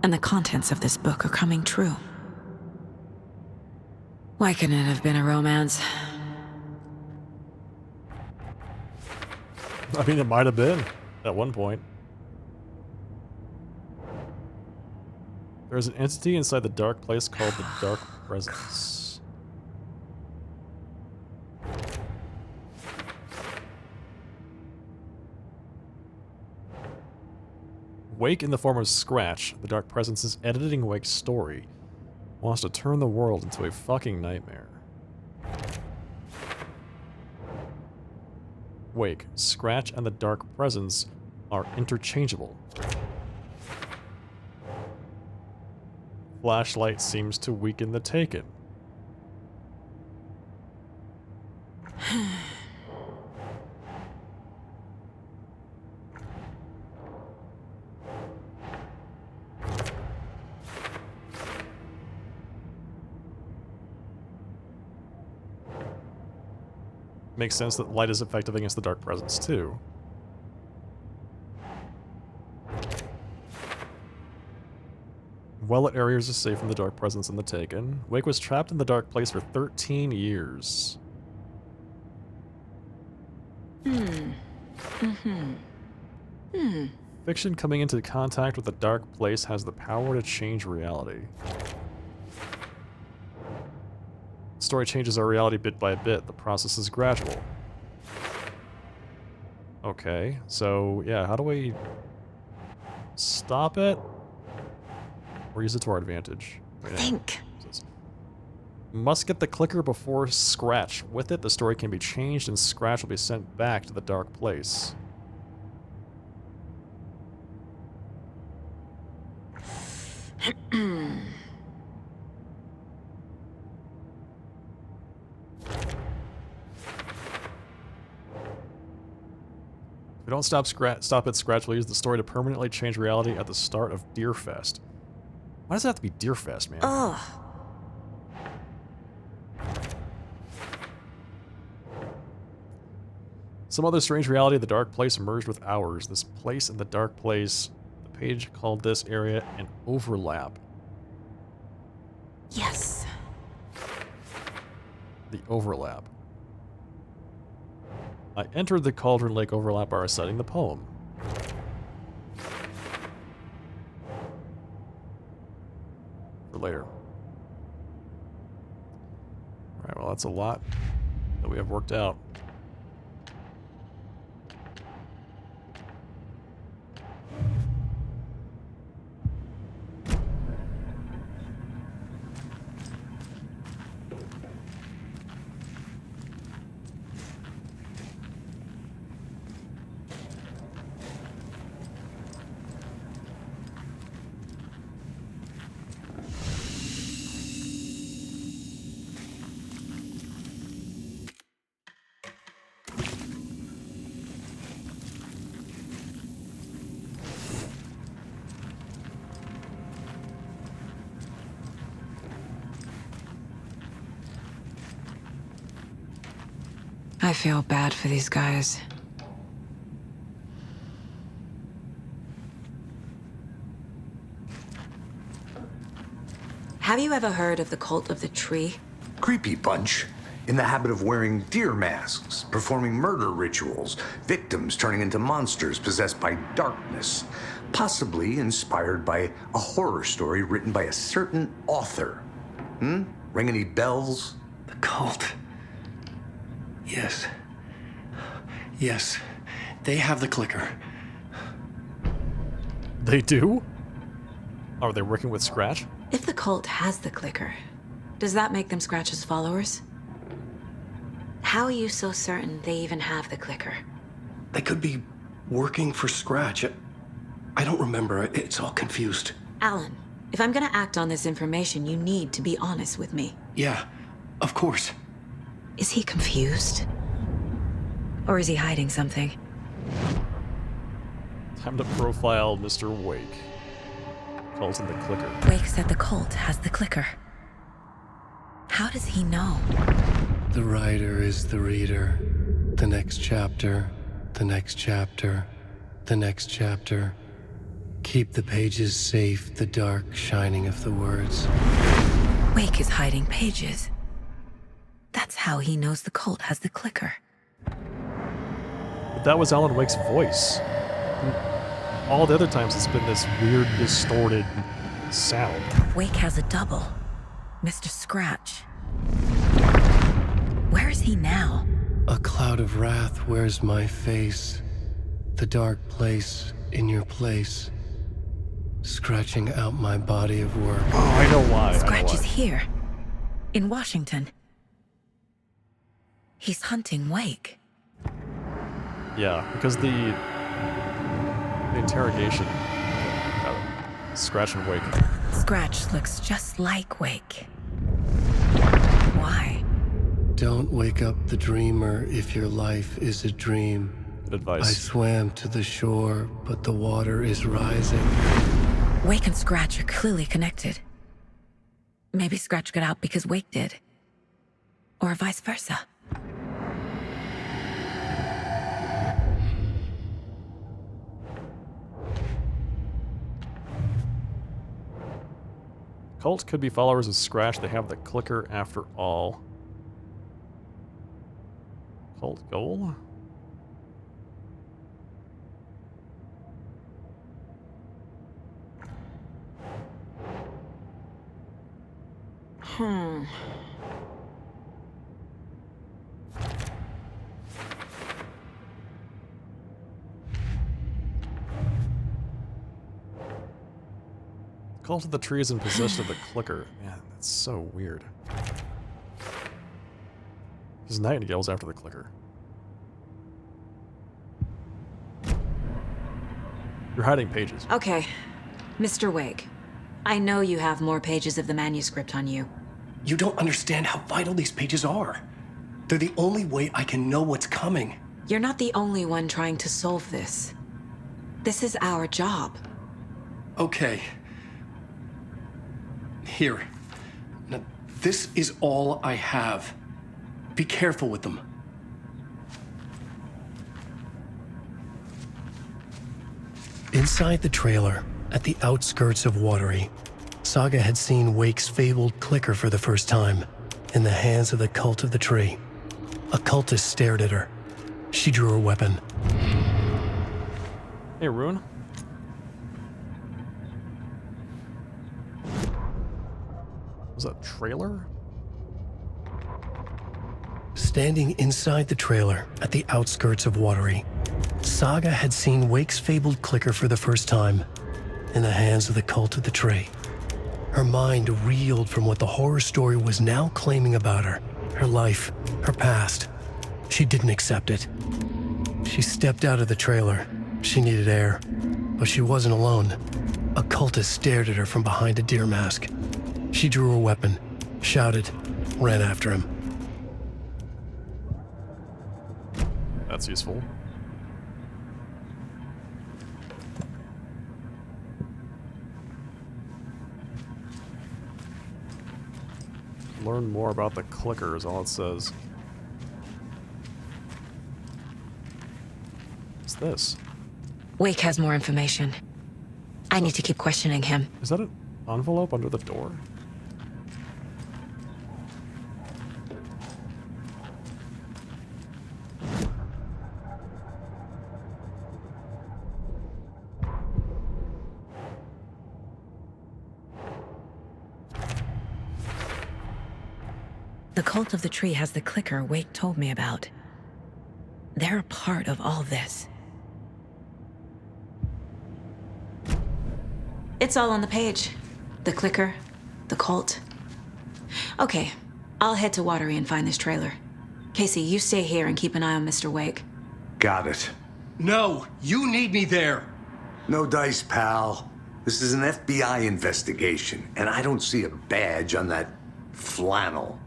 and the contents of this book are coming true. Why couldn't it have been a romance? I mean, it might have been at one point. There's an entity inside the dark place called the Dark Presence. Wake in the form of Scratch, the Dark Presence is editing Wake's story. Wants to turn the world into a fucking nightmare. Wake, Scratch, and the Dark Presence are interchangeable. Flashlight seems to weaken the Taken. Makes sense that light is effective against the Dark Presence, too. Wellet areas are safe from the Dark Presence and the Taken. Wake was trapped in the Dark Place for 13 years. Fiction coming into contact with the Dark Place has the power to change reality. The story changes our reality bit by bit. The process is gradual. Okay, so yeah, how do we stop it? Or use it to our advantage? Think. Must get the clicker before Scratch. With it, the story can be changed and Scratch will be sent back to the Dark Place. If we don't stop at Scratch, we'll use the story to permanently change reality at the start of Deerfest. Why does it have to be Deerfest, man? Ugh. Some other strange reality, the Dark Place merged with ours. This place and the Dark Place, the page called this area an overlap. Yes. The overlap. I entered the Cauldron Lake overlap by reciting the poem. For later. Alright, well that's a lot that we have worked out. I feel bad for these guys. Have you ever heard of the Cult of the Tree? Creepy bunch. In the habit of wearing deer masks, performing murder rituals, victims turning into monsters possessed by darkness. Possibly inspired by a horror story written by a certain author. Ring any bells? The cult. Yes. Yes. They have the clicker. They do? Are they working with Scratch? If the cult has the clicker, Does that make them Scratch's followers? How are you so certain they even have the clicker? They could be working for Scratch. I don't remember. It's all confused. Alan, if I'm gonna act on this information, you need to be honest with me. Yeah, of course. Is he confused? Or is he hiding something? Time to profile Mr. Wake. Calls in the clicker. Wake said the cult has the clicker. How does he know? The writer is the reader. The next chapter, the next chapter, the next chapter. Keep the pages safe, the dark shining of the words. Wake is hiding pages. That's how he knows the cult has the clicker. But that was Alan Wake's voice. All the other times it's been this weird, distorted sound. Wake has a double. Mr. Scratch. Where is he now? A cloud of wrath wears my face. The dark place in your place. Scratching out my body of work. Oh, I know why. Scratch is here. In Washington. He's hunting Wake. Yeah, because the interrogation. Scratch and Wake. Scratch looks just like Wake. Why? Don't wake up the dreamer if your life is a dream. Good advice. I swam to the shore, but the water is rising. Wake and Scratch are clearly connected. Maybe Scratch got out because Wake did. Or vice versa. Cult could be followers of Scratch. They have the clicker after all. Cult goal? Cult of the Tree is in possession of the clicker. Man, that's so weird. Because Nightingale's after the clicker. You're hiding pages. Okay. Mr. Wake, I know you have more pages of the manuscript on you. You don't understand how vital these pages are. They're the only way I can know what's coming. You're not the only one trying to solve this. This is our job. Okay. Here. Now, this is all I have. Be careful with them. Inside the trailer, at the outskirts of Watery, Saga had seen Wake's fabled clicker for the first time, in the hands of the Cult of the Tree. A cultist stared at her. She drew her weapon. Hey, Rune. Was that trailer? Standing inside the trailer at the outskirts of Watery, Saga had seen Wake's fabled clicker for the first time, in the hands of the Cult of the Tree. Her mind reeled from what the horror story was now claiming about her, her life, her past. She didn't accept it. She stepped out of the trailer. She needed air, but she wasn't alone. A cultist stared at her from behind a deer mask. She drew her weapon, shouted, ran after him. That's useful. Learn more about the clicker is all it says. What's this? Wake has more information. I need to keep questioning him. Is that an envelope under the door? The Cult of the Tree has the clicker Wake told me about. They're a part of all this. It's all on the page. The clicker, the cult. Okay, I'll head to Watery and find this trailer. Casey, you stay here and keep an eye on Mr. Wake. Got it. No, you need me there. No dice, pal. This is an FBI investigation, and I don't see a badge on that flannel.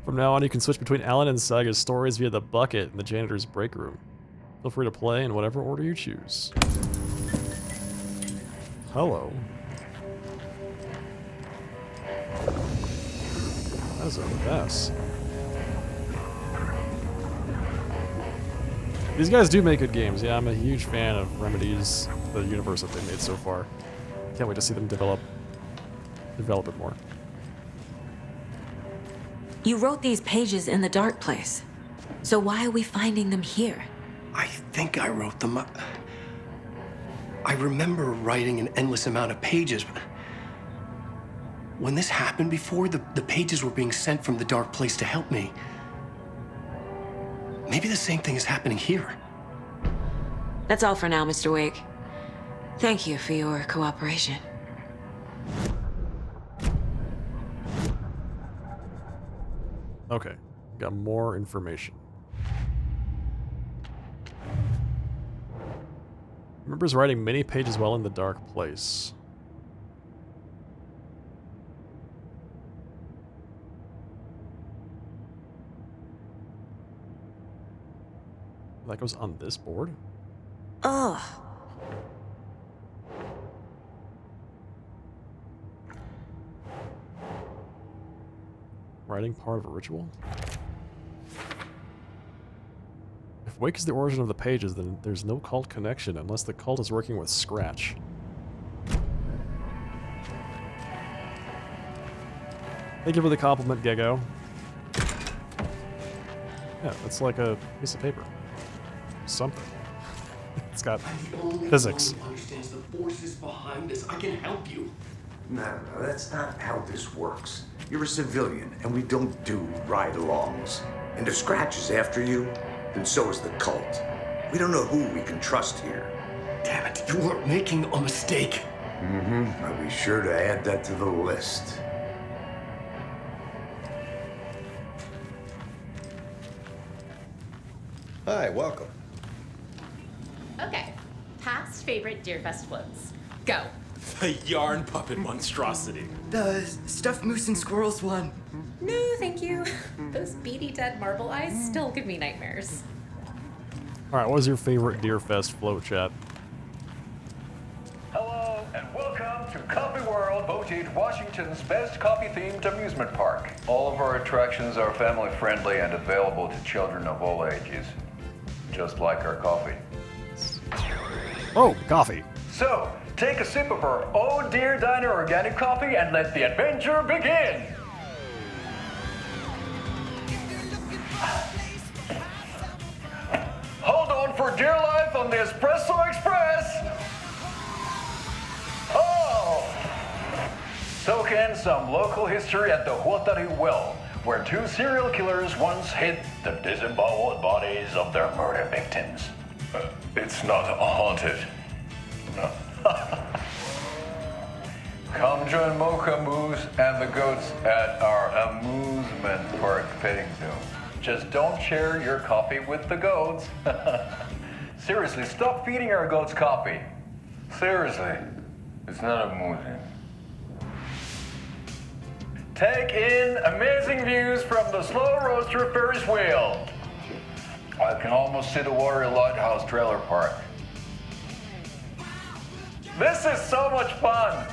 From now on, you can switch between Alan and Saga's stories via the bucket in the janitor's break room. Feel free to play in whatever order you choose. Hello. That is a mess. These guys do make good games. Yeah, I'm a huge fan of Remedy's, the universe that they made so far. Can't wait to see them develop it more. You wrote these pages in the dark place. So why are we finding them here? I think I wrote them. I remember writing an endless amount of pages, but when this happened before, the pages were being sent from the dark place to help me. Maybe the same thing is happening here. That's all for now, Mr. Wake. Thank you for your cooperation. Okay, got more information. Remembers writing many pages while in the dark place. That goes on this board? Ugh. Writing part of a ritual? If Wake is the origin of the pages, then there's no cult connection unless the cult is working with Scratch. Thank you for the compliment, Gego. Yeah, it's like a piece of paper. Something. It's got physics. Who understands the forces behind this? I can help you. No, that's not how this works. You're a civilian, and we don't do ride-alongs. And if Scratch is after you, then so is the cult. We don't know who we can trust here. Damn it, you are making a mistake. Mm-hmm. I'll be sure to add that to the list. Hi, welcome. Okay, past favorite Deerfest floats. Go. The yarn puppet monstrosity. The stuffed moose and squirrels one. No, thank you. Those beady dead marble eyes still give me nightmares. Alright, what was your favorite Deerfest float, chat? Hello, and welcome to Coffee World, voted Washington's best coffee-themed amusement park. All of our attractions are family-friendly and available to children of all ages, just like our coffee. Oh, coffee. So, take a sip of our Oh Dear Diner organic coffee and let the adventure begin! Hold on for dear life on the Espresso Express! Oh! Soak in some local history at the Huatari Well, where two serial killers once hid the disemboweled bodies of their murder victims. It's not haunted. No. Come join Mocha Moose and the goats at our amusement park petting zoo. Just don't share your coffee with the goats. Seriously, stop feeding our goats coffee. Seriously, it's not amusing. Take in amazing views from the Slow Roaster Ferris wheel. I can almost see the Watery Lighthouse Trailer Park. This is so much fun!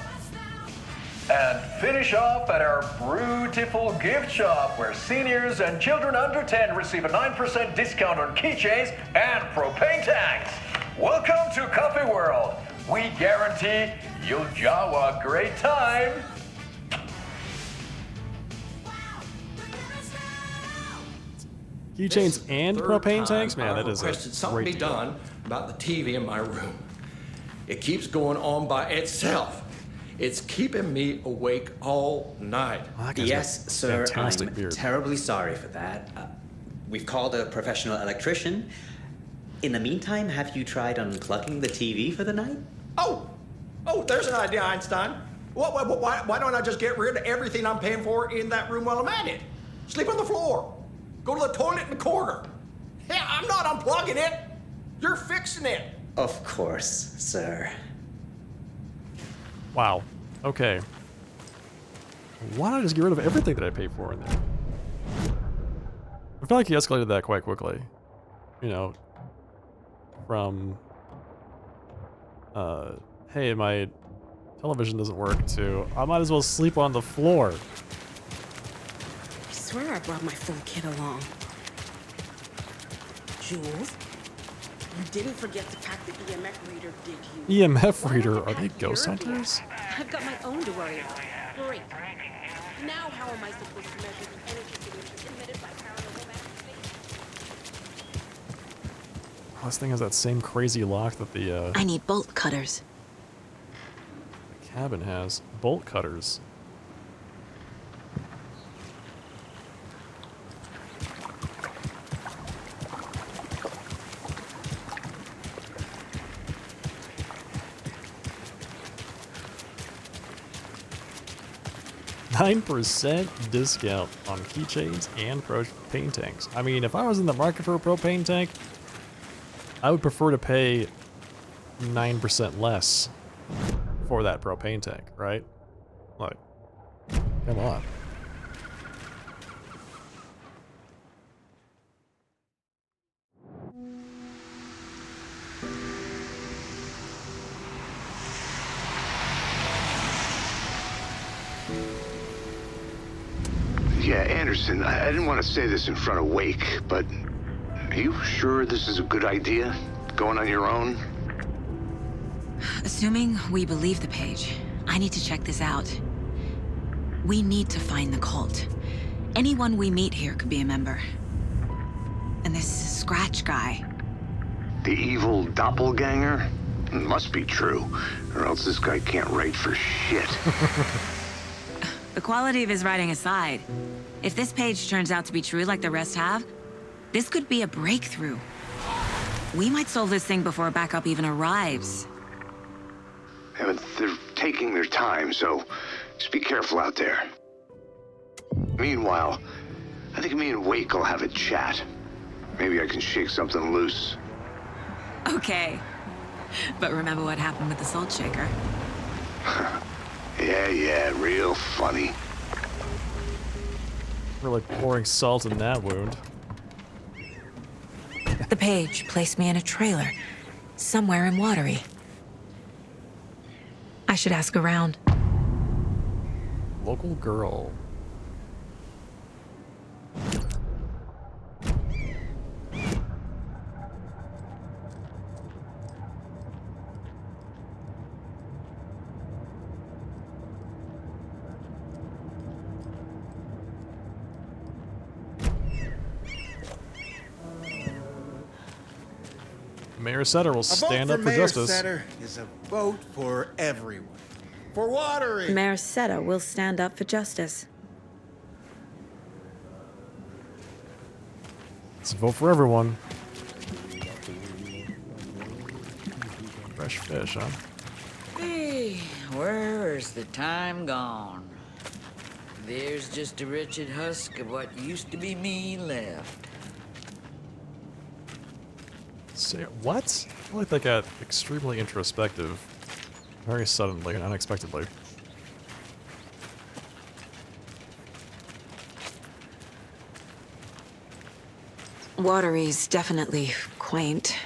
And finish off at our beautiful gift shop where seniors and children under 10 receive a 9% discount on keychains and propane tanks. Welcome to Coffee World. We guarantee you'll jaw a great time. Keychains and propane tanks? Man, that is requested a something great be deal. done about the TV in my room. It keeps going on by itself. It's keeping me awake all night. Yes, sir, fantastic I'm beard. terribly sorry for that. We've called a professional electrician. In the meantime, have you tried unplugging the TV for the night? Oh, there's an idea, Einstein. Why don't I just get rid of everything I'm paying for in that room while I'm at it? Sleep on the floor. Go to the toilet in the corner. Hey, I'm not unplugging it. You're fixing it. Of course, sir. Wow. Okay. Why don't I just get rid of everything that I paid for in there? I feel like he escalated that quite quickly. You know, from, hey, my television doesn't work, to, I might as well sleep on the floor. I swear I brought my full kit along. Jules, you didn't forget to pack the EMF reader, did you? EMF reader? Are they ghost hunters? I've got my own to worry about. Great. Now how am I supposed to measure the energy signature emitted by paranormal manifestation? Oh, this thing has that same crazy lock that the I need bolt cutters. cabin has. Bolt cutters. %9 discount on keychains and propane tanks. I mean, if I was in the market for a propane tank, I would prefer to pay 9% less for that propane tank, right? Like, come on. Yeah, Anderson, I didn't want to say this in front of Wake, but are you sure this is a good idea? Going on your own? Assuming we believe the page, I need to check this out. We need to find the cult. Anyone we meet here could be a member. And this Scratch guy. The evil doppelganger? Must be true, or else this guy can't write for shit. The quality of his writing aside, if this page turns out to be true like the rest have, this could be a breakthrough. We might solve this thing before backup even arrives. Yeah, but they're taking their time, so just be careful out there. Meanwhile, I think me and Wake will have a chat. Maybe I can shake something loose. Okay. But remember what happened with the salt shaker? Yeah, real funny. Really pouring salt in that wound. The page placed me in a trailer, somewhere in Watery. I should ask around. Local girl. Mayor Setter will stand up for justice. A vote for Mayor Setter is a vote for everyone. For Watery! Mayor Seta will stand up for justice. Let's vote for everyone. Fresh fish, huh? Hey, where's the time gone? There's just a wretched husk of what used to be me left. Say what? I feel like they got extremely introspective very suddenly and unexpectedly. Watery's definitely quaint.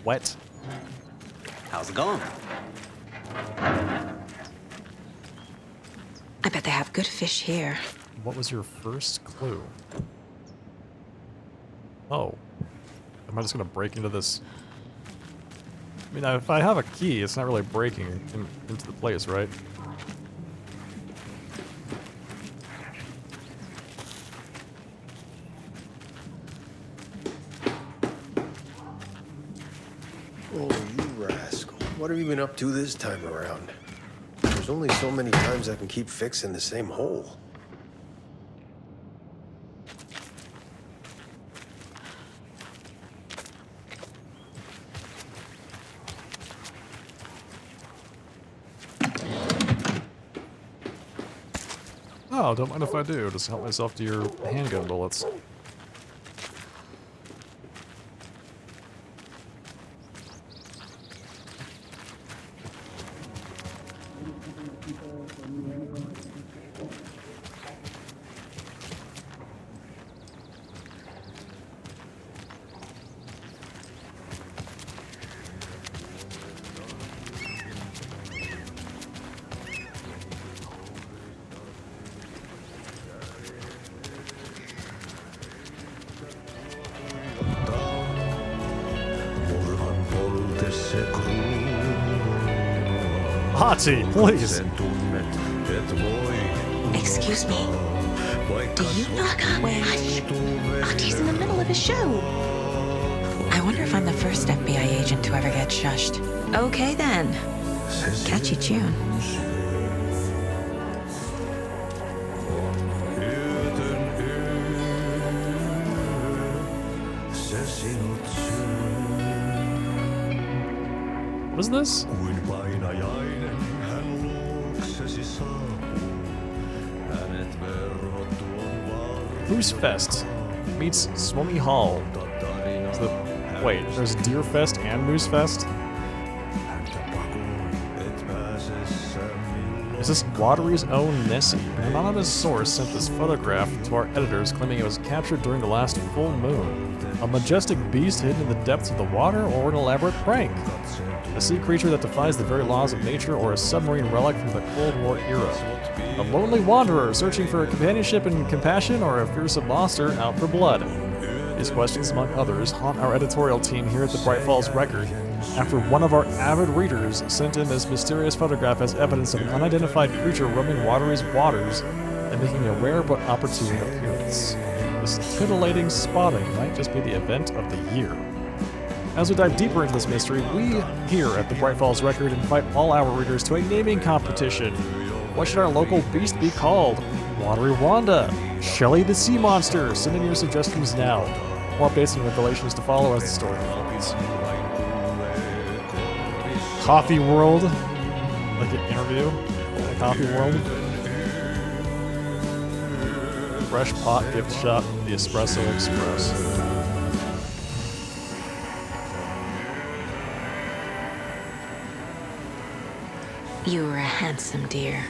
Wet. How's it going? I bet they have good fish here. What was your first clue? Oh. Am I just gonna break into this? I mean, if I have a key, it's not really breaking into the place, right? Oh, you rascal. What have you been up to this time around? There's only so many times I can keep fixing the same hole. Oh, don't mind if I do. Just help myself to your handgun bullets. Hati, please. Excuse me. Do you knock on? Hush. Artie's in the middle of a show. I wonder if I'm the first FBI agent to ever get shushed. Okay then. Catchy tune. What is this? Moose Fest meets Swummy Hall. Wait, there's Deer Fest and Moose Fest? Is this Watery's own Nessie? An anonymous source sent this photograph to our editors claiming it was captured during the last full moon. A majestic beast hidden in the depths of the water, or an elaborate prank? A sea creature that defies the very laws of nature, or a submarine relic from the Cold War era? A lonely wanderer searching for companionship and compassion, or a fearsome monster out for blood? These questions, among others, haunt our editorial team here at the Bright Falls Record, after one of our avid readers sent in this mysterious photograph as evidence of an unidentified creature roaming Watery's waters and making a rare but opportune appearance. This titillating spotting might just be the event of the year. As we dive deeper into this mystery, we here at the Bright Falls Record invite all our readers to a naming competition. What should our local beast be called? Watery Wanda? Shelly the Sea Monster? Send in your suggestions now. More updates and revelations to follow as the story unfolds. Coffee World? Like an interview? At Coffee World? Fresh pot gift shop, the Espresso Express. You were a handsome deer.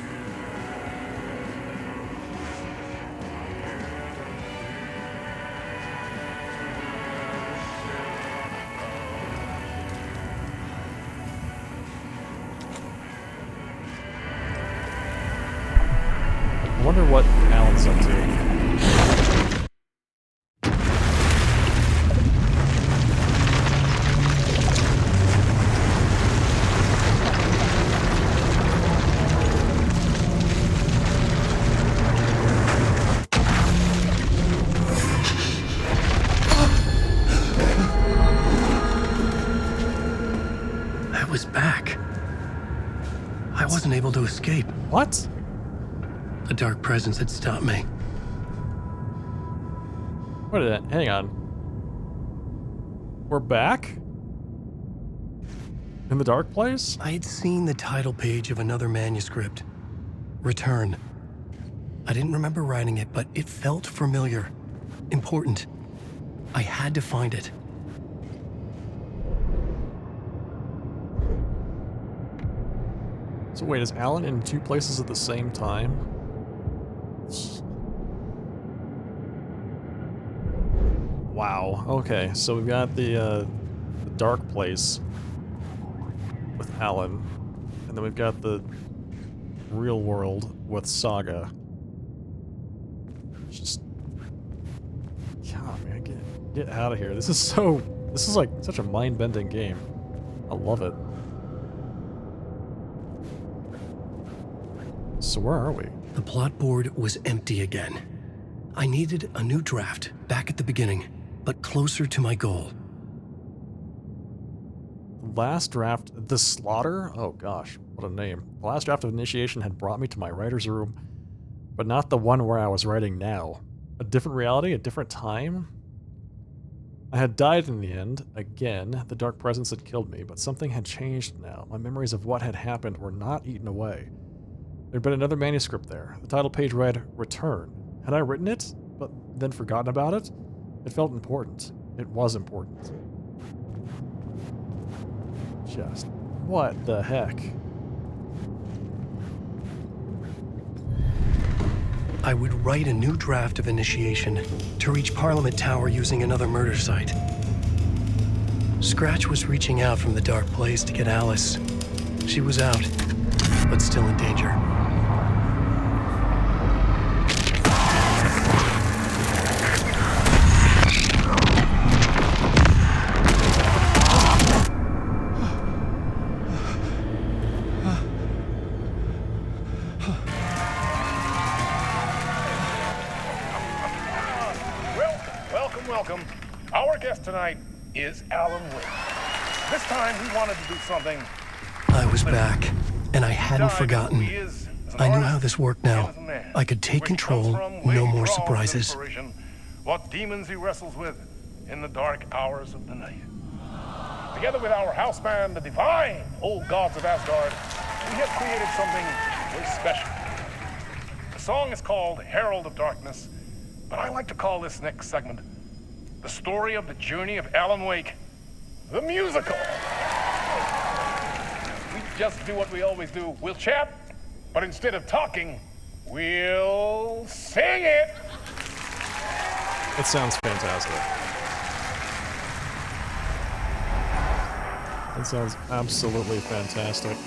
I wonder what Alan's up to. I was back. I wasn't able to escape. What? A dark presence had stopped me. Wait a minute, hang on. We're back? In the dark place? I had seen the title page of another manuscript. Return. I didn't remember writing it, but it felt familiar. Important. I had to find it. So wait, is Alan in two places at the same time? Wow, okay, so we've got the dark place with Alan, and then we've got the real world with Saga. Just, God, man, get out of here. This is like such a mind-bending game. I love it. So where are we? The plot board was empty again. I needed a new draft back at the beginning, but closer to my goal. Last draft, The Slaughter? Oh gosh, what a name. The last draft of Initiation had brought me to my writer's room, but not the one where I was writing now. A different reality, a different time? I had died in the end, again. The dark presence had killed me, but something had changed now. My memories of what had happened were not eaten away. There'd been another manuscript there. The title page read, Return. Had I written it, but then forgotten about it? It felt important. It was important. Just, what the heck? I would write a new draft of initiation to reach Parliament Tower using another murder site. Scratch was reaching out from the dark place to get Alice. She was out, but still in danger. Welcome. Our guest tonight is Alan Wake. This time he wanted to do something. I was back, and I hadn't forgotten. I knew how this worked now. I could take control, no more surprises. What demons he wrestles with in the dark hours of the night. Together with our house band, the divine old gods of Asgard, we have created something very special. The song is called Herald of Darkness, but I like to call this next segment the story of the journey of Alan Wake, the musical. We just do what we always do. We'll chat, but instead of talking, we'll sing it. It sounds fantastic. It sounds absolutely fantastic.